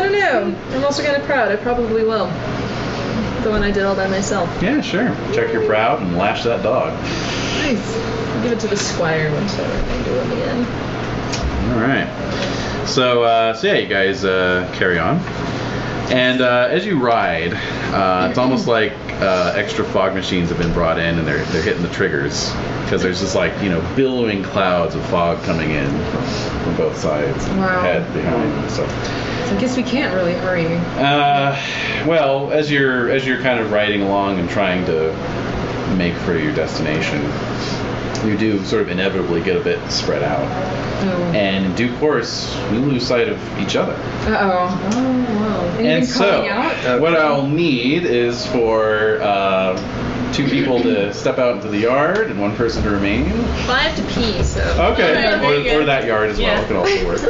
S4: don't know. I'm also kind of proud. I probably will. The one I did all by myself.
S1: Yeah, sure. Check your proud and lash that dog.
S4: Nice. I'll give it to the squire once I do him again.
S1: All right. So yeah, you guys carry on, and as you ride, it's almost like extra fog machines have been brought in, and they're hitting the triggers because there's just like billowing clouds of fog coming in from both sides,
S6: Wow.
S1: ahead, behind. So,
S6: I guess we can't really hurry.
S1: well, as you're kind of riding along and trying to make for your destination, you do sort of inevitably get a bit spread out.
S6: Oh.
S1: And in due course, we lose sight of each other.
S6: Uh-oh.
S4: Oh wow.
S1: And
S6: Anything
S1: so,
S6: calling out?
S1: what I'll need is for 2 people to step out into the yard and 1 person to remain.
S5: Well, I have to pee, so.
S1: Okay,
S2: Alright, very
S1: or
S2: good.
S1: that yard as well
S2: Yeah.
S1: can also work.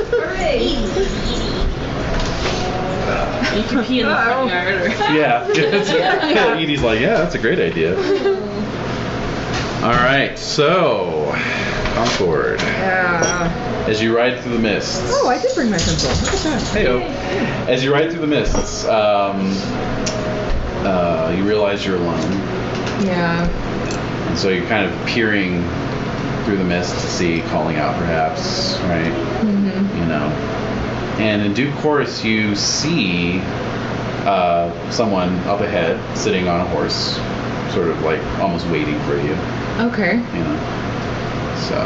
S2: You can pee in the front yard or.
S1: Yeah, Edie's like, yeah, that's a great idea. All right, so Concord,
S6: Yeah.
S1: as you ride through the mists.
S6: Oh, I did bring my pencil. Look at that.
S1: Heyo. As you ride through the mists, you realize you're alone.
S6: Yeah.
S1: And so you're kind of peering through the mist to see, calling out perhaps, right?
S6: Mm-hmm.
S1: And in due course you see someone up ahead sitting on a horse, sort of like almost waiting for you,
S6: Okay.
S1: So,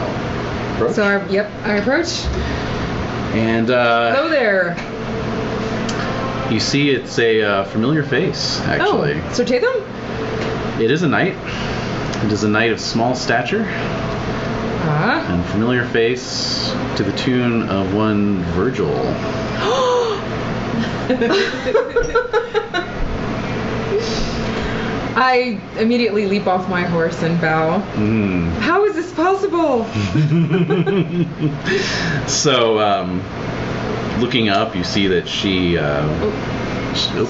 S1: approach.
S6: So, I approach.
S1: And
S6: Hello there.
S1: you see it's a familiar face, actually.
S6: Oh, so Tatham?
S1: It is a knight. It is a knight of small stature.
S6: Ah.
S1: And familiar face to the tune of one Virgil.
S6: I immediately leap off my horse and bow. How is this possible?
S7: So, looking up, you see that she.
S2: You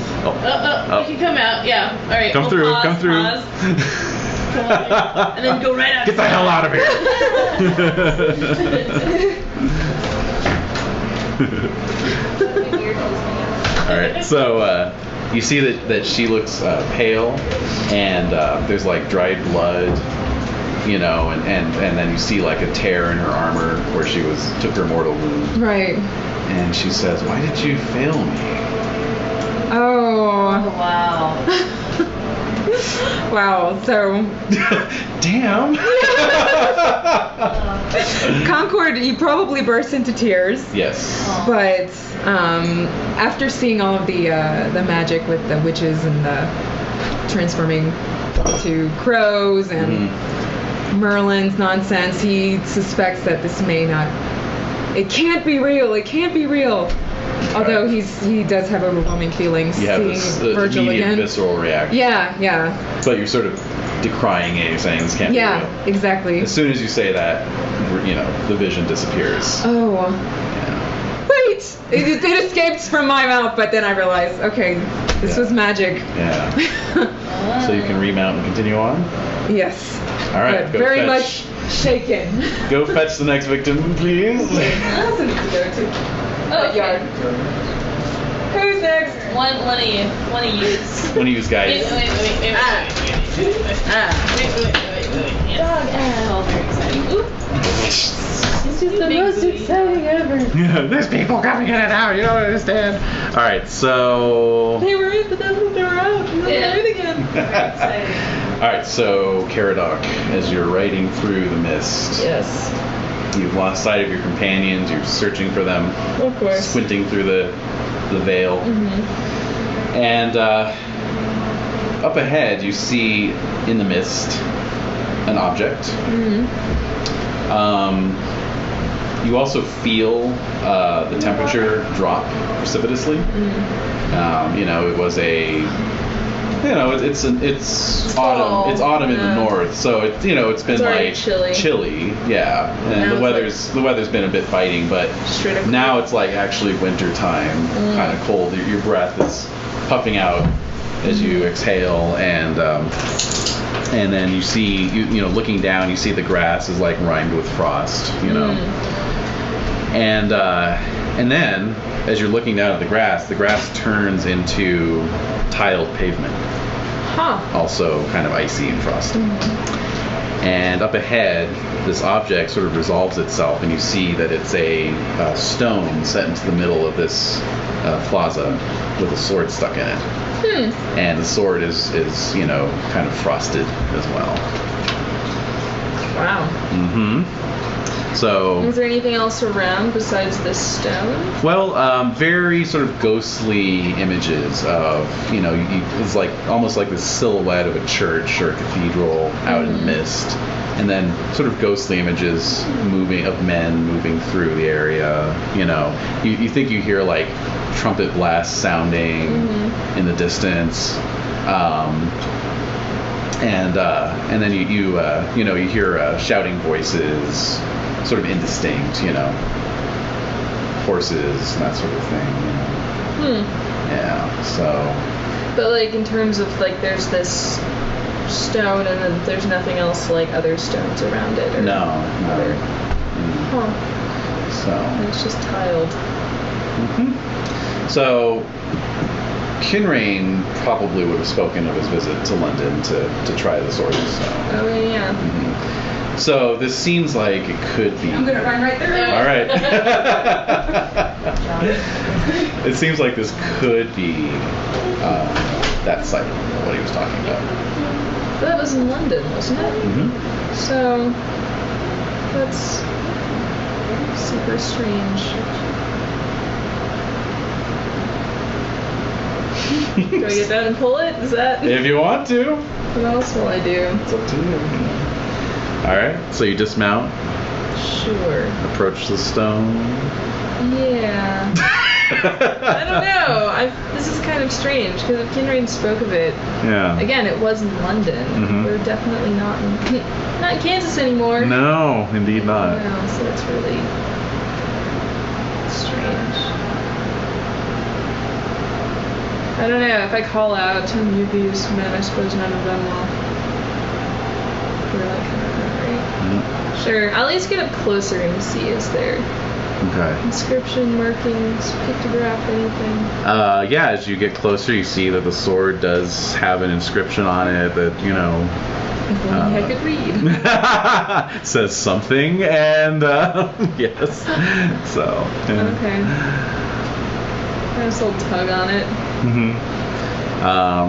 S2: can come out. Yeah. All right.
S7: Come
S2: we'll
S7: through.
S2: pause,
S7: Come through.
S2: pause. Come on, and then go right out.
S7: Get the hell out of here! All right. So you see that she looks pale, and there's like dried blood, you know, and then you see like a tear in her armor where she took her mortal wound.
S6: Right.
S7: And she says, "Why did you fail me?"
S6: Oh.
S2: Wow.
S6: Wow. So.
S7: Damn.
S6: Concord, you probably burst into tears.
S7: Yes.
S6: But after seeing all of the magic with the witches and the transforming to crows and Merlin's nonsense, he suspects that this may not. It can't be real. It can't be real. Although he does have overwhelming feelings
S7: You have
S6: seeing
S7: this
S6: Virgil
S7: immediate
S6: again.
S7: visceral reaction.
S6: Yeah.
S7: But you're sort of decrying it. You're saying this can't be real.
S6: Yeah, exactly.
S7: As soon as you say that, you know, the vision disappears.
S6: Oh.
S7: Yeah.
S6: Wait! It escaped from my mouth, but then I realized, okay, this was magic.
S7: Yeah. So you can remount and continue on?
S6: Yes.
S7: All right,
S6: But
S7: go
S6: very
S7: fetch.
S6: much shaken.
S7: Go fetch the next victim, please.
S6: That's a need to go to.
S2: Oh,
S6: Yard. Who's next?
S2: One of you.
S7: One of you guys.
S2: Wait. Yes.
S6: Dog
S2: It's all very exciting. Oop.
S6: This is the most exciting ever.
S7: There's people coming in and out. You don't understand. All right, so.
S6: They were in, but then they were out. And then they were in again.
S7: All right, so Caradoc, as you're riding through the mist,
S6: Yes.
S7: you've lost sight of your companions. You're searching for them,
S6: Of course.
S7: squinting through the veil, and up ahead you see in the mist an object. You also feel the temperature drop precipitously. You know, it was it's autumn. It's autumn in the north, so it's been
S5: already
S7: like
S5: chilly.
S7: yeah, and
S5: Now
S7: the
S5: it's
S7: weather's been a bit biting, but
S5: Straight up
S7: now it's like actually winter time, kind of cold. Your breath is puffing out as you exhale, and then you see looking down, you see the grass is like rimed with frost, and then as you're looking down at the grass turns into tiled pavement. Also kind of icy and frosty. And up ahead, this object sort of resolves itself, and you see that it's a stone set into the middle of this plaza with a sword stuck in it. And the sword is kind of frosted as well.
S5: Wow.
S7: So.
S5: Is there anything else around besides this stone?
S7: Well, very sort of ghostly images of, it's like almost like the silhouette of a church or a cathedral out in the mist, and then sort of ghostly images of men moving through the area. You think you hear like trumpet blasts sounding in the distance, and then you hear shouting voices. Sort of indistinct, horses and that sort of thing. Yeah, so.
S5: But like in terms of like there's this stone and then there's nothing else like other stones around it? Or
S7: No.
S5: Other...
S7: So.
S5: It's just tiled.
S7: So, Kinrain probably would have spoken of his visit to London to try the sword and stone.
S5: Oh yeah.
S7: So this seems like it could be.
S6: I'm gonna run right there.
S7: All right. It seems like this could be that site, what he was talking about.
S5: But that was in London, wasn't it? So that's super strange. Do I get down and pull it? Is that?
S7: If you want to.
S5: What else will I do?
S7: It's up to you. All right. So you dismount.
S5: Sure.
S7: Approach the stone.
S5: Yeah.
S4: I don't know. This is kind of strange because if Kinraid spoke of it,
S7: Yeah.
S4: again, it was in London.
S7: Mhm.
S4: We're definitely not in Kansas anymore.
S7: No, indeed not.
S4: No, so it's really strange. I don't know. If I call out to any of these men, I suppose none of them will. We're like, right? Sure. I'll at least get up closer and see. Is there
S7: Okay.
S4: inscription, markings, pictograph, anything?
S7: Yeah, as you get closer, you see that the sword does have an inscription on it that, you know,
S4: If only I could read.
S7: says something, and yes. So, yeah.
S4: Okay. Nice little tug on it.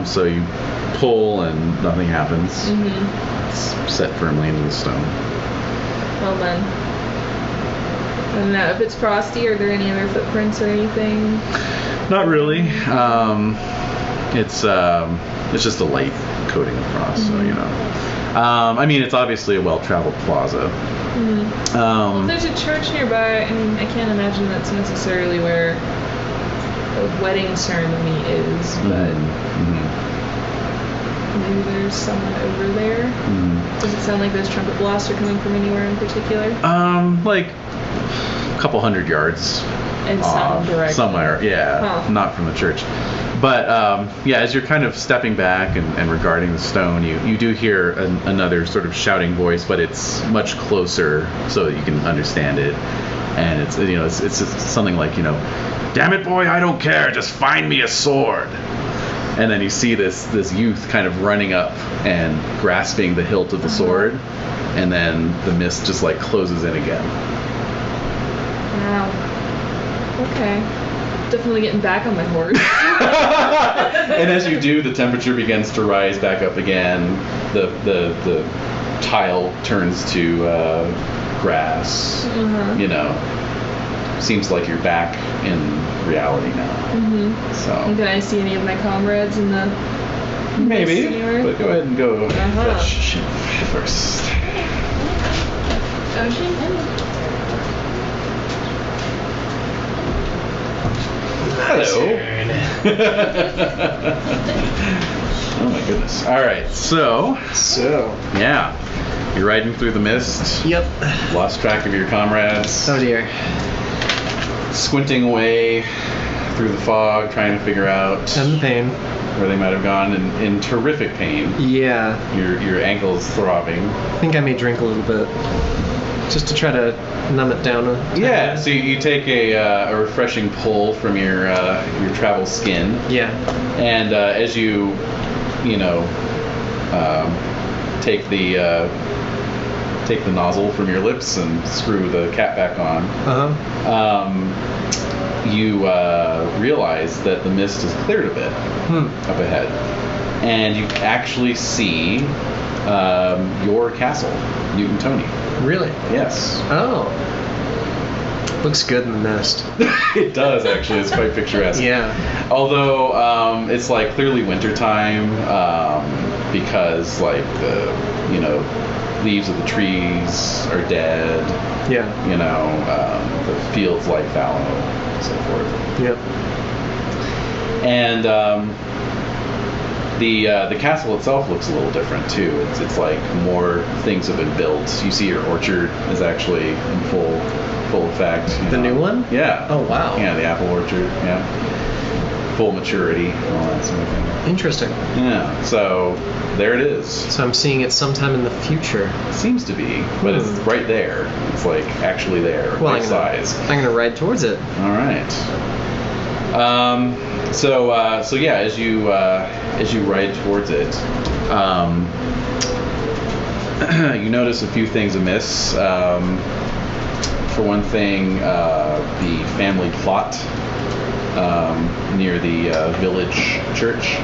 S7: So you pull and nothing happens.
S4: Mm-hmm.
S7: It's set firmly into the stone.
S4: Well then. I don't know. If it's frosty, are there any other footprints or anything?
S7: Not really. It's just a light coating of frost, so you know. I mean, it's obviously a well-traveled plaza.
S4: Well, if there's a church nearby, I mean, I can't imagine that's necessarily where a wedding ceremony is, but maybe there's someone over there. Does it sound like those trumpet blasts are coming from anywhere in particular?
S7: Like a couple 100 yards.
S4: In some direction.
S7: Somewhere, yeah.
S4: Huh.
S7: Not from the church. But yeah, as you're kind of stepping back and regarding the stone, you do hear another sort of shouting voice, but it's much closer so that you can understand it. And it's, you know, it's something like, you know, "Damn it, boy, I don't care. Just find me a sword." And then you see this youth kind of running up and grasping the hilt of the sword, and then the mist just like closes in again.
S4: Wow. Okay. Definitely getting back on my horse.
S7: And as you do, the temperature begins to rise back up again. The tile turns to grass. You know, seems like you're back in reality now. So
S4: And can I see any of my comrades in the
S7: maybe,
S4: mist anywhere?
S7: but go ahead and go fetch first. Hello. Oh my goodness. All right, so yeah, you're riding through the mist.
S3: Yep.
S7: Lost track of your comrades.
S3: Oh dear.
S7: Squinting away through the fog, trying to figure out
S3: And the pain.
S7: where they might have gone in terrific pain.
S3: Yeah.
S7: Your ankle's throbbing.
S3: I think I may drink a little bit, just to try to numb it down.
S7: Yeah. So you take a refreshing pull from your travel skin.
S3: Yeah.
S7: And as you take the nozzle from your lips and screw the cap back on, you realize that the mist has cleared a bit up ahead, and you actually see your castle, Newton Tony.
S3: Really?
S7: Yes.
S3: Oh. Looks good in the mist.
S7: It does, actually. It's quite picturesque.
S3: Yeah.
S7: Although it's like clearly wintertime, because like the leaves of the trees are dead.
S3: Yeah.
S7: The fields lie fallow, and so forth.
S3: Yep.
S7: And the castle itself looks a little different too. It's like more things have been built. You see your orchard is actually in full effect.
S3: The new one?
S7: Yeah.
S3: Oh wow.
S7: Yeah, the apple orchard. Yeah. Full maturity, all that sort of thing.
S3: Interesting.
S7: Yeah. So there it is.
S3: So I'm seeing it sometime in the future.
S7: Seems to be, but it's right there. It's like actually there.
S3: Well,
S7: like size.
S3: I'm gonna ride towards it.
S7: All right. So yeah, as you ride towards it, you notice a few things amiss. For one thing, the family plot near the village church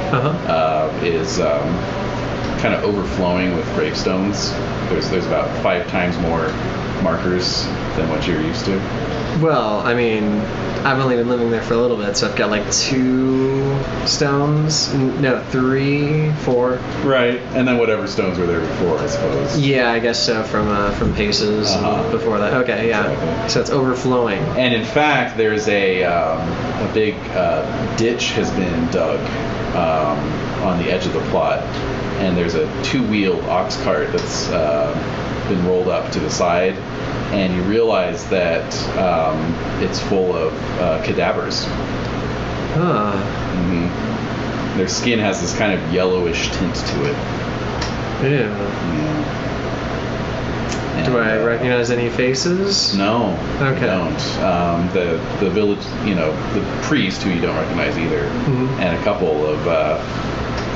S7: is kind of overflowing with gravestones. There's about 5 times more markers than what you're used to.
S3: Well, I mean, I've only been living there for a little bit, so I've got like 2 stones. No, 3, 4.
S7: Right, and then whatever stones were there before, I suppose.
S3: Yeah, I guess so. From Paces and before that. Okay, yeah.
S7: Exactly.
S3: So it's overflowing.
S7: And in fact, there's a big ditch has been dug on the edge of the plot, and there's a 2-wheeled ox cart that's been rolled up to the side, and you realize that it's full of cadavers.
S3: Huh.
S7: Mm-hmm. Their skin has this kind of yellowish tint to it.
S3: Ew.
S7: Yeah.
S3: Do I
S7: And,
S3: recognize any faces?
S7: No.
S3: Okay.
S7: You don't. The village, the priest, who you don't recognize either, and a couple of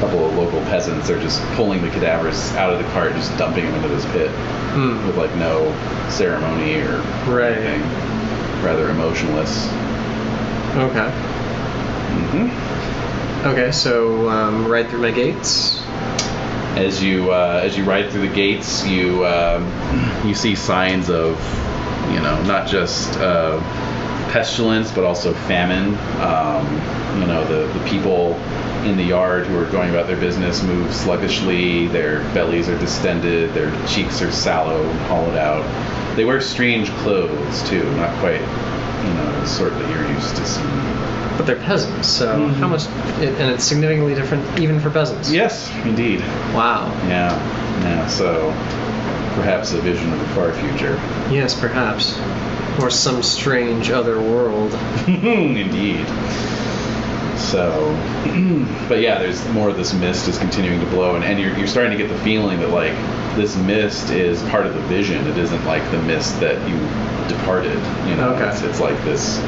S7: local peasants are just pulling the cadavers out of the cart, and just dumping them into this pit with like no ceremony or anything. Rather emotionless.
S3: Okay.
S7: Mm-hmm.
S3: Okay, so right through my gates.
S7: As you ride through the gates, you see signs of, not just pestilence, but also famine. The people in the yard who are going about their business move sluggishly. Their bellies are distended. Their cheeks are sallow and hollowed out. They wear strange clothes too, not quite, the sort that you're used to seeing.
S3: But they're peasants, so how much? And it's significantly different even for peasants.
S7: Yes, indeed.
S3: Wow.
S7: Yeah. So perhaps a vision of the far future.
S3: Yes, perhaps. Or some strange other world.
S7: Indeed. So, but yeah, there's more of this mist is continuing to blow, and you're starting to get the feeling that like this mist is part of the vision. It isn't like the mist that you departed.
S3: Okay.
S7: It's like this,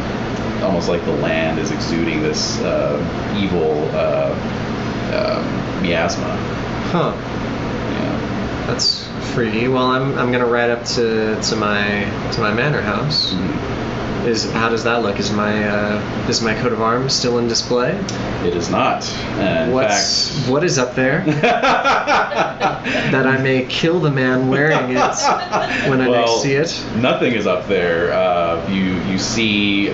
S7: almost like the land is exuding this evil miasma.
S3: Huh.
S7: Yeah.
S3: That's freaky. Well, I'm gonna ride up to my manor house. How does that look? Is my coat of arms still in display?
S7: It is not. In fact,
S3: what is up there that I may kill the man wearing it when I next see it?
S7: Nothing is up there. You see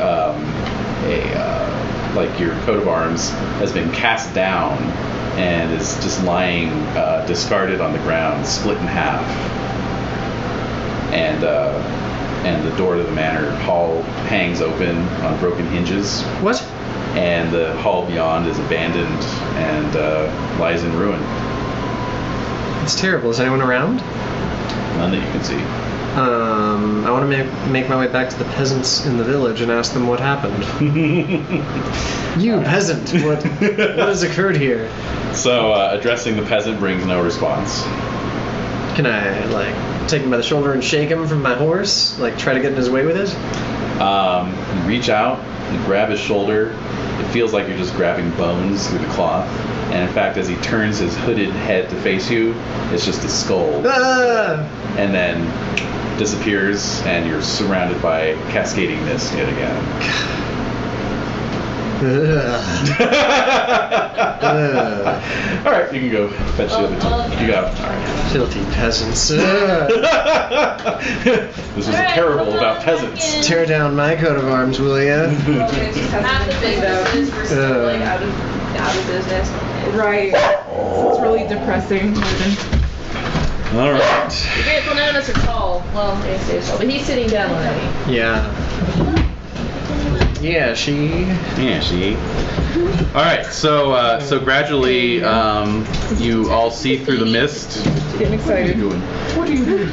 S7: like your coat of arms has been cast down and is just lying discarded on the ground, split in half. And the door to the manor hall hangs open on broken hinges.
S3: What?
S7: And the hall beyond is abandoned and lies in ruin.
S3: It's terrible. Is anyone around?
S7: None that you can see.
S3: I want to make my way back to the peasants in the village and ask them what happened. You peasant, what has occurred here?
S7: So addressing the peasant brings no response.
S3: Can I take him by the shoulder and shake him from my horse? Try to get in his way with it?
S7: You reach out and grab his shoulder. It feels like you're just grabbing bones through the cloth. And in fact, as he turns his hooded head to face you, it's just a skull.
S3: Ah!
S7: And then disappears, and you're surrounded by cascading mist yet again. All right, you can go fetch the other two. You go. All right.
S3: Filthy peasants.
S7: This was terrible about peasants.
S3: Tear down my coat of arms, will ya?
S2: Half the business versus out of business.
S6: Right. It's really depressing.
S7: All right.
S2: Well, none of us are tall. Well, I say so, but he's sitting down already.
S3: Yeah. Yeah, she.
S7: All right, so gradually you all see through the mist.
S6: Getting excited.
S7: What are you doing?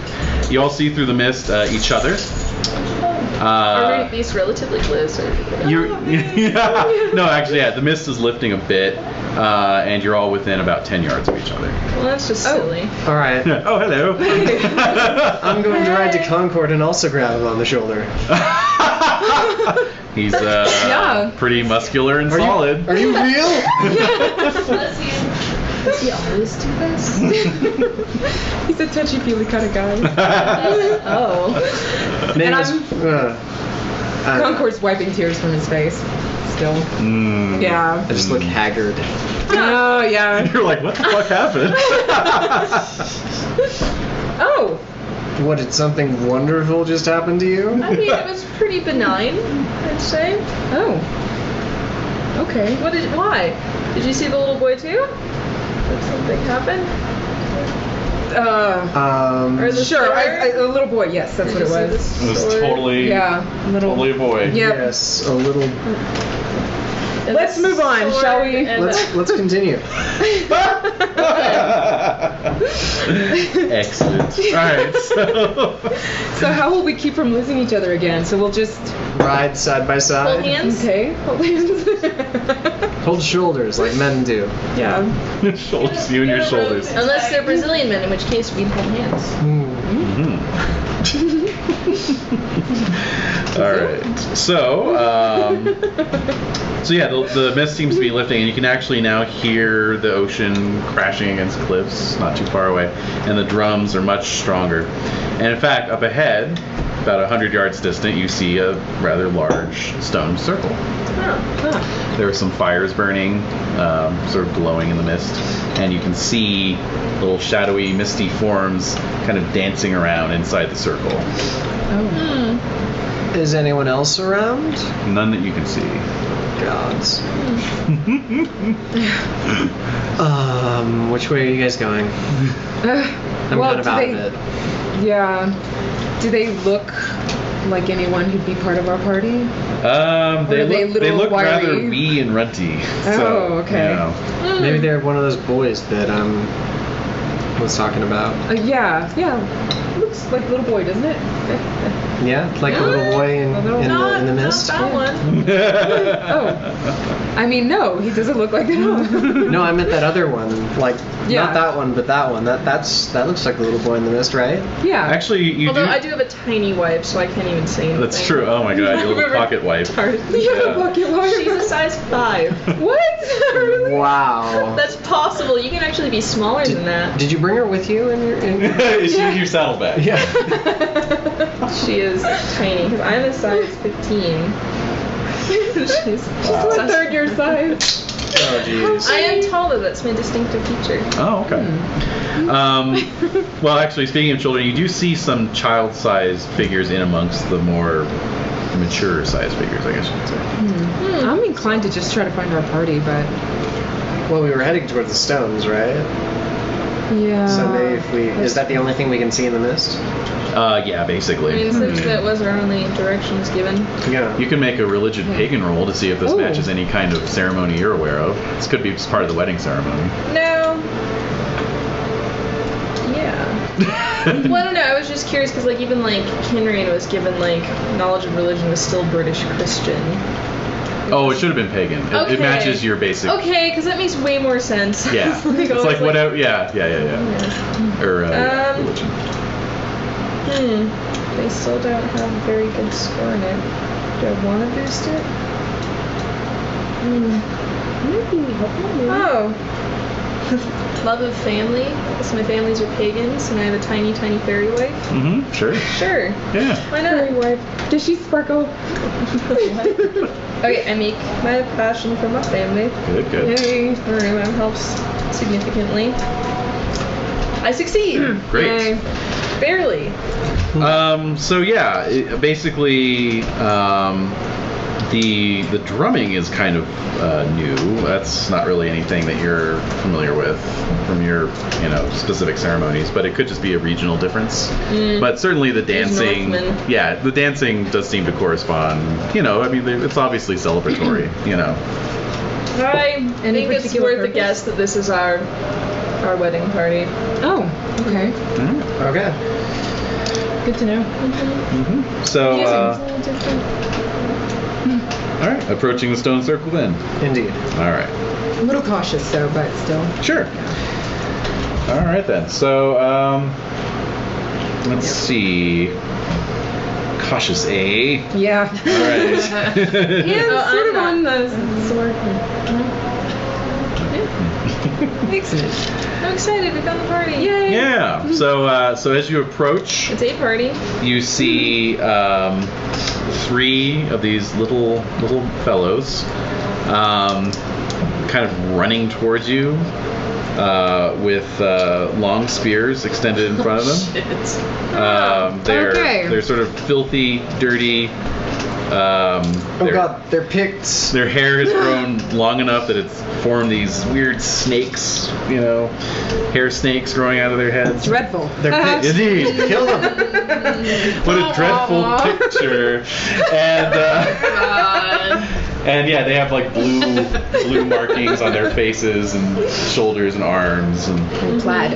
S7: You all see through the mist each other.
S2: Are we at least relatively close?
S7: No, actually, yeah, the mist is lifting a bit, and you're all within about 10 yards of each other.
S2: Well, that's just silly.
S3: All right.
S7: Oh, hello.
S3: I'm going to ride to Concord and also grab him on the shoulder.
S7: He's
S6: Yeah.
S7: pretty muscular and solid.
S3: Are you real?
S2: Does he always do this?
S6: He's a touchy-feely kind of guy.
S2: Oh.
S3: Name
S6: And
S3: is,
S6: Concord's wiping tears from his face. Still. Yeah.
S3: I just look haggard.
S6: Oh, yeah.
S7: You're like, what the fuck happened?
S6: Oh.
S3: What, did something wonderful just happen to you?
S5: I mean, it was pretty benign, I'd say.
S6: Oh. Okay.
S5: Why? Did you see the little boy too? Did something happen? Or the
S6: Sure.
S5: sword?
S6: A little boy. Yes, that's what it was.
S7: It was totally, totally a boy.
S6: Yep.
S3: Yes, a little.
S6: Let's move on, shall we?
S3: Let's continue.
S7: Excellent. All right.
S6: So how will we keep from losing each other again? So we'll just
S3: Ride side by side.
S5: Hold hands?
S6: okay. Hold hands.
S3: Hold shoulders like men do.
S6: Yeah.
S7: Shoulders, you and your shoulders.
S5: Unless they're Brazilian men, in which case we'd hold hands.
S7: All right. So yeah, the mist seems to be lifting, and you can actually now hear the ocean crashing against cliffs not too far away, and the drums are much stronger. And in fact, up ahead, about 100 yards distant, you see a rather large stone circle. There are some fires burning, sort of glowing in the mist, and you can see little shadowy, misty forms kind of dancing around inside the circle.
S3: Is anyone else around?
S7: None that you can see.
S3: Gods. Which way are you guys going? I'm
S6: well,
S3: kind of out of it.
S6: Yeah. Do they look like anyone who'd be part of our party?
S7: They look
S6: wiry?
S7: rather wee and runty. So,
S6: Oh, okay.
S7: You know.
S3: Maybe they're one of those boys that was talking about.
S6: Yeah. Looks like a little boy, doesn't it?
S3: Yeah, like the little boy in the mist.
S5: Not that one.
S6: Oh. I mean, no, he doesn't look like that.
S3: No, I meant that other one. Like
S6: Yeah.
S3: not that one, but that one. That looks like the little boy in the mist, right?
S6: Yeah.
S7: Actually, you
S5: Although
S7: do.
S5: I do have a tiny wife, so I can't even say anything.
S7: That's true. Oh my god, your little pocket wife.
S6: You have a bucket wife.
S5: She's a size 5.
S6: What? Really?
S3: Wow.
S5: That's possible. You can actually be smaller than that.
S3: Did you bring her with you in your?
S7: Is she your saddlebag?
S3: Yeah.
S5: She is tiny because I'm a size 15. She's
S6: What third your size?
S3: Oh jeez.
S5: I am taller. That's my distinctive feature.
S7: Oh, okay. Well, actually, speaking of children, you do see some child-sized figures in amongst the more mature-sized figures, I guess you could say.
S6: I'm inclined to just try to find our party, but
S3: Well, we were heading towards the stones, right?
S6: yeah.
S3: So maybe if is that the only thing we can see in the mist?
S7: Yeah,
S5: I
S7: basically.
S5: mean, since that was our only directions given.
S3: Yeah.
S7: You can make a religion pagan roll to see if this
S6: Ooh.
S7: matches any kind of ceremony you're aware of. This could be part of the wedding ceremony.
S5: No. Yeah. Well, I don't know. I was just curious because, like, even like Kinraid was given like knowledge of religion was still British Christian.
S7: Oh, it should have been pagan.
S5: Okay.
S7: It matches your basic.
S5: Okay, because that makes way more sense.
S7: Yeah. It's like whatever. Yeah. Or religion.
S5: They still don't have a very good score in it. Do I want to boost it?
S6: Maybe.
S5: Oh. Love of family. So my families are pagans, and I have a tiny, tiny fairy wife.
S7: Mm-hmm. Sure.
S5: Sure.
S7: Yeah.
S5: Why not?
S6: wife. Does she sparkle?
S5: Okay, I make my passion from my family.
S7: Good.
S5: Yay. Alright, that helps significantly. I succeed.
S7: Great.
S5: Yay. Barely.
S7: So yeah, basically, the drumming is kind of new. That's not really anything that you're familiar with from your specific ceremonies, but it could just be a regional difference. But certainly the dancing,
S5: Northmen.
S7: the dancing does seem to correspond. I mean, it's obviously celebratory.
S5: I
S6: Any
S5: think it's
S6: particular
S5: worth a
S6: purpose?
S5: guess that this is our wedding party.
S6: Oh, okay.
S3: Okay.
S6: Good to know.
S7: So,
S5: It's
S7: all
S5: a little different.
S7: right, approaching the stone circle then.
S3: Indeed.
S7: All right.
S6: A little cautious though, but still.
S7: Sure. All right then. So, let's see. Cautious A.
S6: Yeah.
S7: All right.
S6: Yeah, sort of on the sword. Excellent.
S5: I'm excited. We found the party.
S6: Yay.
S7: Yeah. So as you approach,
S5: It's a party.
S7: you see 3 of these little fellows, kind of running towards you. with long spears extended in front of them. They're sort of filthy, dirty.
S3: They're picked.
S7: Their hair has grown long enough that it's formed these weird snakes, hair snakes growing out of their heads.
S6: Dreadful.
S3: They're picked.
S7: Indeed.
S3: Kill them.
S7: What a dreadful picture. And yeah, they have like blue markings on their faces and shoulders and arms and
S6: Plaid.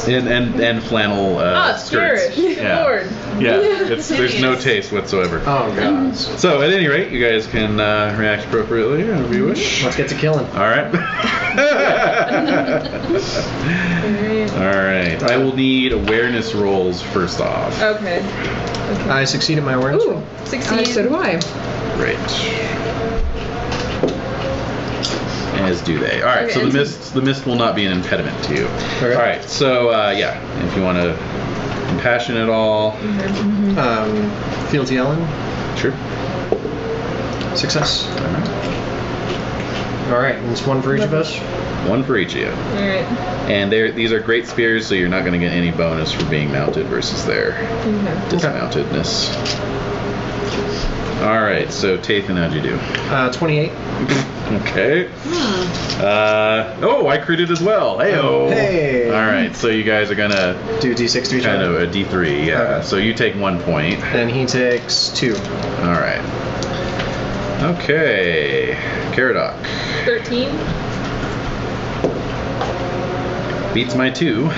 S7: and flannel skirts. Yeah.
S4: Lord.
S7: Yeah, there's no taste whatsoever.
S3: Oh gosh.
S7: So at any rate, you guys can react appropriately whenever you wish.
S3: Let's get to killing.
S7: All right. All right. I will need awareness rolls first off.
S4: Okay.
S3: I succeeded my awareness.
S6: Ooh,
S4: 16.
S6: so do I.
S7: Great. As do they. All right.
S4: Okay,
S7: So
S4: and
S7: the mist will not be an impediment to you.
S3: Okay.
S7: All right. So if you want to impassion at all,
S3: Fealty Ellen.
S7: sure.
S3: Success. All right. And it's one for each of us.
S7: One for each of you.
S4: Alright.
S7: And these are great spears, so you're not going to get any bonus for being mounted versus their dismountedness. All right. So Tathan, how'd you do?
S3: 28.
S7: Okay. I critted as well. Hey-o.
S3: Hey.
S7: All right, so you guys are gonna
S3: Do D6 to each
S7: kind
S3: other.
S7: of a D3, yeah.
S3: Okay.
S7: So you take 1 point.
S3: And he takes 2.
S7: All right. Okay. Caradoc
S4: 13.
S7: beats my 2.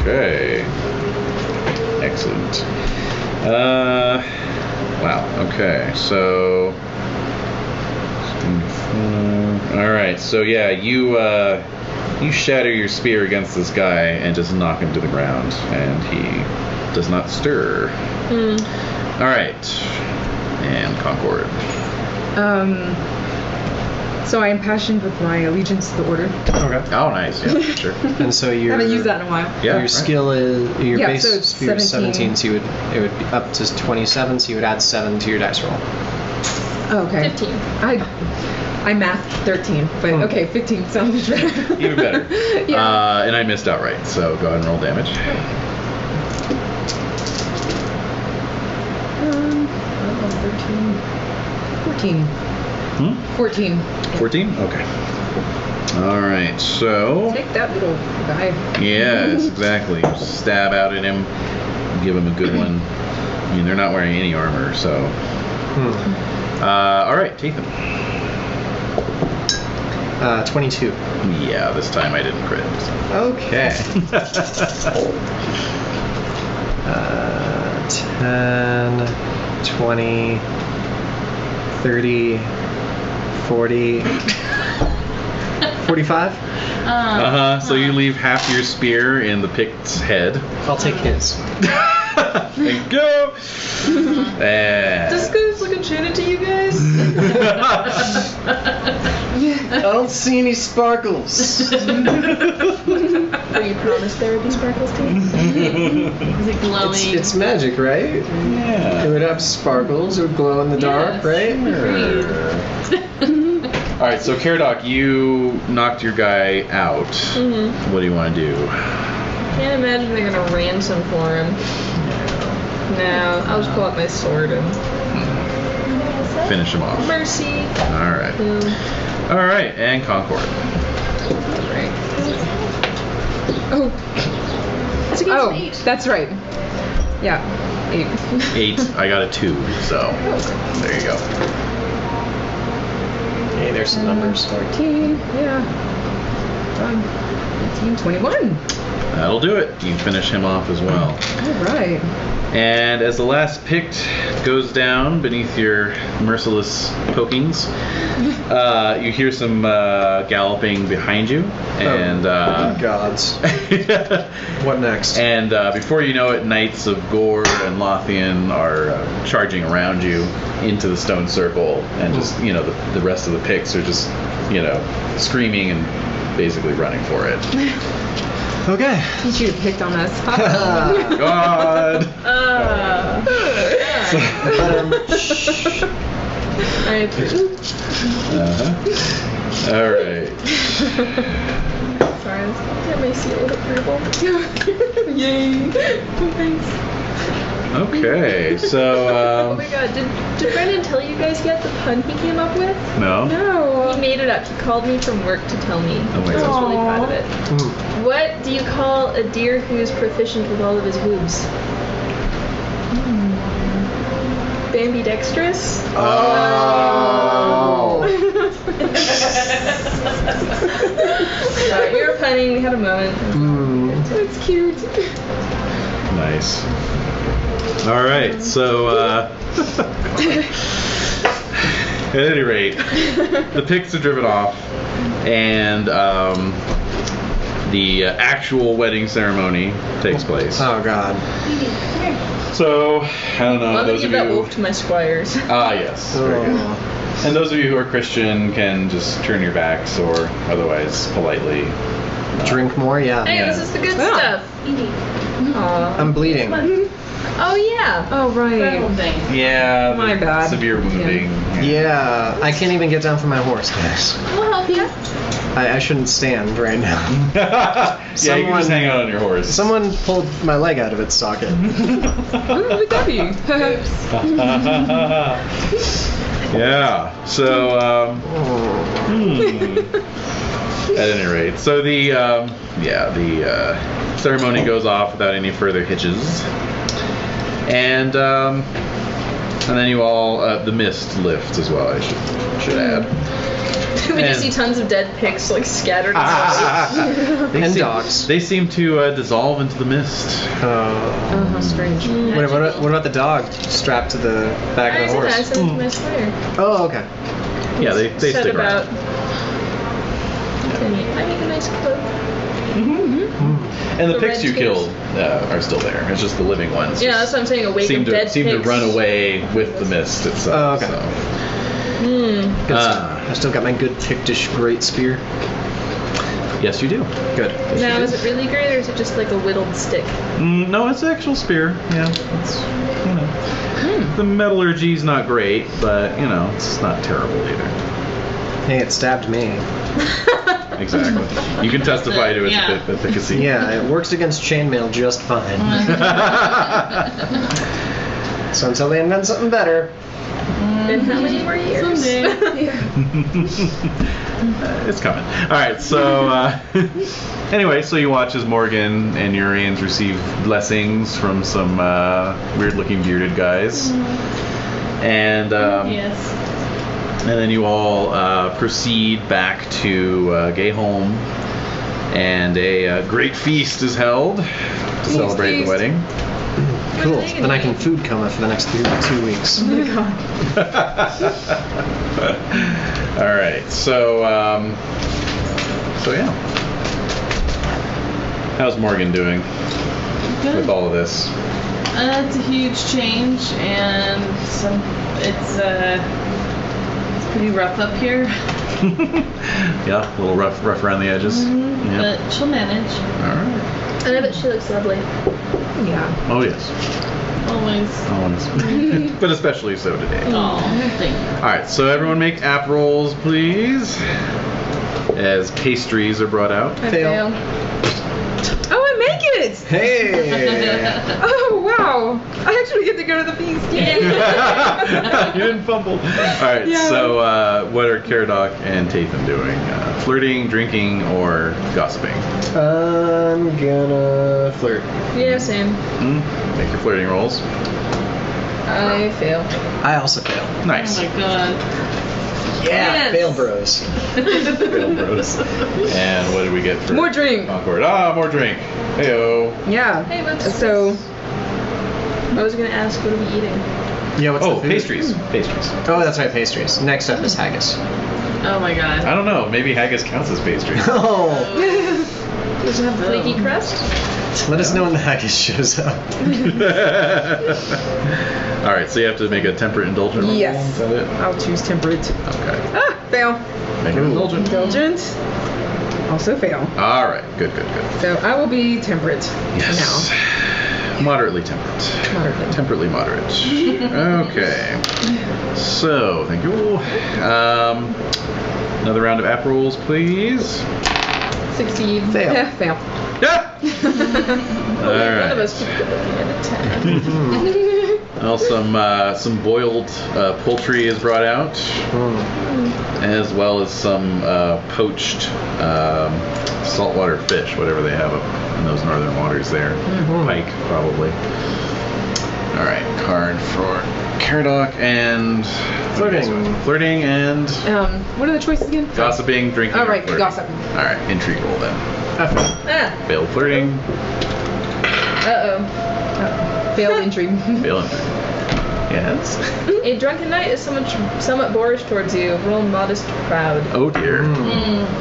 S7: Okay. Excellent. Wow. Okay. So. All right. So yeah, you shatter your spear against this guy and just knock him to the ground, and he does not stir. All right. And Concord.
S6: So I impassioned with my allegiance to the order.
S3: Okay.
S7: Oh, nice. Yeah, sure.
S3: And so
S6: I
S3: your
S6: haven't used that in a while.
S7: Yeah.
S3: your
S7: right.
S3: skill is your
S6: Yeah,
S3: base
S6: so it's
S3: spear is
S6: 17.
S3: 17, so it would be up to 27, so you would add 7 to your dice roll.
S6: Oh, okay.
S4: 15.
S6: I mathed 13, but okay, 15 sounds better.
S7: Even better.
S6: Yeah.
S7: And I missed outright, so go ahead and roll damage.
S6: 14. 14.
S7: 14? Okay. All right, so...
S6: Take that little guy.
S7: Yes, exactly. Stab out at him, give him a good one. I mean, they're not wearing any armor, so... all right, Tathan.
S3: 22.
S7: Yeah, this time I didn't crit.
S3: Okay. 10, 20, 30, 40, 45.
S7: So you leave half your spear in the Pict's head.
S3: I'll take his.
S7: Thank you. And...
S4: This guy's looking shaded to you guys?
S3: I don't see any sparkles.
S5: Were you promised there would be sparkles too?
S2: Is it glowing?
S3: It's magic, right? It
S7: Yeah.
S3: would have sparkles. It would glow in the dark, right?
S7: All right, so Caradoc, you knocked your guy out. What do you want to do?
S4: Can't imagine they're gonna ransom for him. No, I'll just pull out my sword and
S7: Finish him off.
S4: mercy.
S7: All right. All right, and Concord.
S4: Right.
S6: Oh,
S4: It's against 8.
S6: that's right. Yeah, 8.
S7: 8. I got a 2, so there you go.
S3: Hey, there's some numbers.
S6: 14, yeah. 18, 21.
S7: That'll do it. You finish him off as well.
S6: All right.
S7: And as the last Pict goes down beneath your merciless pokings, you hear some galloping behind you, and
S3: Gods. What next?
S7: and before you know it, knights of Gore and Lothian are charging around you into the stone circle, and just the rest of the Picts are just screaming and basically running for it.
S3: Okay.
S6: Teach you to pick on us.
S7: God.
S4: I approve.
S7: All right.
S4: Sorry, I got my seal of approval. Yay! Thanks.
S7: Okay, so
S4: Oh my god, did Brendan tell you guys yet the pun he came up with?
S7: no.
S6: No.
S4: He made it up. He called me from work to tell me.
S7: Oh my
S4: I was
S7: gosh.
S4: really proud of it. What do you call a deer who's proficient with all of his hooves? Ambidextrous?
S3: Oh.
S4: Sorry, you were punning. We had a moment.
S6: That's cute.
S7: Nice. All right, so at any rate, the Picts are driven off, and the actual wedding ceremony takes place.
S3: Oh God.
S7: So I don't know.
S4: Let me
S7: Those
S4: give
S7: of
S4: that
S7: you.
S4: wolf to my squires.
S7: Ah, yes. Very good. And those of you who are Christian can just turn your backs, or otherwise politely.
S3: Drink more, yeah.
S4: Hey,
S7: Yeah.
S4: this is the good
S6: Yeah.
S4: stuff.
S6: Aw.
S3: I'm bleeding.
S4: Oh yeah.
S6: Oh, right.
S7: Yeah.
S6: My
S7: the
S6: bad.
S7: Severe wounding.
S3: Yeah, I can't even get down from my horse, guys.
S4: We'll help you.
S3: I shouldn't stand right now.
S7: Yeah, you can
S3: Someone-
S7: just hang out on your horse.
S3: Someone pulled my leg out of its socket.
S6: Who would that be?
S7: Yeah. So, at any rate, so the ceremony goes off without any further hitches, and then you all the mist lifts as well. I should add.
S4: We just see tons of dead pigs like scattered.
S7: They
S3: And
S7: seem-
S3: dogs.
S7: They seem to dissolve into the mist.
S6: Oh, how strange.
S3: Wait, what about the dog strapped to the back
S4: I
S3: of the
S4: said
S3: horse?
S4: I sent it to my squire.
S3: Oh, okay.
S7: Yeah, they
S4: Said
S7: stick
S4: about.
S7: around.
S4: I make a nice cloak.
S7: And the
S4: The
S7: pigs
S4: red
S7: you
S4: pigs.
S7: killed are still there. It's just the living ones.
S4: Yeah, that's what I'm saying. A wake
S7: seem
S4: of
S7: to
S4: dead
S7: seem to
S4: pigs.
S7: run away with the mist itself.
S3: Oh, okay.
S7: So.
S3: Good stuff. I still got my good Pictish great spear.
S7: Yes, you do.
S3: Good.
S4: Now, is it really great or is it just like a whittled stick?
S7: No, it's an actual spear. Yeah, it's the metallurgy's not great, but it's not terrible either.
S3: Hey, it stabbed me.
S7: Exactly. You can testify to its efficacy.
S3: Yeah, it works against chainmail just fine. So until they invent something better.
S4: In how many more years?
S7: It's coming. All right. So anyway, so you watch as Morgan and Urians receive blessings from some weird-looking bearded guys, and
S2: Yes.
S7: and then you all proceed back to Gayholm, and a great feast is held to celebrate the wedding.
S3: Cool. Then I can food coma for the next 2 weeks.
S6: Oh my god.
S7: All right, so yeah, how's Morgan doing with all of this?
S2: It's a huge change, and it's pretty rough up here.
S7: Yeah, a little rough around the edges. Yeah.
S2: But she'll manage.
S7: All right.
S4: I know that she looks lovely.
S6: Yeah.
S7: Oh yes,
S2: Always.
S7: always, but especially so today.
S2: Oh, thank you.
S7: All right, so everyone make app rolls, please, as pastries are brought out.
S4: I
S3: Fail.
S6: Oh, I make it!
S3: Hey!
S6: Oh, wow. I actually get to go to the feast. Yay.
S7: You didn't fumble. All right,
S6: Yeah.
S7: so what are Caradoc and Tathan doing? Flirting, drinking, or gossiping?
S3: I'm gonna flirt.
S4: Yeah, same.
S7: Make your flirting rolls.
S4: I fail.
S3: I also fail.
S7: Nice.
S2: Oh my god.
S3: Yeah,
S2: Yes.
S3: fail bros.
S7: Fail bros. And what did we get for
S6: More drink.
S7: Concord? More drink. Heyo.
S6: Yeah.
S4: Hey, what's
S6: So,
S4: I was gonna ask, what are we eating?
S3: Yeah, what's the food?
S7: Pastries. Pastries.
S3: Oh, that's right, pastries. Next up is haggis.
S2: Oh my god.
S7: I don't know. Maybe haggis counts as pastries.
S3: Oh!
S4: Does it have flaky crust?
S3: Let us know when the haggis shows up.
S7: All right, so you have to make a temperate indulgent roll.
S6: Yes.
S7: Is that it?
S6: I'll choose temperate.
S7: Okay.
S6: Ah, fail.
S7: Make it indulgent.
S6: Indulgent. Also fail.
S7: All right. Good.
S6: So I will be temperate
S7: Yes. Moderately temperate.
S6: now. Moderately.
S7: Temperately moderate. Okay. So, thank you. Another round of app rolls, please.
S6: Succeed.
S3: Fail.
S6: Fail.
S7: Yeah. All
S5: None of
S7: right.
S5: us could be looking at a 10.
S7: Well, some boiled poultry is brought out, as well as some poached saltwater fish, whatever they have up in those northern waters there. Pike, probably. All right, card for Caradoc and flirting and
S6: What are the choices again?
S7: gossiping, drinking.
S6: Oh,
S7: or
S6: right,
S7: flirting.
S6: gossip.
S7: All right, intrigue roll then.
S6: Ah.
S7: Failed flirting,
S5: Uh-oh.
S6: Failed intrigue.
S7: failed intrigue. Yes.
S5: A drunken knight is somewhat boorish towards you. Roll modest proud.
S7: Oh dear.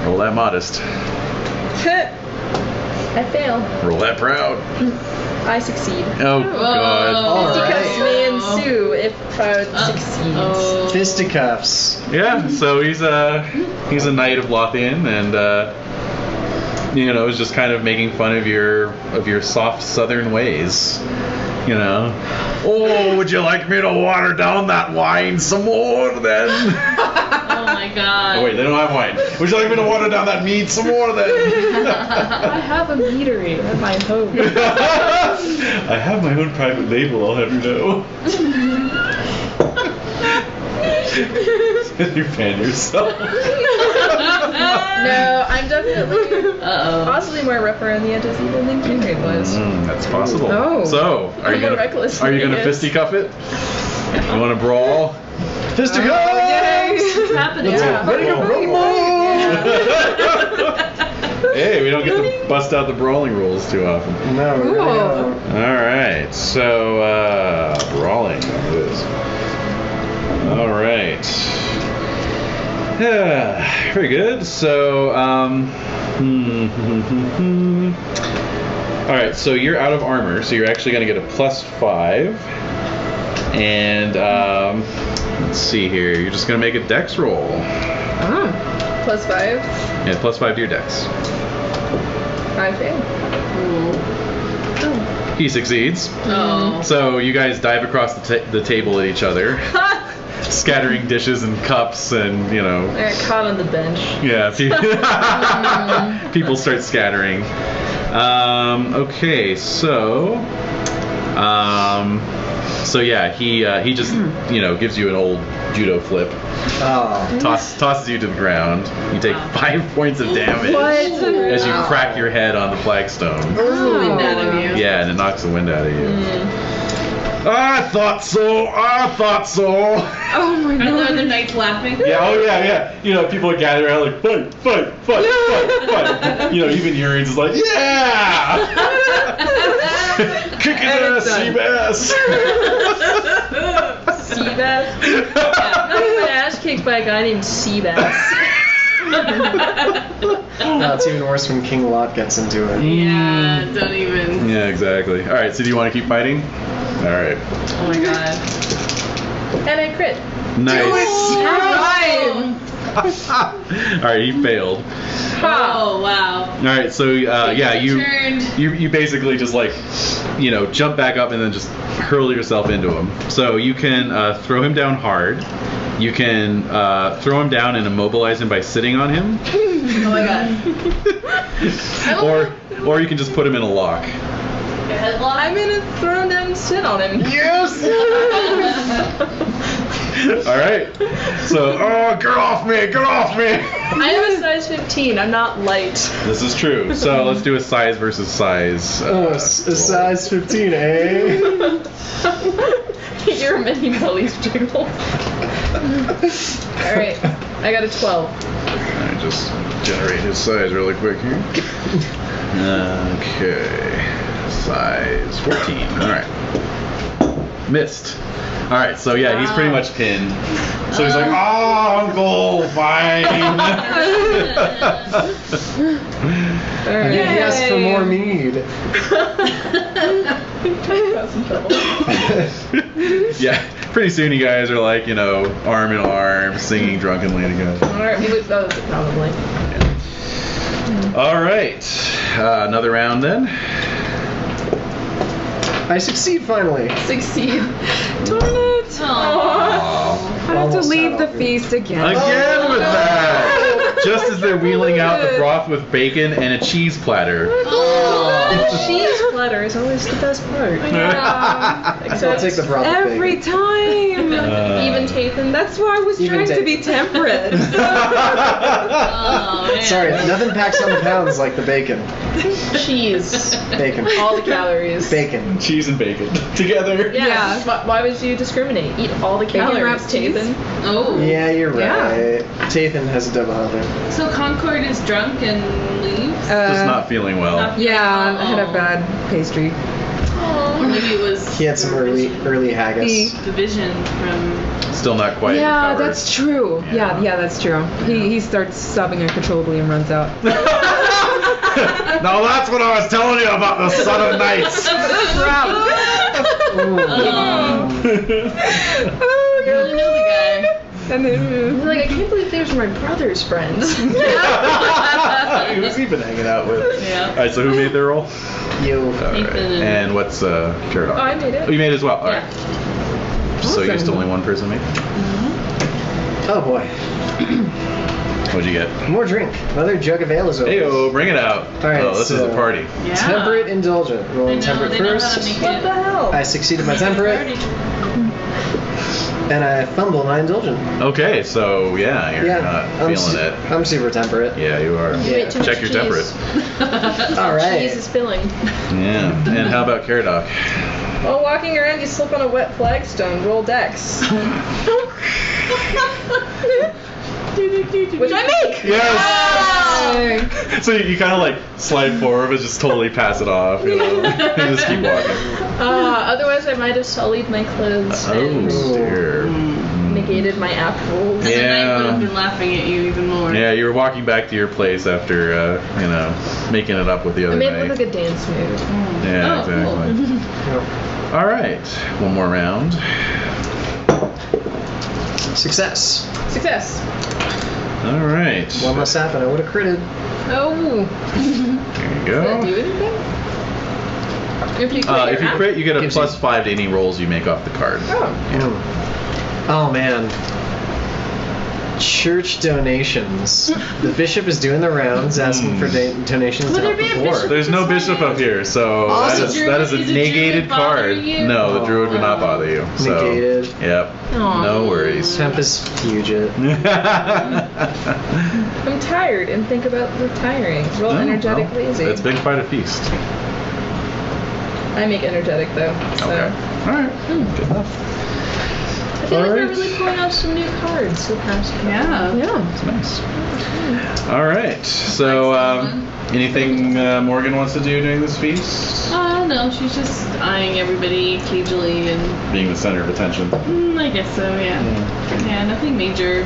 S7: Roll that modest.
S5: I fail.
S7: Roll that proud.
S5: I succeed.
S7: Oh god.
S5: Fisticuffs may ensue if proud succeeds.
S3: Fisticuffs.
S7: Yeah, so he's a knight of Lothian, and is just kind of making fun of your soft southern ways. Oh, would you like me to water down that wine some more then?
S2: Oh my god.
S7: Oh wait, they don't have wine. Would you like me to water down that mead some more then?
S5: I have a meadery at my home.
S7: I have my own private label, I'll have you know. You fan yourself.
S5: No, I'm definitely possibly more rough around the edges even than Kincaid was.
S7: That's possible.
S6: Oh.
S7: So, are you
S5: more
S7: gonna
S5: reckless
S7: are you
S5: than
S7: gonna
S5: he is.
S7: fisticuff it? You want to brawl?
S3: Fisticuffs!
S5: What's happening?
S3: Yeah. Ready to rumble!
S7: Hey, we don't get to bust out the brawling rules too often.
S3: No, we really don't.
S7: All right, so brawling it is. All right. Very good. So, all right. So you're out of armor, so you're actually going to get a +5. And let's see here. You're just going to make a dex roll.
S5: +5.
S7: Yeah, +5 to your dex.
S5: I fail.
S7: He succeeds.
S2: Oh.
S7: So you guys dive across the table at each other, scattering dishes and cups, and
S5: I got caught on the bench.
S7: yeah, people start scattering. Okay, so yeah, he just gives you an old judo flip,
S3: Oh.
S7: tosses you to the ground. You take 5 points of damage as you crack your head on the flagstone.
S2: Wind out of you.
S7: Yeah, and it knocks the wind out of you. I thought so.
S6: Oh my
S2: Are the
S6: god.
S2: other knights laughing?
S7: Yeah, oh yeah. People are gathering around like, fight. Even Urine's is like, yeah! Kick his ass, Seabass!
S5: Seabass? I got my ass kicked by a guy named Seabass.
S3: No, it's even worse when King Lot gets into it.
S2: Yeah, don't even.
S7: Yeah, exactly. Alright, so do you want to keep fighting? Alright.
S2: Oh my god.
S5: And I crit.
S7: Nice.
S2: Oh,
S7: Alright, he failed.
S2: oh wow.
S7: Alright, so you
S2: turned.
S7: you basically just jump back up and then just hurl yourself into him. So you can throw him down hard. You can throw him down and immobilize him by sitting on him.
S2: Oh my god.
S7: or you can just put him in a lock.
S2: Headlock?
S5: I'm gonna throw him down and sit on him.
S7: Yes! Alright. So, get off me!
S5: I am a size 15. I'm not light.
S7: This is true. So let's do a size versus size.
S3: A size 15, eh?
S5: Your mini belly's jiggle. Alright. I got a 12.
S7: Alright, just generate his size really quick here. Okay. Size 14. Alright. Missed. Alright, so yeah, he's pretty much pinned. So he's like, Uncle, fine.
S3: And he asked for more mead.
S7: Yeah, pretty soon you guys are like, arm in arm, singing drunkenly together.
S5: Alright, probably.
S7: All right. Another round then.
S3: I succeed finally.
S5: Succeed.
S6: Darn it.
S2: Aww.
S6: I have to
S3: Almost
S6: leave
S3: not
S6: the
S3: all
S6: feast again.
S7: Again with that. Just as they're wheeling out the broth with bacon and a cheese platter.
S2: Oh.
S4: Cheese platter is always the best part.
S6: Yeah.
S3: So I'll take the broth with
S6: Every
S3: bacon.
S6: time.
S4: Even Tathan.
S6: That's why I was
S3: Even
S6: trying to be
S3: Tathan.
S6: temperate.
S2: Oh, man.
S3: Sorry, nothing packs on the pounds like the bacon.
S4: Cheese.
S3: Bacon.
S4: All the calories.
S3: Bacon.
S7: Cheese and bacon together.
S4: Yeah. Why would you discriminate? Eat all the
S6: Bacon
S4: calories,
S6: wrapped cheese?
S4: Tathan.
S2: Oh.
S3: Yeah, you're right.
S6: Yeah.
S3: Tathan has a double helper.
S2: So Concord is drunk and leaves?
S7: Just not feeling well.
S6: Yeah, I had a bad pastry.
S2: Or maybe it was
S3: He had some early haggis.
S2: the vision from...
S7: Still not quite
S6: Yeah,
S7: recovered.
S6: that's true.
S7: Yeah.
S6: Yeah, that's true. He starts sobbing uncontrollably and runs out.
S7: Now that's what I was telling you about the Son of Knights.
S6: Oh,
S2: I really know the guy.
S6: And then
S4: He's like, I can't believe these are my brother's friends.
S7: Who's he been hanging out with?
S2: Yeah.
S7: All right, so who made their roll?
S3: You.
S7: All right.
S2: Nathan and-
S7: And what's Carrot?
S4: Oh, I made it.
S7: Oh, you made it as well. All right.
S4: Yeah.
S7: So you
S6: Awesome.
S7: still only one person made?
S3: Oh boy.
S7: What'd you get?
S3: More drink. Another jug of ale is over.
S7: Heyo, bring it out.
S3: All right,
S7: oh, this is
S3: so-
S7: a party.
S2: Yeah.
S3: Temperate indulgent.
S2: I
S3: Rolling
S2: know,
S3: temperate
S2: they know how
S3: first.
S2: to make
S4: What
S2: it.
S4: the hell?
S3: I succeeded my temperate, and I fumble my indulgent.
S7: Okay, so yeah, you're not feeling it.
S3: I'm super temperate.
S7: Yeah, you are.
S3: Yeah.
S4: Way too much
S7: Check your
S4: cheese.
S7: temperate.
S3: All right.
S4: Cheese is filling.
S7: Yeah. And how about Carrot?
S4: While walking around, you slip on a wet flagstone. Roll dex. Which I make!
S7: Yes. So you kind of like slide forward, but just totally pass it off, you know, and just keep walking.
S4: Otherwise, I might have sullied my clothes and
S7: Oh dear.
S4: negated my actual.
S2: And the knight would
S7: Yeah.
S2: have been laughing at you even more.
S7: Yeah, you were walking back to your place after, you know, making it up with the
S4: I
S7: other
S4: made it
S7: night.
S4: look like a dance move.
S7: Yeah,
S2: Oh,
S7: exactly.
S3: Yep.
S7: All right, one more round.
S3: Success.
S4: Success.
S7: All right.
S3: One less happen. I would have critted.
S4: Oh.
S7: There you
S4: Does that do
S7: go.
S4: anything? If you crit,
S7: If you
S4: you're
S7: crit, you get a
S3: Gives
S7: plus 5 to any rolls you make off the card.
S4: Oh.
S3: Oh man. Church donations. The bishop is doing the rounds, asking for donations
S2: Would
S3: to
S2: there
S3: help
S2: be
S3: the
S2: a
S3: poor.
S2: bishop?
S7: There's no bishop up here, so
S3: Awesome.
S7: that is a
S2: Is the
S7: negated
S2: druid bothering
S7: card.
S2: you?
S7: No, the druid would not bother you. So,
S3: Negated.
S7: Yep. No worries.
S3: Tempest Fugit.
S4: I'm tired and think about retiring. Roll energetic lazy.
S7: It's been quite a feast.
S4: I make energetic though. So.
S7: Okay. All right. Good enough.
S4: I feel like we're
S7: Alright.
S4: really pulling out some new cards the past couple.
S2: Yeah.
S4: Yeah.
S7: It's nice. All right. So, anything Morgan wants to do during this feast?
S2: No, she's just eyeing everybody cagily and
S7: Being the center of attention.
S2: I guess so, yeah. Yeah, nothing major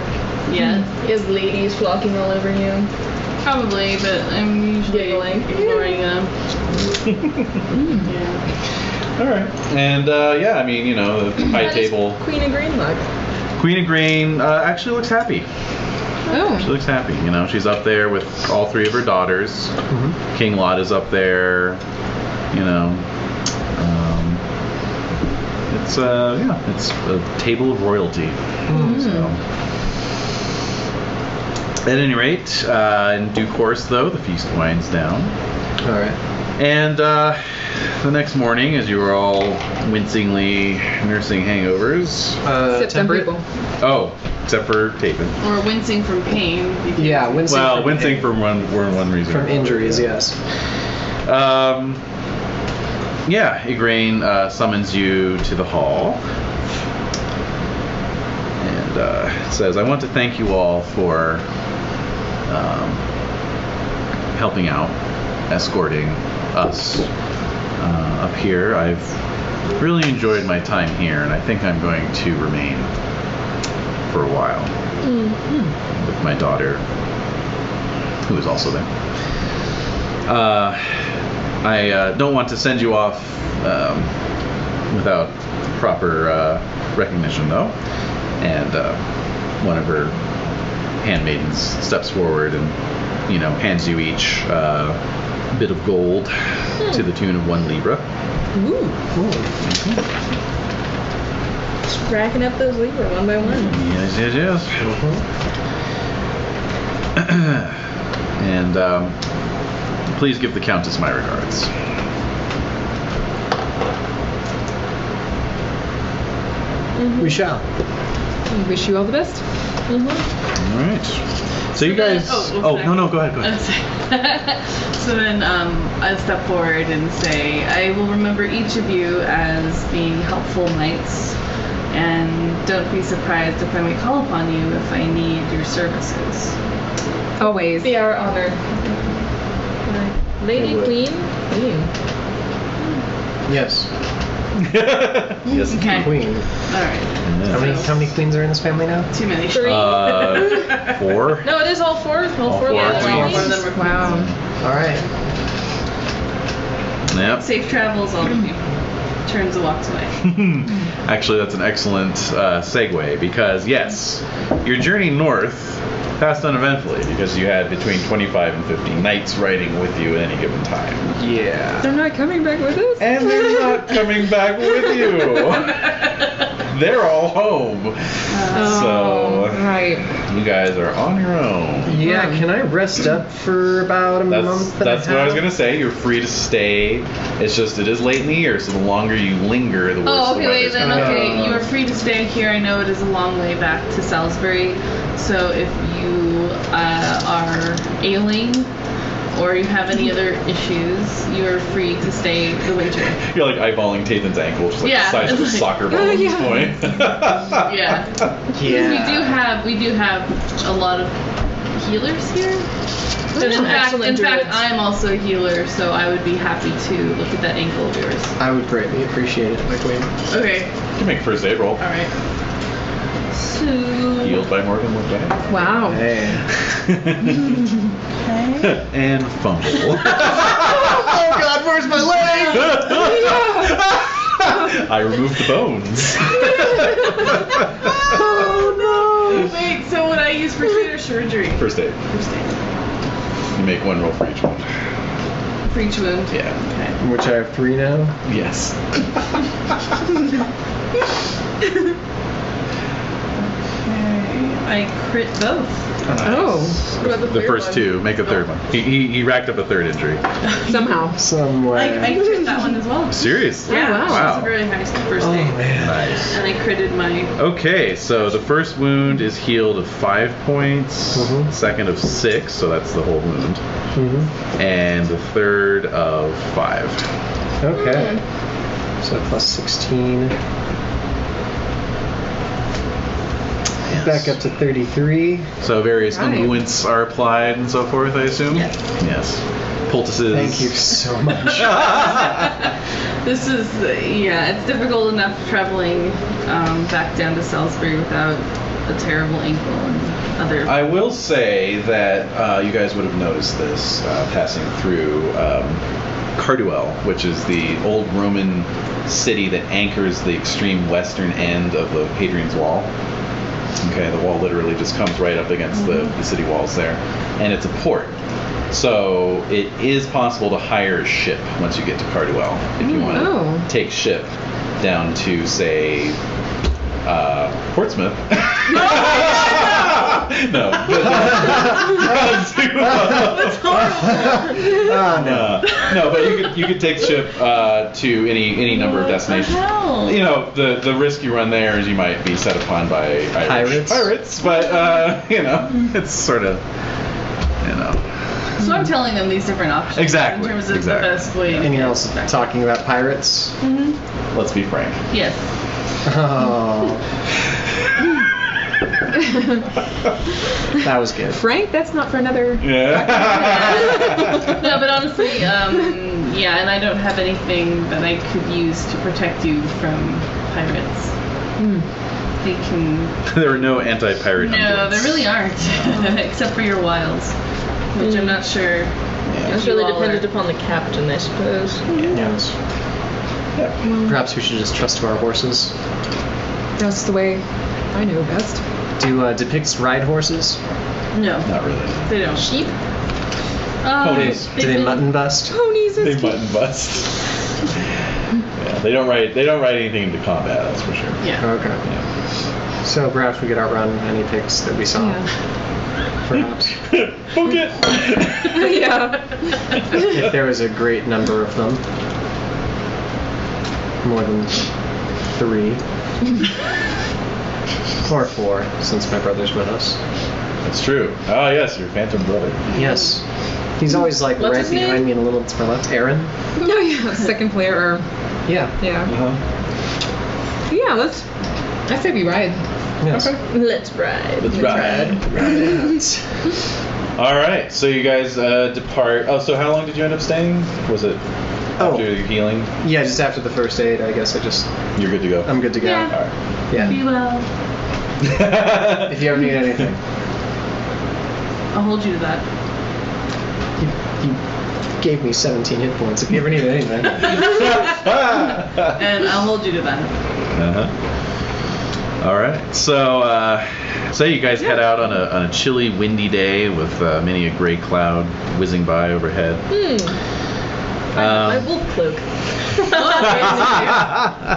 S2: yet.
S4: Is ladies flocking all over you?
S2: Probably, but I'm usually
S4: Giggling.
S2: ignoring them. Yeah.
S7: All right. And yeah, I mean, you know, the high
S4: That is
S7: table.
S4: Queen of Green luck.
S7: Queen of Green actually looks happy.
S6: Oh.
S7: She looks happy. You know, she's up there with all 3 of her daughters. King Lot is up there. You know, it's yeah, it's a table of royalty. So, at any rate, in due course, though, the feast winds down.
S3: All right.
S7: And the next morning, as you were all wincingly nursing hangovers,
S6: Except some
S3: Temperate.
S6: people.
S7: oh, except for Taven.
S2: Or wincing from pain. because-
S3: Yeah, wincing.
S7: Well,
S3: from
S7: wincing
S3: pain.
S7: from one reason.
S3: From injuries, yes.
S7: Yeah, Igraine summons you to the hall and says, I want to thank you all for helping out, escorting us up here. I've really enjoyed my time here, and I think I'm going to remain for a while with my daughter, who is also there. I don't want to send you off without proper recognition, though. And one of her handmaidens steps forward and hands you each a bit of gold to the tune of 1 libra.
S6: Ooh.
S5: Just racking up those libra one by one.
S7: Yes. And please give the Countess my regards.
S3: We shall.
S6: We wish you all the best.
S7: All right. So you guys. No, go ahead.
S2: So then I step forward and say, I will remember each of you as being helpful knights, and don't be surprised if I may call upon you if I need your services.
S6: Always.
S5: Be our honor. Lady, queen.
S3: Yes.
S7: Yes,
S2: Okay.
S3: Queen.
S2: Alright.
S3: How many queens are in this family now?
S2: Too many.
S5: 3.
S7: 4.
S5: No, it is all 4. All 4
S7: four.
S5: of
S2: All
S5: them.
S2: 4 of them were
S6: Wow.
S3: All right.
S7: Yep.
S2: Safe travels, all of you. Turns and walks away.
S7: Actually, that's an excellent segue because, yes, your journey north passed uneventfully because you had between 25 and 50 knights riding with you at any given time.
S3: Yeah.
S6: They're not coming back with us?
S7: And they're not coming back with you. They're all home. So,
S6: right.
S7: you guys are on your own.
S3: Yeah, can I rest up for about a month and
S7: That's
S3: a
S7: what I was
S3: half?
S7: going to say. You're free to stay. It's just, it is late in the year, so the longer you linger, the worse
S2: Oh,
S7: the
S2: okay, wait,
S7: weather's
S2: then,
S7: gonna
S2: okay.
S7: be.
S2: You are free to stay here. I know it is a long way back to Salisbury. So if you are ailing or you have any other issues, you are free to stay the winter.
S7: You're like eyeballing Tathan's ankle, just like
S2: Yeah,
S7: the size of a
S2: it's like-
S7: soccer ball at this point.
S2: Yeah.
S3: Yeah.
S2: We do have a lot of healers here.
S5: There's some excellent
S2: in fact,
S5: druids.
S2: I'm also a healer, so I would be happy to look at that ankle of yours.
S3: I would greatly appreciate it, my queen.
S2: Okay.
S7: You can make a first aid roll.
S2: All right. So.
S7: Healed by more than one guy.
S6: Wow.
S3: Hey.
S7: And fumble.
S3: Oh God, where's my leg?
S7: I removed the bones.
S2: Oh no! Wait, so what I use for theater surgery?
S7: First aid.
S2: First aid.
S7: You make 1 roll for each one.
S2: For each wound?
S7: Yeah.
S2: Okay.
S3: Which I have 3 now.
S7: Yes.
S2: I crit both.
S6: Oh.
S5: What about
S7: The
S5: third
S7: first
S5: one?
S7: 2. Make a third one. He racked up a third injury.
S6: Somehow.
S3: Somewhere.
S2: I crit that one as well.
S7: Serious?
S2: Yeah,
S6: wow.
S2: That's a really high first
S3: Oh
S2: aid.
S3: man.
S7: Nice.
S2: And I critted my.
S7: Okay, so the first wound is healed of 5 points,
S3: Mhm.
S7: second of 6, so that's the whole wound,
S3: Mm-hmm.
S7: and the third of 5.
S3: Okay. So plus 16.
S7: Yes.
S3: Back up to 33.
S7: So various
S6: Right.
S7: unguents are applied and so forth, I assume?
S2: Yes.
S7: Yes. Poultices.
S3: Thank you so much.
S2: This is, it's difficult enough traveling back down to Salisbury without a terrible ankle and other.
S7: I will say that you guys would have noticed this passing through Carduel, which is the old Roman city that anchors the extreme western end of the Hadrian's Wall. Okay, the wall literally just comes right up against the city walls there, and it's a port. So it is possible to hire a ship once you get to Carduel if you want to
S6: Oh.
S7: take ship down to, say, Portsmouth. No. No, but you could take ship to any number of destinations.
S2: What the hell?
S7: You know, the risk you run there is you might be set upon by Irish
S3: Pirates?
S7: but it's sort of,
S2: So I'm telling them these different options.
S7: Exactly,
S2: In terms of
S7: exactly.
S2: the best way.
S3: And you're also talking about pirates?
S7: let's be frank.
S2: Yes.
S3: Oh. That was good.
S6: Frank, that's not for another.
S7: Yeah.
S2: No, but honestly, and I don't have anything that I could use to protect you from pirates. They can.
S7: There are no anti-pirate.
S2: No,
S7: unguents.
S2: there really aren't, except for your wilds, which I'm not sure.
S5: It's really dependent upon the captain, I suppose.
S3: Yes. Perhaps we should just trust to our horses.
S6: That's the way I know best.
S3: Do Picts ride horses?
S2: No,
S7: Not really.
S2: they don't.
S5: Sheep?
S7: Ponies.
S3: Do they mutton bust?
S6: Ponies
S7: They
S6: is
S7: mutton bust. Yeah, they don't write anything into combat, that's for sure.
S2: Yeah.
S3: Okay.
S7: Yeah.
S3: So perhaps we could outrun any Picts that we saw. Perhaps.
S7: Book it!
S6: Yeah.
S3: If there was a great number of them. More than 3. Or 4, since my brother's with us.
S7: That's true. Oh, yes, your phantom brother.
S3: Yes. He's always like
S5: What's
S3: right
S5: his
S3: behind
S5: name?
S3: me and a little to my left. Aaron?
S6: Oh yeah, second player.
S3: Yeah.
S6: Yeah.
S7: Uh-huh.
S6: Yeah, I say we ride.
S3: Yes.
S5: Let's ride.
S7: Let's ride. All right, so you guys depart. Oh, so how long did you end up staying? Was it after your healing?
S3: Yeah, just after the first aid, I guess
S7: You're good to go.
S3: I'm good to go.
S2: Yeah.
S7: All right.
S3: Yeah.
S2: Be well.
S3: If you ever need anything.
S2: I'll hold you to that.
S3: You gave me 17 hit points. If you ever need anything.
S2: And I'll hold you to that.
S7: Uh-huh. All right. So you guys head out on a chilly, windy day with many a gray cloud whizzing by overhead.
S5: My wolf cloak.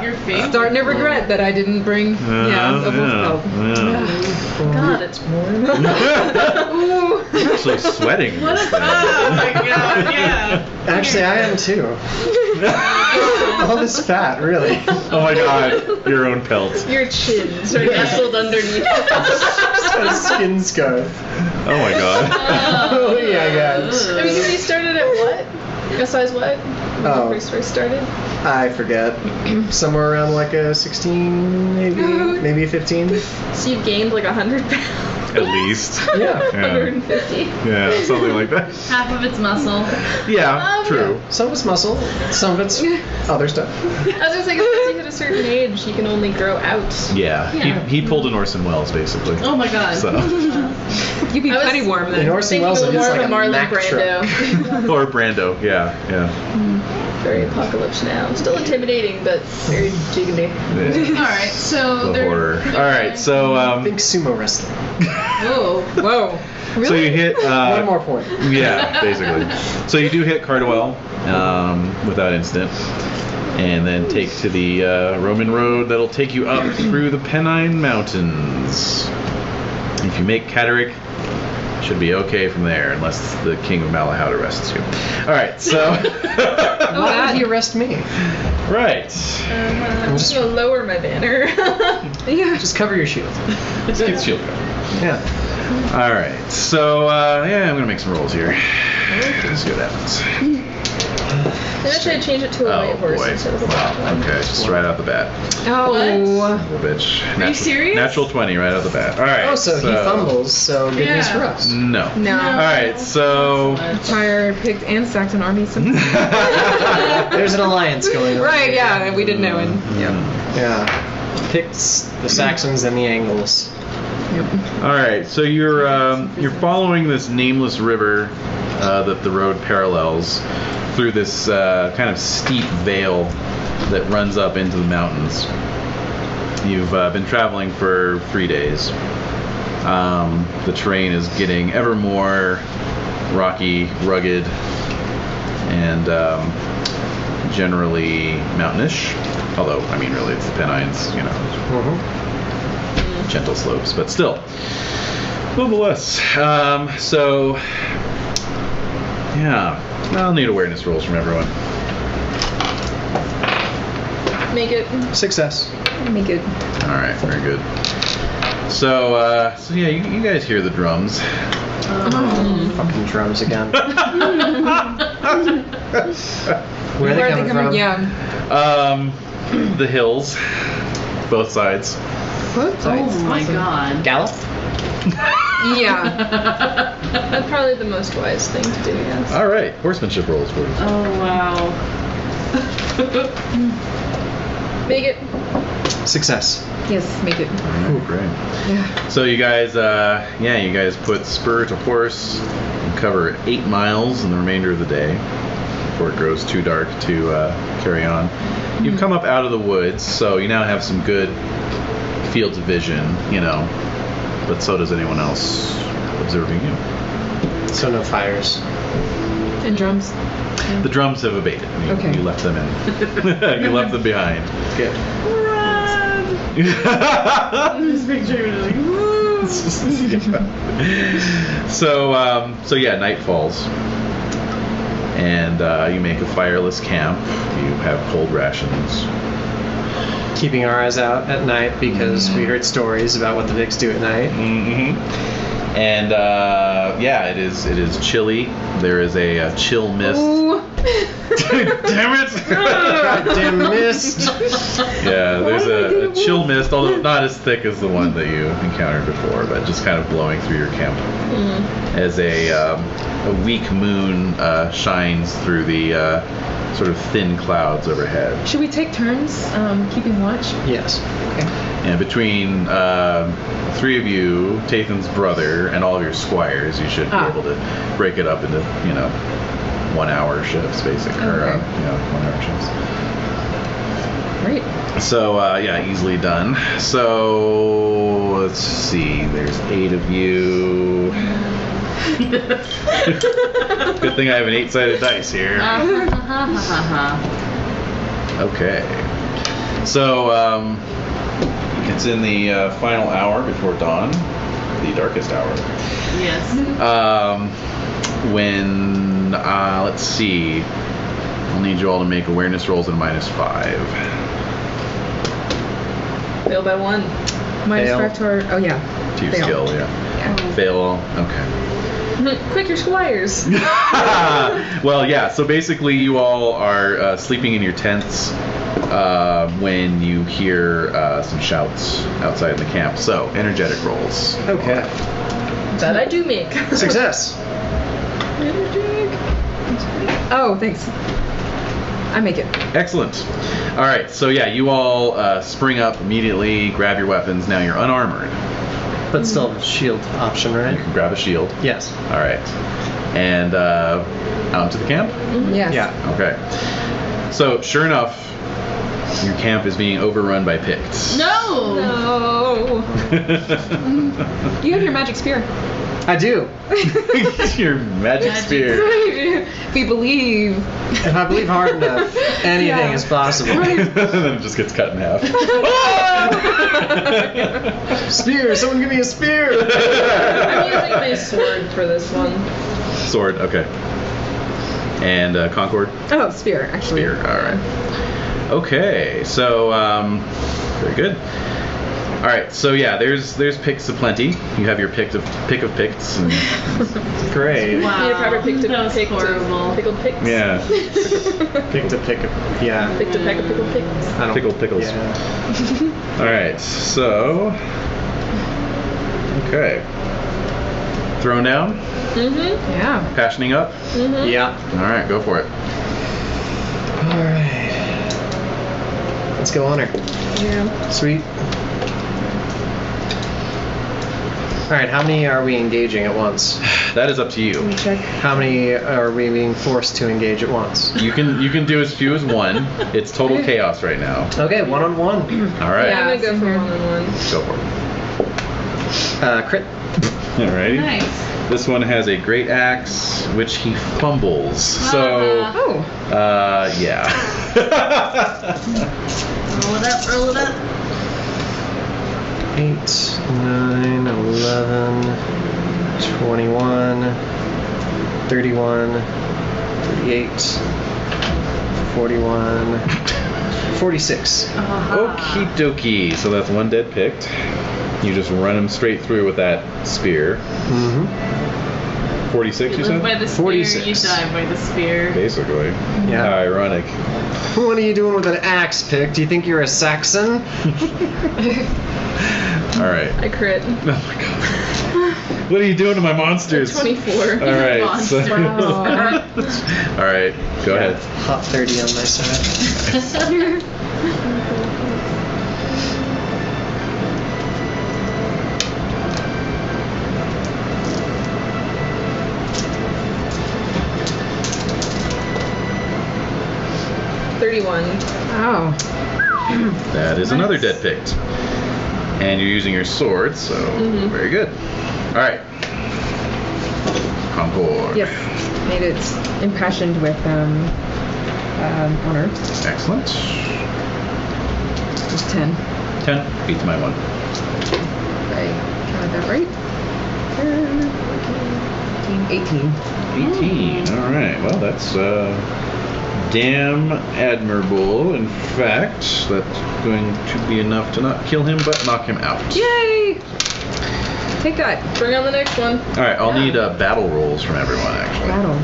S2: Your face.
S6: Starting to regret that I didn't bring. Yeah, a wolf cub.
S5: God, it's warm.
S7: I'm actually sweating.
S2: What
S7: this
S2: is
S7: thing.
S2: that? Oh my god, yeah.
S3: Actually, I am too. All this fat, really.
S7: Oh my god, your own pelt.
S5: Your chins are nestled underneath.
S3: Just got a skin scarf.
S7: Oh my god.
S3: Oh yeah, guys.
S5: I mean, we started at what? A size what? When
S3: Oh.
S5: we first started?
S3: I forget. Somewhere around like a 16, maybe a 15.
S5: So you've gained like 100 pounds.
S7: At least.
S3: Yeah.
S5: 150.
S7: Yeah, something like that.
S2: Half of it's muscle.
S7: Yeah, true.
S3: Some of it's muscle, some of it's other stuff.
S5: I was gonna say, 'cause once you hit a certain age, you can only grow out.
S7: Yeah,
S2: Yeah.
S7: He pulled an Orson Welles basically.
S2: Oh my god.
S7: So.
S6: You'd be
S5: I was
S6: plenty warm
S3: In
S6: then.
S3: Orson
S5: Thinking
S3: Welles,
S5: of
S3: it's
S5: more
S3: like
S5: of a Marlon
S3: Mack
S5: Brando.
S7: Or Brando, yeah.
S5: Very apocalypse now. Still intimidating, but very jiggly.
S7: Yeah.
S2: Alright, so
S7: The
S2: they're...
S7: horror. Alright, so
S3: Big sumo wrestling.
S2: Whoa.
S6: Whoa. Really?
S7: so you hit
S3: One more point.
S7: Yeah, basically. So you do hit Cardwell without incident, and then take to the Roman road that'll take you up through the Pennine Mountains. If you make Catterick, should be okay from there, unless the King of Malahout arrests you. All right, so
S3: Why would he arrest me?
S7: right,
S5: I'm just gonna lower my banner.
S6: Yeah.
S3: Just cover your shield.
S7: let's keep the shield going.
S3: Yeah.
S7: All right, so yeah, I'm gonna make some rolls here. Let's see what happens.
S5: Then I should change it to a
S7: Oh
S5: white horse
S7: boy!
S5: instead of a black
S7: Wow.
S5: one.
S7: Okay, just right out the bat.
S6: Oh.
S7: Little bitch.
S2: Are you serious?
S7: Natural 20 right out the bat. All right.
S3: Oh, so he fumbles, so good news for us.
S7: No.
S6: No.
S7: All right, so.
S6: Entire Pict and Saxon army.
S3: There's an alliance going on.
S6: Right. Yeah. We didn't know. And yeah.
S3: Yeah. Picts, the Saxons, and the Angles.
S7: All right, so you're following this nameless river that the road parallels through this kind of steep vale that runs up into the mountains. You've been traveling for 3 days. The terrain is getting ever more rocky, rugged, and generally mountainish. Although, I mean, really, it's the Pennines, you know, gentle slopes, but still, nonetheless. So, yeah, I'll need awareness rolls from everyone.
S5: Make it.
S3: Success.
S6: Make it.
S7: All right, very good. So yeah, you guys hear the drums.
S3: Fucking drums again. Where are they coming from?
S6: Yeah.
S7: The hills, both sides.
S6: Both sides.
S2: Oh my god.
S3: Gallop?
S6: Yeah.
S5: That's probably the most wise thing to do, yes.
S7: All right, horsemanship rolls, please.
S2: Oh wow.
S5: Make it.
S3: Success.
S6: Yes. Make it.
S7: Oh, great.
S6: Yeah.
S7: So you guys, you guys put spur to horse and cover 8 miles in the remainder of the day before it grows too dark to carry on. You've come up out of the woods, so you now have some good field of vision, you know, but so does anyone else observing you.
S3: So no fires.
S6: And drums.
S7: The drums have abated.
S6: Okay.
S7: You left them in. You left them behind.
S3: Good.
S2: Just picture it like, woo!
S7: So yeah, night falls, and you make a fireless camp. You have cold rations.
S3: Keeping our eyes out at night because we heard stories about what the Vicks do at night.
S7: Mm-hmm. And yeah, it is chilly. There is a chill mist.
S6: Ooh.
S7: Damn it!
S3: Goddamn mist.
S7: Yeah, there's a chill mist, although not as thick as the one that you encountered before, but just kind of blowing through your camp as a weak moon shines through the sort of thin clouds overhead.
S6: Should we take turns keeping watch?
S3: Yes.
S6: Okay.
S7: And between three of you, Tathan's brother, and all of your squires, you should be able to break it up into 1 hour shifts, basically, or 1 hour shifts.
S6: Great.
S7: So yeah, easily done. So let's see. There's 8 of you. Good thing I have an 8-sided dice here. Okay. So it's in the final hour before dawn, the darkest hour.
S2: Yes.
S7: When let's see. I'll need you all to make awareness rolls at -5.
S4: Fail by 1.
S6: -5 to our. Oh yeah.
S7: To your
S6: Fail.
S7: skill, yeah. Fail. Okay.
S4: Quick, your squires.
S7: Well, yeah. So basically, you all are sleeping in your tents when you hear some shouts outside the camp. So energetic rolls.
S3: Okay.
S4: That I do make.
S3: Success.
S6: Oh, thanks. I make it.
S7: Excellent. All right. So yeah, you all spring up immediately, grab your weapons. Now you're unarmored.
S3: But still have a shield option, right?
S7: You can grab a shield.
S3: Yes.
S7: All right. And out to the camp?
S6: Yes.
S3: Yeah.
S7: Okay. So, sure enough, your camp is being overrun by Picts.
S2: No!
S4: No.
S6: You have your magic spear.
S3: I do.
S7: Your magic spear.
S6: If we believe.
S3: If I believe hard enough, anything
S6: Yeah.
S3: is possible.
S7: Then it just gets cut in half.
S3: Spear! Someone give me a spear!
S4: I'm using my sword for this one.
S7: Sword, okay. And Concord?
S6: Oh, spear, actually.
S7: Spear, alright. Okay, so, very good. All right, so yeah, there's Picts aplenty. You have your pick of Picts. And
S3: Great.
S2: Wow.
S4: Need a proper pick to
S2: That was
S4: pick
S2: horrible.
S4: pickled picks.
S7: yeah,
S3: Pick to pick up. Yeah.
S4: Pick to peck of pickled picks.
S3: I don't-
S7: pickled pickles.
S3: Yeah.
S7: All right, so okay, throwing down,
S6: Yeah.
S7: passioning up.
S3: Yeah.
S7: All right, go for it.
S3: All right. Let's go on her.
S4: Yeah.
S3: Sweet. All right. How many are we engaging at once?
S7: That is up to you.
S6: Check.
S3: How many are we being forced to engage at once?
S7: You can do as few as one. It's total chaos right now.
S3: Okay, 1-on-1.
S7: All right,
S4: I'm gonna go
S6: same
S4: for
S6: here.
S4: 1-on-1.
S7: go for it.
S3: Crit.
S7: All righty.
S2: Nice.
S7: This one has a great axe, which he fumbles. So,
S6: Oh.
S7: yeah.
S2: Roll it up, roll it up.
S3: 8, 9, 11, 21, 31, 38, 41, 46.
S7: Okie dokie. So that's one dead Pict. You just run him straight through with that spear.
S3: Mm-hmm.
S7: 46, you
S2: You live by
S7: said?
S2: the spear,
S3: 46.
S2: you die by the spear.
S7: Basically.
S3: Yeah.
S7: How ironic.
S3: What are you doing with an axe, Pick? Do you think you're a Saxon?
S7: All right.
S4: I crit.
S7: Oh my god. What are you doing to my monsters?
S4: 24.
S7: All right. So,
S6: Wow.
S7: all right. Go ahead.
S3: Hot 30 on my side.
S6: Oh.
S7: That is another dead Pict. And you're using your sword, so very good. All right. Concord.
S6: Yes. Made it impassioned with honor.
S7: Excellent.
S6: It's 10.
S7: 10 beats my 1.
S6: I counted that right. 18.
S7: 18. All right. Well, that's damn admirable. In fact, that's going to be enough to not kill him, but knock him out.
S6: Yay! Take that.
S4: Bring on the next one.
S7: All right. I'll need battle rolls from everyone, actually.
S6: Battle.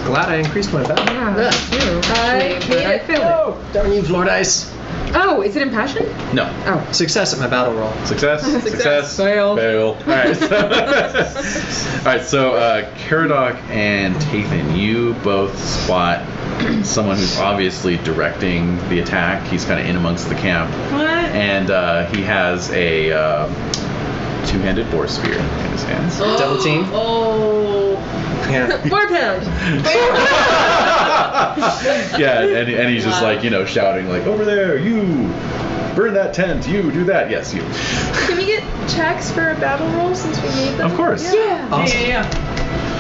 S3: Glad I increased my battle.
S6: Yeah, me too.
S4: I
S6: But I failed it.
S3: Oh, darn you, floor dice.
S6: Oh, is it impassioned?
S7: No.
S6: Oh.
S3: Success at my battle roll.
S7: Success. Success.
S6: Fail.
S7: Fail. All right. So, Caradoc and Tathan, you both spot someone who's obviously directing the attack. He's kind of in amongst the camp.
S2: What?
S7: And he has a two-handed boar spear in his hands.
S3: Double team.
S2: Oh.
S3: Yeah.
S4: 4 pound.
S7: Yeah, and he's just like, shouting like, over there, you burn that tent, you do that. Yes, you.
S4: Can we get checks for a battle roll since we made them?
S7: Of course.
S4: Yeah.
S3: Awesome.
S2: Yeah.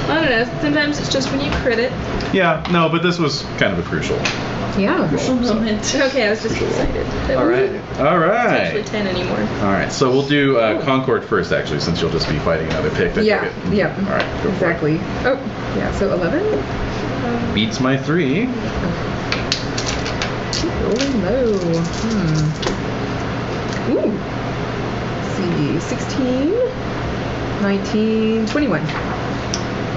S4: I don't know. Sometimes it's just when you crit it.
S7: Yeah, no, but this was kind of a crucial.
S6: Yeah.
S2: Moment.
S4: Okay, I was just excited.
S3: All right.
S7: All
S4: It's
S7: right.
S4: actually 10 anymore.
S7: All right, so we'll do Concord first, actually, since you'll just be fighting another pick. That
S6: Yeah.
S7: you get.
S6: Yeah.
S7: All right, go for it.
S6: Exactly. Oh, yeah. So 11.
S7: Beats my 3.
S6: Rolling low. Ooh. Let's see. 16, 19, 21.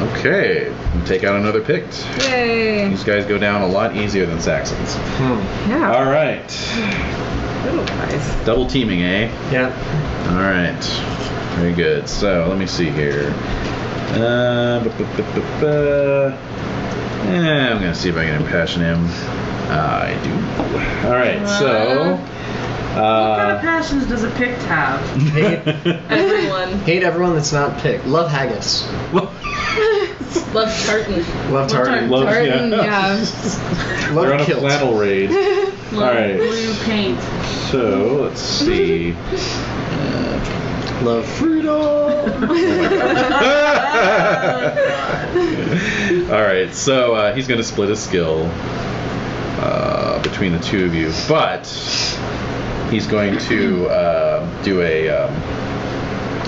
S7: Okay, take out another Pict.
S6: Yay.
S7: These guys go down a lot easier than Saxons.
S6: Yeah.
S7: All right,
S6: Little guys.
S7: double teaming, eh?
S3: Yeah.
S7: All right, very good. So let me see here. I'm gonna see if I can impassion him. I do. All right, so.
S2: What kind of passions does a Pict have?
S4: Everyone.
S3: Hate everyone that's not picked. Love haggis.
S4: Love tartan.
S3: Love tartan.
S7: Love,
S6: Tartan, yeah.
S7: They're
S3: Love
S7: on a
S3: kilt.
S7: flannel raid. All right.
S2: Blue paint.
S7: So let's see.
S3: Love freedom.
S7: All right. So he's going to split his skill between the two of you, but he's going to do a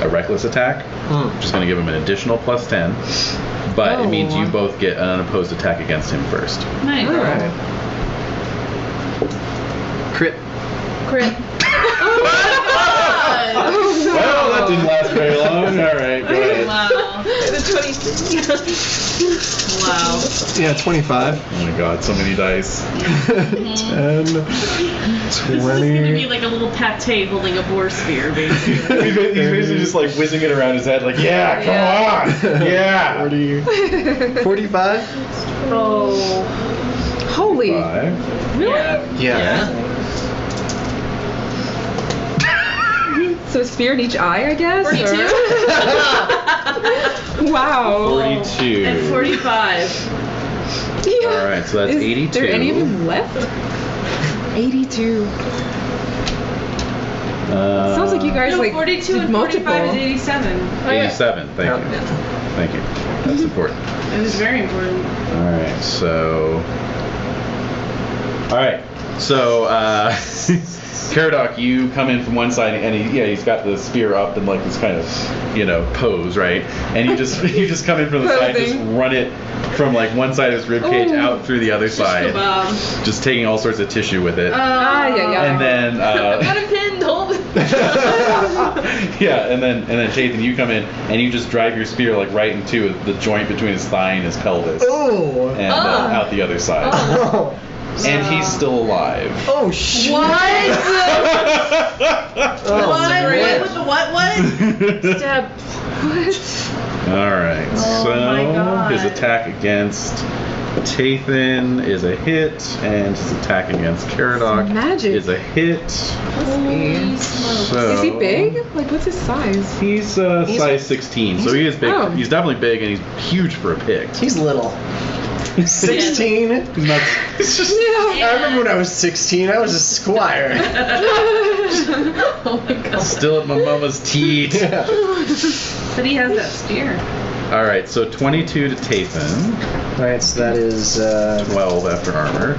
S7: reckless attack, which is going to give him an additional +10. But it means you both get an unopposed attack against him first.
S2: Nice.
S3: All right. Crit.
S4: Crit.
S7: Well, that didn't last very long. All right, go ahead.
S2: Wow.
S4: The 20.
S2: Wow.
S3: Yeah, 25.
S7: Oh my god, so many dice.
S3: 10,
S2: This is gonna be
S3: 20.
S2: like a little pate holding a boar spear, basically.
S7: He's basically just like whizzing it around his head, like, yeah, come on, yeah.
S3: 40, 45?
S2: Oh.
S6: Holy.
S7: 5.
S3: Yeah.
S6: So a spear in each eye, I guess?
S4: 42.
S6: Wow.
S7: 42.
S2: And 45.
S6: Yeah.
S7: All right, so that's
S6: Is
S7: 82.
S6: there any of them left? 82. Sounds like you guys
S2: No,
S6: like
S2: 42
S6: did
S2: and
S6: multiple.
S2: 45 is 87.
S7: 87. Thank you. Thank you. That's important.
S2: It was very important.
S7: All right, so. All right, so Caradoc, you come in from one side, and he's got the spear up in like this kind of, pose, right? And you just come in from the side, just run it from like one side of his ribcage out through the other side, just taking all sorts of tissue with it.
S6: Yeah.
S7: And then
S4: Got him pinned. Hold it.
S7: yeah, and then Tathan, you come in and you just drive your spear like right into the joint between his thigh and his pelvis,
S3: Oh.
S7: and out the other side.
S3: Oh.
S7: And he's still alive.
S3: Oh, shit.
S2: What?
S3: Oh,
S2: What?
S3: man.
S2: What? What? What?
S4: Stab.
S7: All right,
S2: Oh my
S7: so
S2: God.
S7: his attack against Tathan is a hit, and his attack against Caradoc
S6: Magic.
S7: is a hit.
S2: Holy smokes.
S7: So
S6: Is he big? Like, what's his size?
S7: He's size 16, so he is big.
S6: Oh.
S7: He's definitely big, and he's huge for a Pict.
S3: He's little. 16?
S7: He's not. It's just.
S3: I remember when I was 16, I was a squire.
S2: Oh my god.
S7: Still at my mama's teat.
S3: Yeah.
S2: But he has that spear.
S7: All right, so 22 to Tathan.
S3: Alright, so that is
S7: 12 after armor.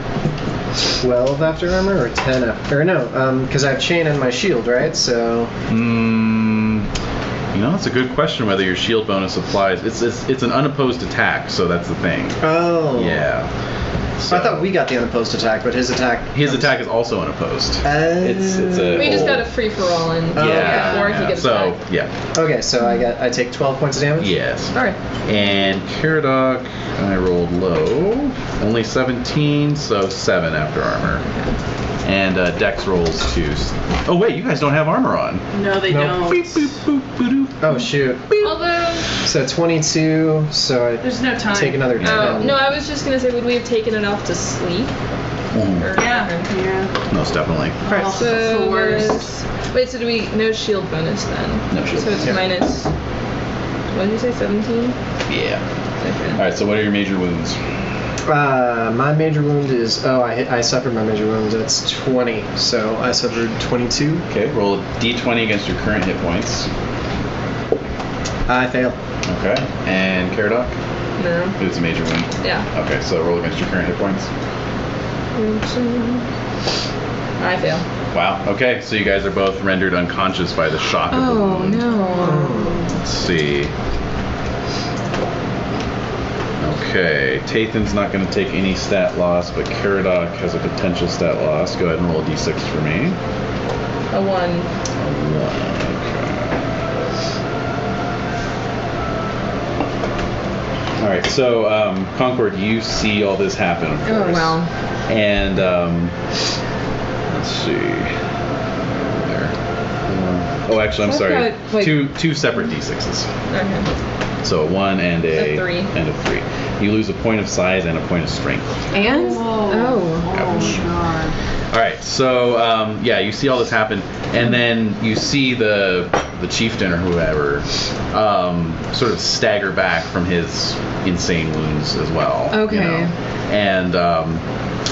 S3: 12 after armor or 10 after. Or no, because I have chain and my shield, right? So.
S7: You know, it's a good question whether your shield bonus applies. It's an unopposed attack, so that's the thing.
S3: Oh.
S7: Yeah. So
S3: I thought we got the unopposed attack, but his attack.
S7: His attack is also unopposed. It's a.
S5: We just
S7: whole-
S5: got a free for all and
S7: Yeah.
S5: before he gets
S7: so
S5: back.
S7: yeah.
S3: Okay, so I take 12 points of damage?
S7: Yes.
S5: Alright.
S7: And Caradoc, I rolled low. Only 17, so 7 after armor. And Dex rolls 2. Oh wait, you guys don't have armor on.
S2: No, they
S3: No.
S2: don't.
S7: Boop, boop, boop, boop,
S3: Oh, shoot.
S5: Although,
S3: So 22, so I
S2: There's no time.
S3: take another 10.
S5: no, I was just gonna say, would we have taken it off to sleep? Or,
S2: Yeah. Yeah.
S7: Most definitely.
S2: Oh,
S5: So
S2: it's the worst.
S5: wait, so do we no shield bonus then?
S7: No shield
S5: So it's
S3: bonus.
S5: minus. What did you say? 17.
S7: Yeah.
S5: Okay.
S7: All right. So what are your major wounds?
S3: My major wound is. Oh, I suffered my major wound. That's 20, so I suffered 22.
S7: Okay. Roll a d20 against your current hit points.
S3: I fail.
S7: Okay. And Caradoc?
S5: No.
S7: It's a major wound.
S5: Yeah.
S7: Okay. So roll against your current hit points.
S5: I fail.
S7: Wow. Okay. So you guys are both rendered unconscious by the shock of the
S6: Oh
S7: wound.
S6: no.
S7: Let's see. Okay, Tathan's not going to take any stat loss, but Caradoc has a potential stat loss. Go ahead and roll a d6 for me.
S5: A 1.
S7: Okay. All right, so Concord, you see all this happen, of course.
S6: Oh wow.
S7: And let's see. There. Oh, actually, I'm
S6: I've
S7: sorry.
S6: got, like-
S7: Two separate d6s.
S5: Okay.
S7: So a 1 and
S5: A 3.
S7: And a 3. You lose a point of size and a point of strength.
S6: And
S2: Whoa.
S6: oh.
S7: Ouch.
S2: God.
S7: All right, so yeah, you see all this happen, and then you see the chieftain or whoever sort of stagger back from his insane wounds as well.
S6: Okay.
S7: You know?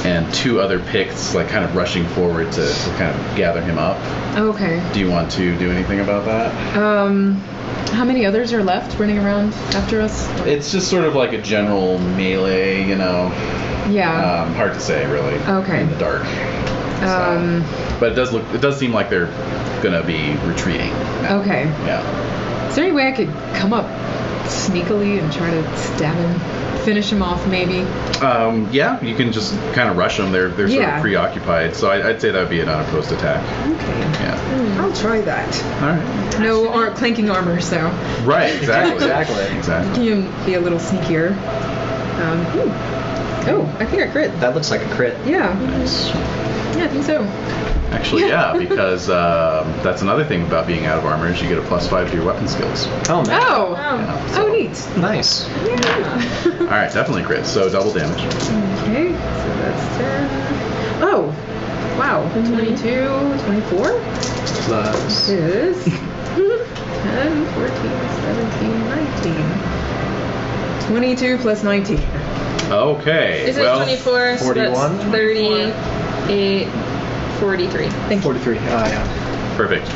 S7: And 2 other Picts like kind of rushing forward to kind of gather him up.
S6: Okay.
S7: Do you want to do anything about that?
S6: How many others are left running around after us?
S7: It's just sort of like a general melee, you know.
S6: Yeah.
S7: Hard to say, really.
S6: Okay.
S7: In the dark. So, but it does seem like they're gonna be retreating now.
S6: Okay.
S7: Yeah.
S6: Is there any way I could come up sneakily and try to stab him, finish him off, maybe?
S7: Yeah, you can just kind of rush them. They're sort
S6: Yeah.
S7: of preoccupied, so I'd say that would be an unopposed attack.
S6: Okay.
S7: Yeah.
S6: I'll try that.
S7: All right.
S6: No clanking armor, so
S7: Right. Exactly.
S3: Exactly.
S7: Exactly.
S6: you can be a little sneakier. Oh, I think I crit.
S3: That looks like a crit.
S6: Yeah.
S7: Nice.
S6: Yeah, I think so.
S7: Actually, yeah, because that's another thing about being out of armor is you get a +5 to your weapon skills.
S3: Oh, man.
S6: Oh.
S7: Yeah,
S6: Oh,
S7: so-
S6: neat.
S3: Nice.
S7: All right, definitely crit. So double damage.
S6: Okay, so that's 10. Oh, wow. 22, 24
S3: Plus.
S6: is 10, 14, 17, 19. 22 plus 19.
S7: Okay.
S5: Is it
S7: well,
S5: 24? So
S3: 41?
S5: that's 38, 43.
S3: 43. Ah, yeah.
S7: Perfect.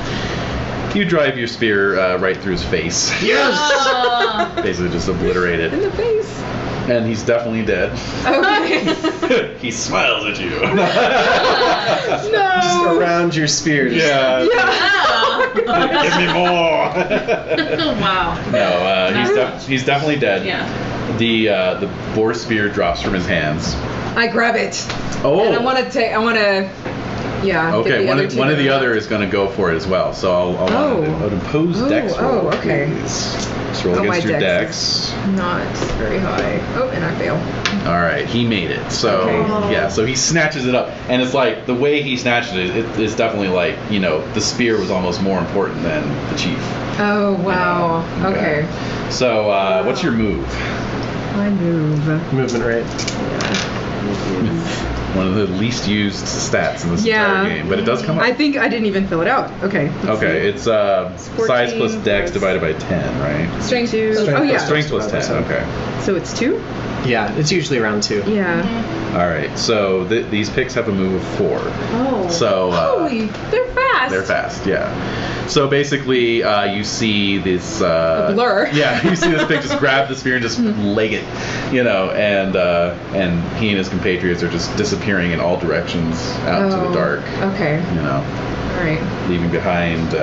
S7: You drive your spear right through his face.
S2: Ah.
S7: Basically just obliterate
S6: In
S7: it.
S6: the face.
S7: And he's definitely dead.
S6: Okay.
S7: He smiles at you.
S6: No.
S3: Just around your spear. just-
S7: Yeah. Give me more.
S2: Wow.
S7: No, he's definitely dead.
S2: Yeah.
S7: The boar spear drops from his hands.
S6: I grab it.
S7: Oh.
S6: And I want to. Yeah. get
S7: Okay,
S6: the
S7: one
S6: other
S7: of
S6: two
S7: the
S6: to-
S7: other is going to go for it as well. So I'll impose dex roll.
S6: okay.
S7: Please. Just roll
S6: Oh, my
S7: against your
S6: dex
S7: dex.
S6: Not very high. Oh, and I fail.
S7: All right, he made it. So
S6: Okay.
S7: yeah, so he snatches it up, and it's like the way he snatched it is definitely like the spear was almost more important than the chief.
S6: Oh, wow.
S7: know?
S6: Okay.
S7: So what's your move?
S6: I move.
S3: Movement rate.
S7: One of the least used stats in this
S6: Yeah.
S7: entire game, but it does come up.
S6: I think I didn't even fill it out. Okay. let's
S7: Okay,
S6: see.
S7: it's size
S6: 14
S7: plus dex
S6: plus-
S7: divided by 10, right?
S6: Strength 2.
S3: Strength
S6: Oh,
S3: plus
S6: yeah.
S7: Strength plus 10.
S3: That's
S7: Okay.
S6: So it's 2?
S3: Yeah, it's usually around 2.
S6: Yeah.
S7: All right. So these Picts have a move of 4.
S2: Oh.
S7: So
S6: Holy, they're fast.
S7: they're fast. Yeah. So basically, you see this
S6: A blur.
S7: Yeah, you see this Pict just grab the spear and just leg it, and he and his compatriots are just disappearing in all directions out to the dark.
S6: Okay.
S7: All
S6: right.
S7: Leaving behind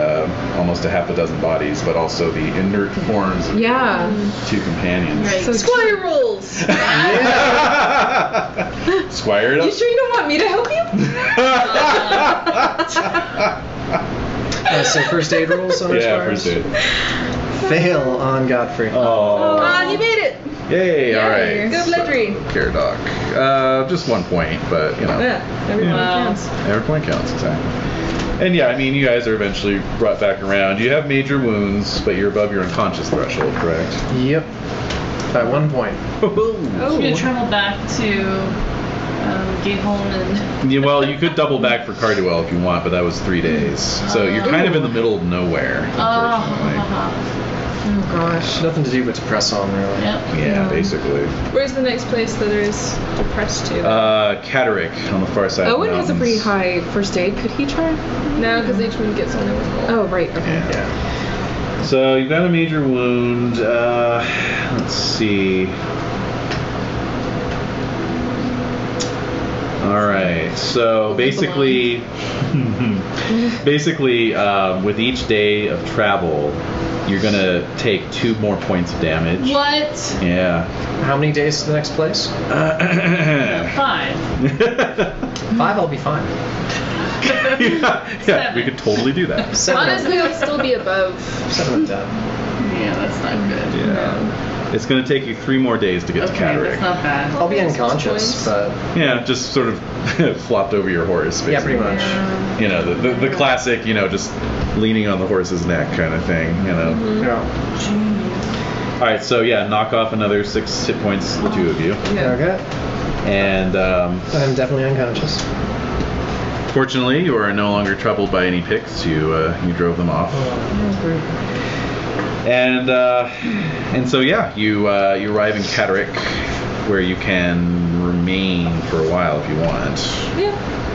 S7: almost a half a dozen bodies, but also the inert forms of 2 companions.
S2: Right.
S6: So
S5: Squire rules.
S7: Squire it up.
S6: You sure you don't want me to help you?
S3: So first aid rules on our
S7: First
S3: squires?
S7: aid.
S3: Fail on Godfrey.
S7: Oh.
S5: You made it.
S7: Yay, alright.
S5: Good Ledry.
S7: Caradoc. Just 1 point, but
S5: Every point counts.
S7: every point counts, exactly. And yeah, I mean, you guys are eventually brought back around. You have major wounds, but you're above your unconscious threshold, correct?
S3: Yep. By 1 point.
S2: You're gonna travel back to Gateholm and.
S7: Yeah, well, you could double back for Carduel if you want, but that was 3 days. So you're kind of in the middle of nowhere, unfortunately.
S6: Oh gosh.
S3: Nothing to do but to press on, really.
S2: Yep.
S7: Yeah, basically.
S5: Where's the next place that is depressed to?
S7: Catterick on the far side of the
S6: Owen has a pretty
S7: mountains.
S6: high first aid. Could he try?
S5: No, because each one gets only 1 roll.
S6: Oh, right. Okay.
S7: Yeah. So you've got a major wound. Let's see. All right. So basically, with each day of travel, you're gonna take 2 more points of damage.
S2: What?
S7: Yeah.
S3: How many days to the next place?
S2: 5.
S3: 5, I'll be fine.
S7: yeah, we could totally do that.
S3: 7
S5: Honestly, I'll still be above.
S3: 7 and 10.
S2: Yeah, that's not good.
S7: Yeah. It's going to take you 3 more days to get to
S2: Okay,
S7: Catterick.
S2: that's not bad.
S3: I'll be unconscious, but
S7: Yeah, just sort of flopped over your horse, basically.
S3: yeah, pretty much.
S7: The classic, just leaning on the horse's neck kind of thing,
S3: Yeah.
S7: All right, so yeah, knock off another 6 hit points, the 2 of you.
S3: Okay.
S7: And
S3: I'm definitely unconscious.
S7: fortunately, you are no longer troubled by any Picts. You drove them off. And so yeah, you arrive in Catterick, where you can remain for a while if you want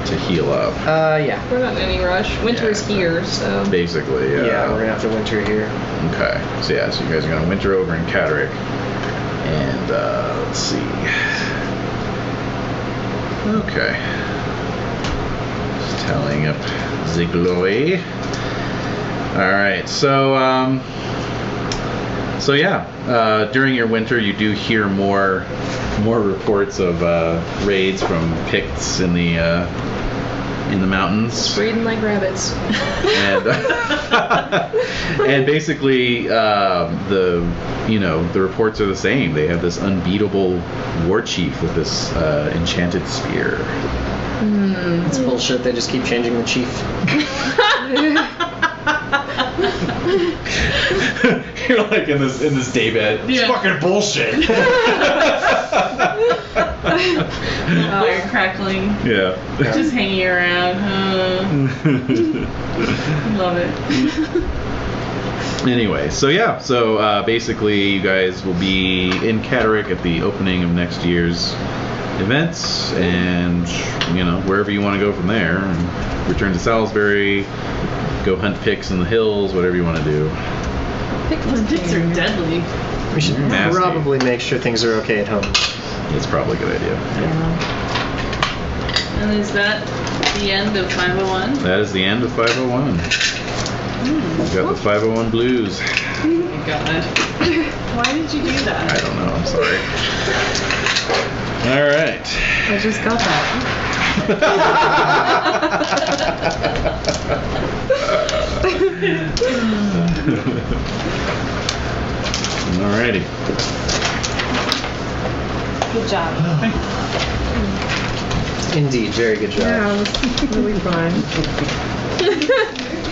S7: to heal up.
S3: Yeah.
S5: We're not in any rush. Winter's here, so.
S7: Basically, yeah.
S3: Yeah, we're gonna have to winter here.
S7: Okay. So yeah, so you guys are gonna winter over in Catterick, and let's see. Okay. Just tallying up Zigloy. All right. So yeah, during your winter, you do hear more reports of raids from Picts in the mountains.
S5: Breeding like rabbits.
S7: And and basically the reports are the same. They have this unbeatable war chief with this enchanted spear.
S3: It's bullshit. They just keep changing the chief.
S7: You're like in this daybed. It's fucking bullshit.
S2: Fire crackling.
S7: Yeah.
S2: Just hanging around. Love it.
S7: Anyway, so yeah, basically you guys will be in Catterick at the opening of next year's events, and wherever you want to go from there, and return to Salisbury, go hunt Picts in the hills, whatever you want to do.
S2: Picts are deadly.
S3: We should
S7: Nasty.
S3: probably make sure things are okay at home.
S7: It's probably a good idea.
S2: And is that the end of 501?
S7: That is the end of 501. We've got the 501 blues.
S2: Oh my god. Why did you do that?
S7: I don't know, I'm sorry. All right.
S6: I just got that.
S7: Alrighty.
S2: Good job.
S3: Indeed, very good job.
S6: Yeah, it was really fun.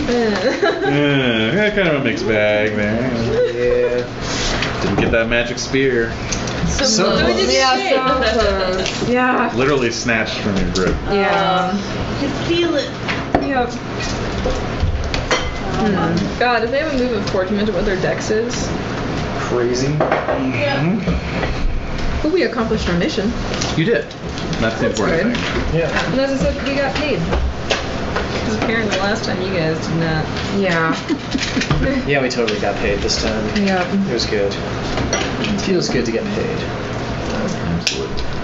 S7: Yeah, kind of a mixed bag there.
S3: Yeah.
S7: Didn't get that magic spear.
S3: So
S5: What did you
S6: Yeah,
S5: say?
S6: so close. Yeah.
S7: Literally snatched from your grip.
S6: Yeah.
S2: I can feel it.
S6: Yep.
S5: God, if they have a move of fortune, imagine what their dex is.
S3: crazy.
S2: Yeah.
S6: But we accomplished our mission.
S7: You did. That's the important
S6: good.
S7: thing.
S3: Yeah.
S6: And as I said, we got paid.
S5: Because apparently last time you guys did not.
S6: Yeah.
S3: Yeah, we totally got paid this time.
S6: Yeah.
S3: It was good. It feels good to get paid.
S7: Absolutely.